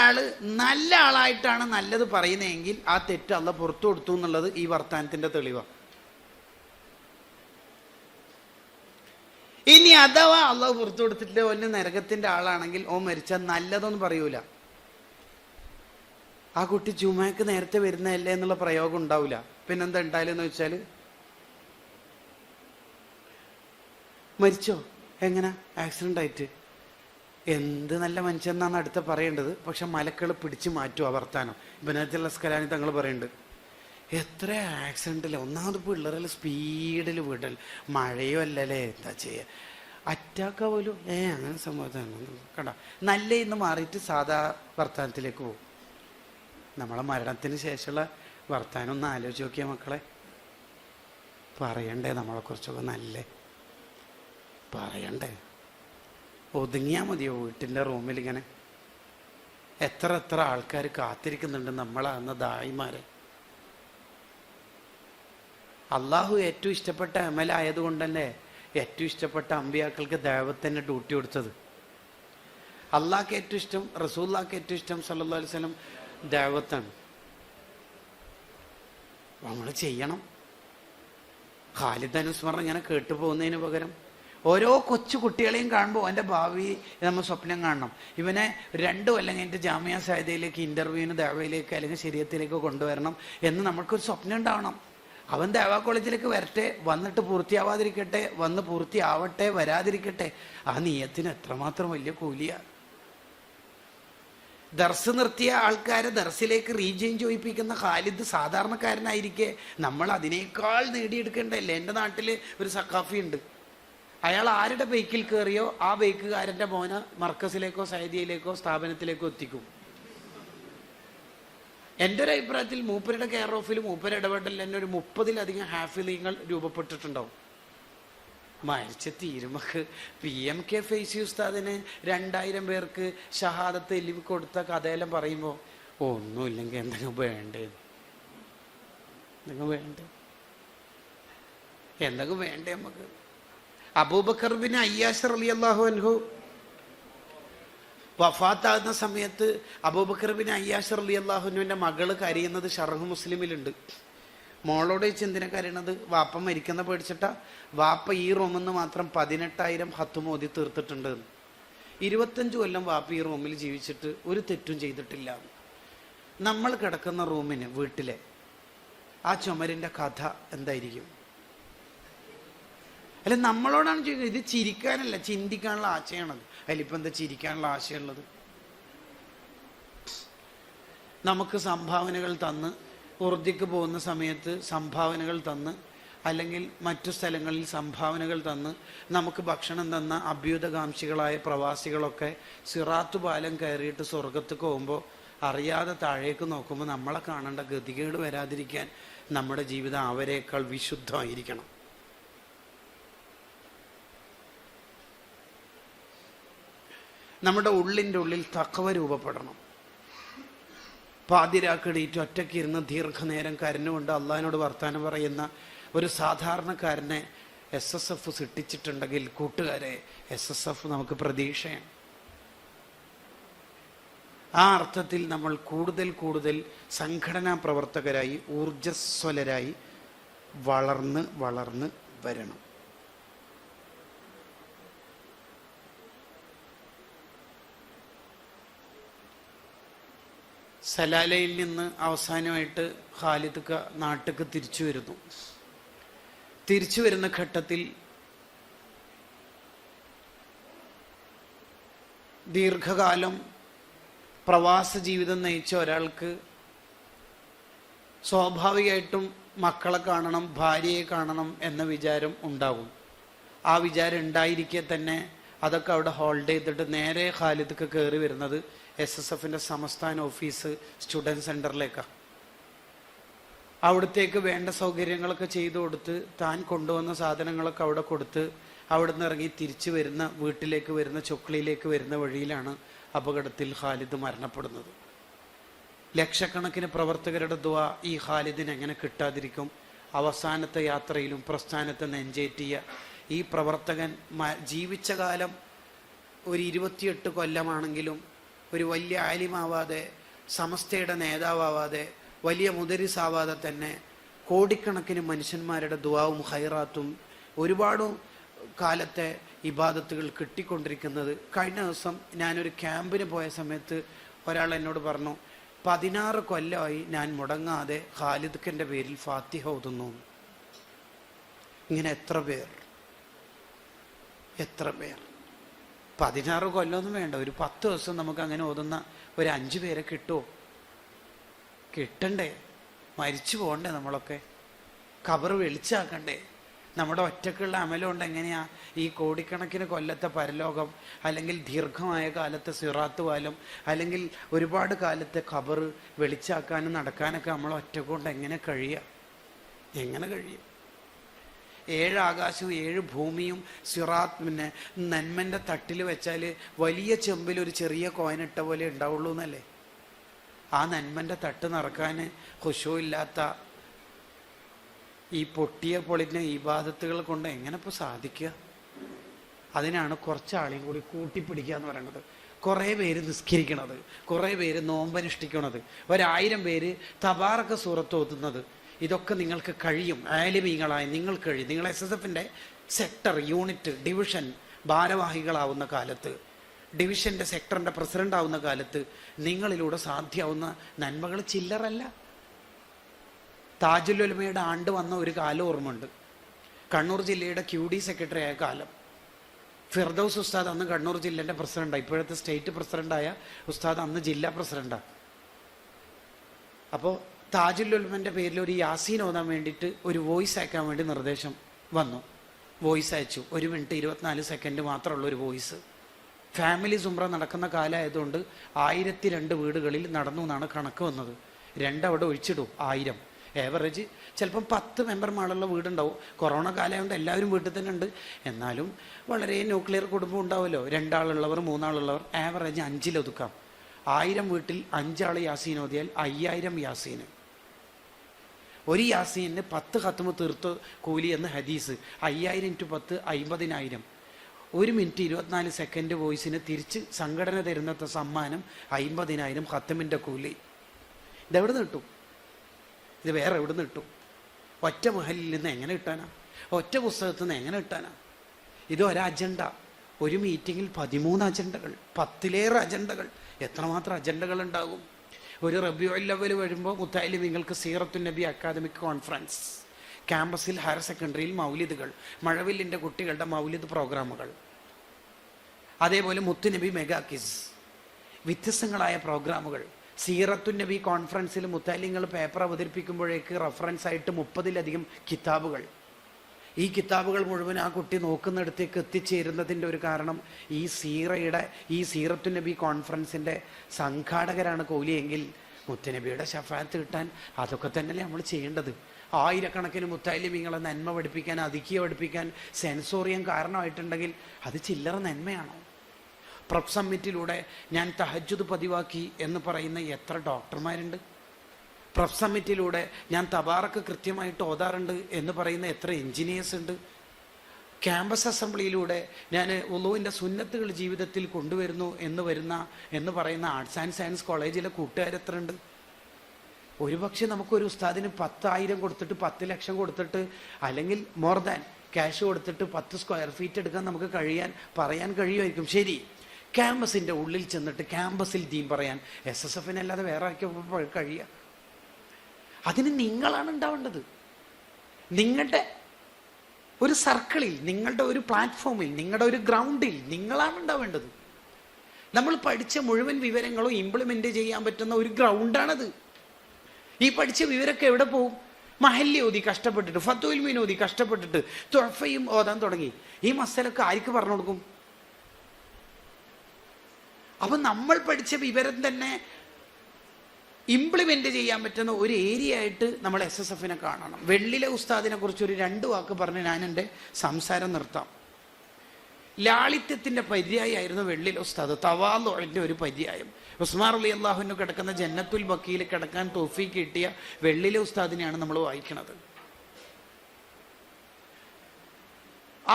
ആള് നല്ല ആളായിട്ടാണ് നല്ലത് പറയുന്നതെങ്കിൽ ആ തെറ്റ് അള്ളാഹ് പുറത്തു കൊടുത്തു എന്നുള്ളത് ഈ വർത്താനത്തിന്റെ തെളിവാണ്. ഇനി അഥവാ അള്ളാഹ് പുറത്തു കൊടുത്തിട്ട് ഓന് നരകത്തിന്റെ ആളാണെങ്കിൽ ഓ മരിച്ചാൽ നല്ലതൊന്നും പറയൂല. ആ കുട്ടി ജുമാക്ക് നേരത്തെ വരുന്നതല്ലേ എന്നുള്ള പ്രയോഗം ഉണ്ടാവില്ല. പിന്നെന്താ ഉണ്ടായാലെന്ന് വെച്ചാൽ, മരിച്ചോ? എങ്ങനെ? ആക്സിഡന്റ് ആയിട്ട്. എന്ത് നല്ല മനുഷ്യനാണ് അടുത്ത പറയേണ്ടത്. പക്ഷെ മലക്കൾ പിടിച്ചു മാറ്റും ആ വർത്താനം. ബനാത്തുൽ അസ്കലാനി തങ്ങൾ പറയുന്നുണ്ട്, എത്ര ആക്സിഡന്റില്ല. ഒന്നാമത് പിള്ളേരിൽ സ്പീഡിൽ വിടൽ, മഴയോ അല്ലല്ലേ, എന്താ ചെയ്യുക? അറ്റാക്ക പോലും അങ്ങനെ സംഭവത്താണ് കണ്ട. നല്ല ഇന്ന് മാറിയിട്ട് സാധാ വർത്താനത്തിലേക്ക് പോകും. നമ്മളെ മരണത്തിന് ശേഷമുള്ള വർത്താനം ഒന്ന് ആലോചിച്ച് നോക്കിയ മക്കളെ. പറയണ്ടേ നമ്മളെക്കുറിച്ചൊക്കെ നല്ല പറയണ്ടേ? ഒതുങ്ങിയാൽ മതിയോ വീട്ടിൻ്റെ റൂമിലിങ്ങനെ? എത്ര ആൾക്കാർ കാത്തിരിക്കുന്നുണ്ട് നമ്മളെ അന്ന് ദായിമാരെ. അള്ളാഹു ഏറ്റവും ഇഷ്ടപ്പെട്ട അമലായതുകൊണ്ട് തന്നെ ഏറ്റവും ഇഷ്ടപ്പെട്ട അമ്പിയാക്കൾക്ക് ദഅവത്തിന് ഡ്യൂട്ടി കൊടുത്തത്. അള്ളാഹ്ക്ക് ഏറ്റവും ഇഷ്ടം, റസൂലുള്ളാഹിക്ക് ഏറ്റവും ഇഷ്ടം സല്ലല്ലാഹു അലൈഹി വസല്ലം ദഅവത്താണ്. നമ്മൾ ചെയ്യണം. ഖാലിദ് അനുസ്മരണം ഇങ്ങനെ കേട്ടു പോകുന്നതിന് പകരം ഓരോ കൊച്ചു കുട്ടികളെയും കാണുമ്പോൾ അവൻ്റെ ഭാവി നമ്മൾ സ്വപ്നം കാണണം. ഇവനെ 2 കൊല്ലം കഴിഞ്ഞിട്ട് ജാമിയ സായിദയിലേക്ക് ഇൻ്റർവ്യൂവിന് ദഅവയിലേക്ക് അല്ലെങ്കിൽ ശരീഅത്തിലേക്ക് കൊണ്ടുവരണം എന്ന് നമ്മൾക്കൊരു സ്വപ്നം ഉണ്ടാവണം. അവൻ ദഅവ കോളേജിലേക്ക് വരട്ടെ, വന്നിട്ട് പൂർത്തിയാവാതിരിക്കട്ടെ, വന്ന് പൂർത്തിയാവട്ടെ, വരാതിരിക്കട്ടെ. ആ നിയത്തിന് എത്രമാത്രം വലിയ കൂലിയാണ്. ദർസ് നിർത്തിയ ആൾക്കാരെ ദർസിലേക്ക് റീജെയിൻ ചെയ്യിപ്പിക്കുന്ന ഖാലിദ് സാധാരണക്കാരനായിരിക്കെ നമ്മൾ അതിനേക്കാൾ നേടിയെടുക്കേണ്ടല്ലേ. എൻ്റെ നാട്ടിൽ ഒരു സഖാഫി ഉണ്ട്. അയാൾ ആരുടെ ബൈക്കിൽ കയറിയോ ആ ബൈക്കുകാരൻ്റെ മോനെ മർക്കസിലേക്കോ സൈദിയയിലേക്കോ സ്ഥാപനത്തിലേക്കോ എത്തിക്കും. എൻ്റെ ഒരു അഭിപ്രായത്തിൽ മൂപ്പരുടെ കെയർ ഓഫിൽ മൂപ്പര ഇടപെടലിൽ തന്നെ ഒരു 30-ലധികം ഹാഫിലിങ്ങൾ രൂപപ്പെട്ടിട്ടുണ്ടാവും. മരിച്ച തീരുമക്ക് PMK ഫൈസി ഉസ്താദിന് 2000 പേർക്ക് ഷഹാദത്ത് എലിവ് കൊടുത്ത കഥയെല്ലാം പറയുമ്പോൾ ഒന്നുമില്ലെങ്കിൽ എന്തെങ്കിലും വേണ്ടേ, എന്തെങ്കിലും വേണ്ടേ നമുക്ക്. അബൂബക്കർ ബിൻ അയ്യാശ് റളിയല്ലാഹു അൻഹു വഫാത്താകുന്ന സമയത്ത് അബൂബക്കർ ബിൻ അയ്യാശ് റളിയല്ലാഹു അൻഹുവിൻ്റെ മകള് കരയുന്നത് ഷർഹ് മുസ്ലിമിലുണ്ട്. മോളോട് ചോദിച്ച് എന്തിനാ കരയണത്? വാപ്പ മരിക്കുന്ന പേടിച്ചിട്ടാ. വാപ്പ ഈ റൂമിൽ നിന്ന് മാത്രം 18,000 ഹത്തും ഓതി തീർത്തിട്ടുണ്ട്. 25 കൊല്ലം വാപ്പ ഈ റൂമിൽ ജീവിച്ചിട്ട് ഒരു തെറ്റും ചെയ്തിട്ടില്ല. നമ്മൾ കിടക്കുന്ന റൂമിന് വീട്ടിലെ ആ ചുമരിൻ്റെ കഥ എന്തായിരിക്കും? അല്ല, നമ്മളോടാണ് ചോദിക്കുന്നത്. ഇത് ചിരിക്കാനല്ല, ചിന്തിക്കാനുള്ള ആശയമാണത്. അതിലിപ്പോൾ എന്താ ചിരിക്കാനുള്ള ആശയമുള്ളത്? നമുക്ക് സംഭാവനകൾ തന്ന്, ഉറുദിക്ക് പോകുന്ന സമയത്ത് സംഭാവനകൾ തന്ന്, അല്ലെങ്കിൽ മറ്റു സ്ഥലങ്ങളിൽ സംഭാവനകൾ തന്ന് നമുക്ക് ഭക്ഷണം തന്ന അഭ്യുതകാംക്ഷികളായ പ്രവാസികളൊക്കെ സിറാത്ത് പാലം കയറിയിട്ട് സ്വർഗത്തേക്ക് പോകുമ്പോൾ അറിയാതെ താഴേക്ക് നോക്കുമ്പോൾ നമ്മളെ കാണേണ്ട ഗതികേട് വരാതിരിക്കാൻ നമ്മുടെ ജീവിതം അവരെക്കാൾ വിശുദ്ധമായിരിക്കണം. നമ്മുടെ ഉള്ളിൻ്റെ ഉള്ളിൽ തഖ്വ രൂപപ്പെടണം. പാതിരാക്കടിയിട്ട് ഒറ്റയ്ക്ക് ഇരുന്ന് ദീർഘനേരം കരഞ്ഞുകൊണ്ട് അള്ളാഹിനോട് വർത്താനം പറയുന്ന ഒരു സാധാരണക്കാരനെ SSF സൃഷ്ടിച്ചിട്ടുണ്ടെങ്കിൽ കൂട്ടുകാരെ, SSF നമുക്ക് പ്രതീക്ഷയാണ്. ആ അർത്ഥത്തിൽ നമ്മൾ കൂടുതൽ കൂടുതൽ സംഘടനാ പ്രവർത്തകരായി ഊർജ്ജസ്വലരായി വളർന്ന് വരണം. സലാലയിൽ നിന്ന് അവസാനമായിട്ട് ഖാലിദ് നാട്ടിലേക്ക് തിരിച്ചു വരുന്ന ഘട്ടത്തിൽ ദീർഘകാലം പ്രവാസ ജീവിതം നയിച്ച ഒരാൾക്ക് സ്വാഭാവികമായിട്ടും മക്കളെ കാണണം, ഭാര്യയെ കാണണം എന്ന വിചാരം ഉണ്ടാകും. ആ വിചാരം ഉണ്ടായിരിക്കെ തന്നെ അതൊക്കെ അവിടെ ഹോൾഡ് ചെയ്തിട്ട് നേരെ ഖാലിദ്ക്ക് കയറി വരുന്നത് SSFൻ്റെ സംസ്ഥാന ഓഫീസ് സ്റ്റുഡൻറ് സെൻറ്ററിലേക്കാണ്. അവിടത്തേക്ക് വേണ്ട സൗകര്യങ്ങളൊക്കെ ചെയ്തു കൊടുത്ത് താൻ കൊണ്ടുവന്ന സാധനങ്ങളൊക്കെ അവിടെ കൊടുത്ത് അവിടുന്ന് ഇറങ്ങി തിരിച്ചു വരുന്ന വീട്ടിലേക്ക് വരുന്ന ചൊക്ലിയിലേക്ക് വരുന്ന വഴിയിലാണ് അപകടത്തിൽ ഖാലിദ് മരണപ്പെടുന്നത്. ലക്ഷക്കണക്കിന് പ്രവർത്തകരുടെ ദുആ ഈ ഖാലിദിന് എങ്ങനെ കിട്ടാതിരിക്കും? അവസാനത്തെ യാത്രയിലും പ്രസ്ഥാനത്തെ നെഞ്ചേറ്റിയ ഈ പ്രവർത്തകൻ ജീവിച്ച കാലം ഒരു 28 കൊല്ലമാണെങ്കിലും ഒരു വലിയ ആലിമാവാതെ, സമസ്തയുടെ നേതാവാതെ, വലിയ മുദരിസാവാതെ തന്നെ കോടിക്കണക്കിന് മനുഷ്യന്മാരുടെ ദുആവും ഖൈറാത്തും ഒരുപാട് കാലത്തെ ഇബാദത്തുകൾ കിട്ടിക്കൊണ്ടിരിക്കുന്നത്. കഴിഞ്ഞ ദിവസം ഞാനൊരു ക്യാമ്പിന് പോയ സമയത്ത് ഒരാൾ എന്നോട് പറഞ്ഞു, 16 കൊല്ലമായി ഞാൻ മുടങ്ങാതെ ഖാലിദ്ഖിൻ്റെ പേരിൽ ഫാത്തിഹ ഓതുന്നു. ഇങ്ങനെ എത്ര പേർ 16 കൊല്ലമൊന്നും വേണ്ട, ഒരു 10 ദിവസം നമുക്ക് അങ്ങനെ ഓതുന്ന ഒരു 5 പേരെ കിട്ടുമോ? കിട്ടണ്ടേ? മരിച്ചു പോകണ്ടേ? നമ്മളൊക്കെ ഖബർ വെളിച്ചാക്കണ്ടേ? നമ്മുടെ ഒറ്റക്കുള്ള അമലുകൊണ്ട് എങ്ങനെയാ ഈ കോടിക്കണക്കിന് കൊല്ലത്തെ പരലോകം, അല്ലെങ്കിൽ ദീർഘമായ കാലത്തെ സിറാത്ത് പാലം, അല്ലെങ്കിൽ ഒരുപാട് കാലത്തെ ഖബർ വെളിച്ചാക്കാനും നടക്കാനൊക്കെ നമ്മൾ ഒറ്റക്കൊണ്ട് എങ്ങനെ കഴിയും? 7 ആകാശവും 7 ഭൂമിയും സിറാത്ത് പിന്നെ നന്മൻ്റെ തട്ടിൽ വെച്ചാൽ വലിയ ചെമ്പിൽ ഒരു ചെറിയ കോയിനിട്ട പോലെ ഉണ്ടാവുള്ളൂ എന്നല്ലേ? ആ നന്മൻ്റെ തട്ട് നിറക്കാൻ ഖുശൂ ഇല്ലാത്ത ഈ പൊട്ടിയ പൊളിഞ്ഞ ഇബാദത്തുകൾ കൊണ്ട് എങ്ങനെ ഇപ്പോൾ സാധിക്കുക? അതിനാണ് കുറച്ചാളെയും കൂടി കൂട്ടിപ്പിടിക്കുക എന്ന് പറയുന്നത്. കുറേ പേര് നിസ്കരിക്കണത്, കുറേ പേര് നോമ്പനുഷ്ഠിക്കണത്, 1000 പേര് തബാറക സൂറത്ത് ഓതുന്നത്. ഇതൊക്കെ നിങ്ങൾക്ക് കഴിയും. ആലിമീങ്ങളായ നിങ്ങൾക്ക് കഴിയും. നിങ്ങൾ SSFന്റെ സെക്ടർ, യൂണിറ്റ്, ഡിവിഷൻ ഭാരവാഹികളാവുന്ന കാലത്ത്, ഡിവിഷന്റെ സെക്ടറിന്റെ പ്രസിഡന്റ് ആവുന്ന കാലത്ത് നിങ്ങളിലൂടെ സാധ്യമാവുന്ന നന്മകൾ ചില്ലറല്ല. താജുൽ ഉലമയുടെ ആണ്ട് വന്ന ഒരു കാലം ഓർമ്മയുണ്ട്. കണ്ണൂർ ജില്ലയുടെ QD സെക്രട്ടറി ആയ കാലം. ഫിർദൌസ് ഉസ്താദ് അന്ന് കണ്ണൂർ ജില്ലേൻ്റെ പ്രസിഡന്റാണ്. ഇപ്പോഴത്തെ സ്റ്റേറ്റ് പ്രസിഡന്റായ ഉസ്താദ് അന്ന് ജില്ലാ പ്രസിഡന്റാണ്. അപ്പോൾ താജുൽ ഉലമൻ്റെ പേരിൽ ഒരു യാസീൻ ഓതാൻ വേണ്ടിയിട്ട് ഒരു വോയിസ് അയക്കാൻ വേണ്ടി നിർദ്ദേശം വന്നു. വോയിസ് അയച്ചു. 1 മിനിറ്റ് 24 സെക്കൻഡ് മാത്രമുള്ള ഒരു വോയിസ്. ഫാമിലി സുംറ നടക്കുന്ന കാലമായതുകൊണ്ട് 1002 വീടുകളിൽ നടന്നു എന്നാണ് കണക്ക് വന്നത്. 2 അവിടെ ഒഴിച്ചിടും. 1000 ഏവറേജ് ചിലപ്പം 10 മെമ്പർമാരുള്ള വീടുണ്ടാവും. കൊറോണ കാലമായതുകൊണ്ട് എല്ലാവരും വീട്ടിൽ തന്നെ ഉണ്ട്. എന്നാലും വളരെ ന്യൂക്ലിയർ കുടുംബം ഉണ്ടാവുമല്ലോ, 2 ആളുള്ളവർ 3 ആളുള്ളവർ. ആവറേജ് 5 ഒതുക്കാം. 1000 വീട്ടിൽ 5 ആൾ യാസീൻ ഓതിയാൽ 5000 യാസീന്. ഒരു യാസീന് 10 ഖത്മ് തീർത്ത് കൂലി എന്ന് ഹദീസ്. 5000 × 10 50,000. 1 മിനിറ്റ് 24 സെക്കൻഡ് വോയിസിന് തിരിച്ച് സംഘടന തരുന്ന സമ്മാനം 50,000 ഖത്തമിൻ്റെ കൂലി. ഇതെവിടെ നിന്ന് കിട്ടും? ഇത് വേറെ എവിടെ നിന്ന് കിട്ടും? ഒറ്റ മഹലിൽ നിന്ന് എങ്ങനെ കിട്ടാനാ? ഒറ്റ പുസ്തകത്തിൽ നിന്ന് എങ്ങനെ കിട്ടാനാ? ഇത് ഒരജണ്ട. ഒരു മീറ്റിങ്ങിൽ 13 അജണ്ടകൾ, 10ലേറെ അജണ്ടകൾ. എത്രമാത്രം അജണ്ടകൾ ഉണ്ടാകും? ഒരു റബീഉൽ അവ്വൽ വരുമ്പോൾ മുത്താലിം നിങ്ങൾക്ക് സീറത്തുൻ നബി അക്കാദമിക് കോൺഫറൻസ്, ക്യാമ്പസിൽ ഹയർ സെക്കൻഡറിയിൽ മൗലിദുകൾ, മഴവില്ലിൻ്റെ കുട്ടികളുടെ മൗലിദ് പ്രോഗ്രാമുകൾ, അതേപോലെ മുത്തുനബി മെഗാ കിസ്, വ്യത്യസ്തങ്ങളായ പ്രോഗ്രാമുകൾ. സീറത്തുൻ നബി കോൺഫറൻസിൽ മുത്താലിങ്ങൾ പേപ്പർ അവതരിപ്പിക്കുമ്പോഴേക്ക് റെഫറൻസ് ആയിട്ട് 30-ലധികം കിതാബുകൾ. ഈ കിതാബുകൾ മുഴുവൻ ആ കുട്ടി നോക്കുന്നിടത്തേക്ക് എത്തിച്ചേരുന്നതിൻ്റെ ഒരു കാരണം ഈ സീറത്തുൻ നബി കോൺഫറൻസിൻ്റെ സംഘാടകരാണ് കോലിയെങ്കിൽ മുത്തുനബിയുടെ ശഫാഅത്ത് കിട്ടാൻ അതൊക്കെ തന്നെയല്ലേ നമ്മൾ ചെയ്യേണ്ടത്? 1000കണക്കിന് മുത്താലിമീങ്ങളെ നന്മ പഠിപ്പിക്കാൻ, അതിക്കിയ പഠിപ്പിക്കാൻ സെൻസോറിയം കാരണമായിട്ടുണ്ടെങ്കിൽ അത് ചില്ലറ നന്മയാണോ? പ്രൊഫ് സമ്മിറ്റിലൂടെ ഞാൻ തഹജ്ജുദ് പതിവാക്കി എന്ന് പറയുന്ന എത്ര ഡോക്ടർമാരുണ്ട്? പ്രൊഫ് സമ്മിറ്റിലൂടെ ഞാൻ തബാറക്ക് കൃത്യമായിട്ട് ഓതാറുണ്ട് എന്ന് പറയുന്ന എത്ര എൻജിനീയേഴ്സ് ഉണ്ട്? ക്യാമ്പസ് അസംബ്ലിയിലൂടെ ഞാൻ ഉളുവിൻ്റെ സുന്നത്തുകൾ ജീവിതത്തിൽ കൊണ്ടുവരുന്നു എന്ന് പറയുന്ന ആർട്സ് ആൻഡ് സയൻസ് കോളേജിലെ കൂട്ടുകാരെത്ര ഉണ്ട്? ഒരുപക്ഷെ നമുക്കൊരു ഉസ്താദിന് 10,000 കൊടുത്തിട്ട് 10 ലക്ഷം കൊടുത്തിട്ട് അല്ലെങ്കിൽ മോർ ദാൻ ക്യാഷ് കൊടുത്തിട്ട് 10 സ്ക്വയർ ഫീറ്റ് എടുക്കാൻ നമുക്ക് പറയാൻ കഴിയുമായിരിക്കും. ശരി, ക്യാമ്പസിൻ്റെ ഉള്ളിൽ ചെന്നിട്ട് ക്യാമ്പസിൽ ദീൻ പറയാൻ SSFനല്ലാതെ വേറെ ആർക്കും കഴിയുക? അതിന് നിങ്ങളാണ് ഉണ്ടാവേണ്ടത്. നിങ്ങളുടെ ഒരു സർക്കിളിൽ, നിങ്ങളുടെ ഒരു പ്ലാറ്റ്ഫോമിൽ, നിങ്ങളുടെ ഒരു ഗ്രൗണ്ടിൽ നിങ്ങളാണ് ഉണ്ടാവേണ്ടത്. നമ്മൾ പഠിച്ച മുഴുവൻ വിവരങ്ങളും ഇംപ്ലിമെൻ്റ് ചെയ്യാൻ പറ്റുന്ന ഒരു ഗ്രൗണ്ടാണത്. ഈ പഠിച്ച വിവരമൊക്കെ എവിടെ പോകും? മഹല്ലി ഓതി കഷ്ടപ്പെട്ടിട്ട്, ഫത്തുൽ മീൻ ഓതി കഷ്ടപ്പെട്ടിട്ട്, തുഹഫയും ഓതാൻ തുടങ്ങി. ഈ മസലൊക്കെ ആർക്ക് പറഞ്ഞു കൊടുക്കും? അപ്പൊ നമ്മൾ പഠിച്ച വിവരം തന്നെ ഇംപ്ലിമെന്റ് ചെയ്യാൻ പറ്റുന്ന ഒരു ഏരിയ ആയിട്ട് നമ്മൾ SSFനെ കാണണം. വെള്ളിലെ ഉസ്താദിനെ കുറിച്ച് ഒരു 2 വാക്ക് പറഞ്ഞ് ഞാൻ എൻ്റെ സംസാരം നിർത്താം. ലാളിത്യത്തിന്റെ പര്യായമായിരുന്നു വെള്ളിലെ ഉസ്താദ്, തവാളുഇന്റെ ഒരു പര്യായം. ഉസ്മാൻ റളിയല്ലാഹു അൻഹു കിടക്കുന്ന ജന്നത്തുൽ ബഖീൽ കിടക്കാൻ തൗഫീഖ് കിട്ടിയ വെള്ളിലെ ഉസ്താദിനെയാണ് നമ്മൾ വായിക്കുന്നത്.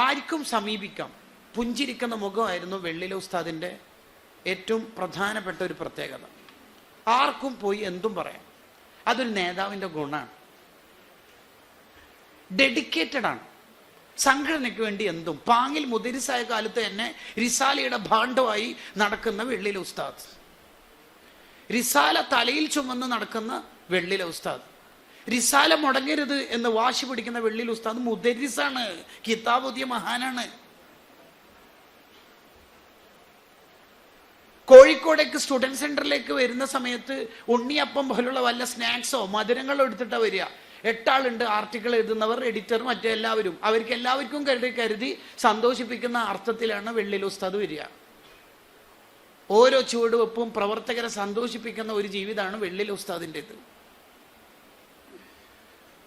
ആർക്കും സമീപിക്കാം. പുഞ്ചിരിക്കുന്ന മുഖമായിരുന്നു വെള്ളിലെ ഉസ്താദിന്റെ ഏറ്റവും പ്രധാനപ്പെട്ട ഒരു പ്രത്യേകത. ആർക്കും പോയി എന്തും പറയാം. അതൊരു നേതാവിൻ്റെ ഗുണമാണ്. ഡെഡിക്കേറ്റഡ് ആണ്. സംഘടനയ്ക്ക് വേണ്ടി എന്തും. പാങ്ങിൽ മുദരിസായ കാലത്ത് തന്നെ റിസാലയുടെ ഭാണ്ഡമായി നടക്കുന്ന വെള്ളിലെ ഉസ്താദ്, റിസാല തലയിൽ ചുമന്ന് നടക്കുന്ന വെള്ളിലെ ഉസ്താദ്, റിസാല മുടങ്ങരുത് എന്ന് വാശി പിടിക്കുന്ന വെള്ളിലെ ഉസ്താദ് മുദരിസാണ്, കിതാബുദ്യ മഹാനാണ്. കോഴിക്കോടേക്ക് സ്റ്റുഡൻറ് സെന്ററിലേക്ക് വരുന്ന സമയത്ത് ഉണ്ണിയപ്പം പോലുള്ള വല്ല സ്നാക്സോ മധുരങ്ങളോ എടുത്തിട്ടാണ് വരിക. 8 ആളുണ്ട്, ആർട്ടിക്കിൾ എഴുതുന്നവർ, എഡിറ്റർ, മറ്റെല്ലാവരും. അവർക്ക് എല്ലാവർക്കും കരുതി സന്തോഷിപ്പിക്കുന്ന അർത്ഥത്തിലാണ് വെള്ളിലെ ഉസ്താദ് വരിക. ഓരോ ചുവടുവെപ്പും പ്രവർത്തകരെ സന്തോഷിപ്പിക്കുന്ന ഒരു ജീവിതമാണ് വെള്ളിലെ ഉസ്താദിൻ്റെത്.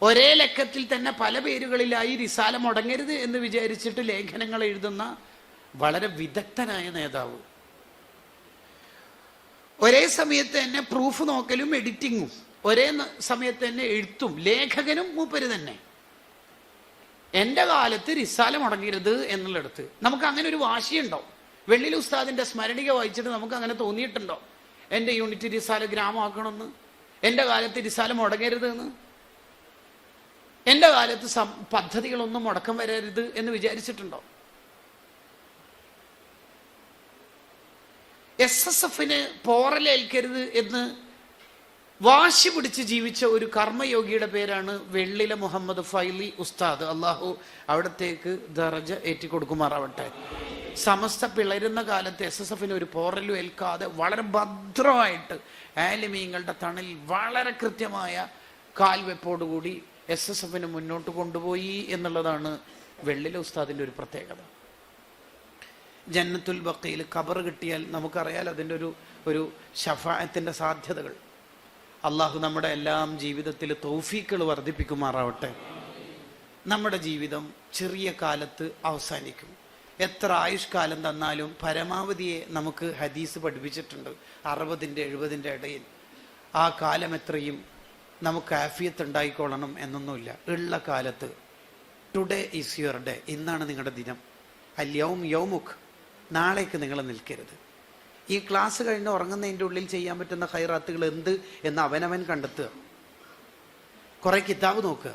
ഒരേ ലക്കത്തിൽ തന്നെ പല പേരുകളിലായി റിസാല മുടങ്ങരുത് എന്ന് വിചാരിച്ചിട്ട് ലേഖനങ്ങൾ എഴുതുന്ന വളരെ വിദഗ്ധനായ നേതാവ്. ഒരേ സമയത്ത് തന്നെ പ്രൂഫ് നോക്കലും എഡിറ്റിങ്ങും, ഒരേ സമയത്ത് തന്നെ എഴുത്തും ലേഖകനും മൂപ്പര് തന്നെ. എൻ്റെ കാലത്ത് റിസാല മുടങ്ങരുത് എന്നുള്ളിടത്ത് നമുക്ക് അങ്ങനെ ഒരു വാശിയുണ്ടോ? വെള്ളിൽ ഉസ്താദിന്റെ സ്മരണിക വായിച്ചിട്ട് നമുക്ക് അങ്ങനെ തോന്നിയിട്ടുണ്ടോ എൻ്റെ യൂണിറ്റ് റിസാല ഗ്രാമമാക്കണമെന്ന്, എൻ്റെ കാലത്ത് റിസാല മുടങ്ങരുത് എന്ന്, എൻ്റെ കാലത്ത് പദ്ധതികളൊന്നും മുടക്കം വരരുത് എന്ന് വിചാരിച്ചിട്ടുണ്ടോ? SSFന് പോറലേൽക്കരുത് എന്ന് വാശി പിടിച്ച് ജീവിച്ച ഒരു കർമ്മയോഗിയുടെ പേരാണ് വെള്ളിലെ മുഹമ്മദ് ഫൈലി ഉസ്താദ്. അള്ളാഹു അവിടത്തേക്ക് ദറജ ഏറ്റിക്കൊടുക്കുമാറാവട്ടെ. സമസ്ത പിളരുന്ന കാലത്ത് SSFന് ഒരു പോറലും ഏൽക്കാതെ വളരെ ഭദ്രമായിട്ട് ആലിമീങ്ങളുടെ തണൽ വളരെ കൃത്യമായ കാൽവെപ്പോടുകൂടി SSFന് മുന്നോട്ട് കൊണ്ടുപോയി എന്നുള്ളതാണ് വെള്ളിലെ ഉസ്താദിൻ്റെ ഒരു പ്രത്യേകത. ജന്നത്തുൽ ബഖയിൽ ഖബർ കിട്ടിയാൽ നമുക്കറിയാൽ അതിൻ്റെ ഒരു ശഫാഅത്തിൻ്റെ സാധ്യതകൾ. അള്ളാഹു നമ്മുടെ എല്ലാം ജീവിതത്തിൽ തൗഫീക്കുകൾ വർദ്ധിപ്പിക്കുമാറാവട്ടെ. നമ്മുടെ ജീവിതം ചെറിയ കാലത്ത് അവസാനിക്കും. എത്ര ആയുഷ്കാലം തന്നാലും പരമാവധിയെ നമുക്ക് ഹദീസ് പഠിപ്പിച്ചിട്ടുണ്ട് 60-ൻ്റെ 70-ൻ്റെ ഇടയിൽ. ആ കാലം എത്രയും നമുക്ക് ആഫിയത്ത് ഉണ്ടായിക്കൊള്ളണം എന്നൊന്നുമില്ല. ഉള്ള കാലത്ത് ടുഡേ ഈസ് യുവർ ഡേ, ഇന്നാണ് നിങ്ങളുടെ ദിനം. അല്യൗം യൗമുഖ്, നാളേക്ക് നിങ്ങൾ നിൽക്കരുത്. ഈ ക്ലാസ് കഴിഞ്ഞ് ഉറങ്ങുന്നതിൻ്റെ ഉള്ളിൽ ചെയ്യാൻ പറ്റുന്ന ഖൈറാത്തുകൾ എന്ത് എന്ന് അവനവൻ കണ്ടെത്തുക. കുറേ കിതാബ് നോക്കുക,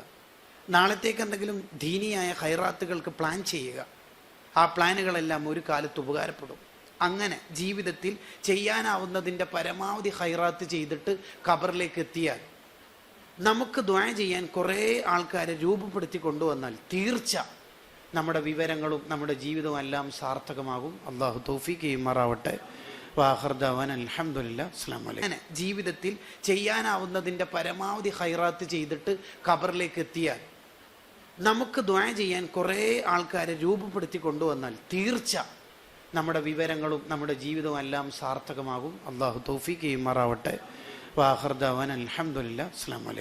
നാളത്തേക്ക് എന്തെങ്കിലും ദീനിയായ ഖൈറാത്തുകൾക്ക് പ്ലാൻ ചെയ്യുക. ആ പ്ലാനുകളെല്ലാം ഒരു കാലത്ത് ഉപകാരപ്പെടും. അങ്ങനെ ജീവിതത്തിൽ ചെയ്യാനാവുന്നതിൻ്റെ പരമാവധി ഖൈറാത്ത് ചെയ്തിട്ട് ഖബറിലേക്ക് എത്തിയാൽ നമുക്ക് ദുആ ചെയ്യാൻ കുറേ ആൾക്കാരെ രൂപപ്പെടുത്തി കൊണ്ടുവന്നാൽ തീർച്ച നമ്മുടെ വിവരങ്ങളും നമ്മുടെ ജീവിതവും എല്ലാം സാർത്ഥകമാകും. അള്ളാഹു തൗഫീഖ് ചെയ്യുമാറാവട്ടെ. വാഖിർ ദഅവാന അൽഹംദുലില്ലാഹി അസ്സലാമു അലൈക്കും. അങ്ങനെ ജീവിതത്തിൽ ചെയ്യാനാവുന്നതിൻ്റെ പരമാവധി ഖൈറാത്ത് ചെയ്തിട്ട് ഖബറിലേക്ക് എത്തിയാൽ നമുക്ക് ദുആ ചെയ്യാൻ കുറേ ആൾക്കാരെ രൂപപ്പെടുത്തി കൊണ്ടുവന്നാൽ തീർച്ച നമ്മുടെ വിവരങ്ങളും നമ്മുടെ ജീവിതവും എല്ലാം സാർത്ഥകമാകും. അള്ളാഹു തൗഫീഖ് ചെയ്യുമാറാവട്ടെ. വാഖിർ ദഅവാന അൽഹംദുലില്ലാഹി അസ്സലാമു അലൈക്കും.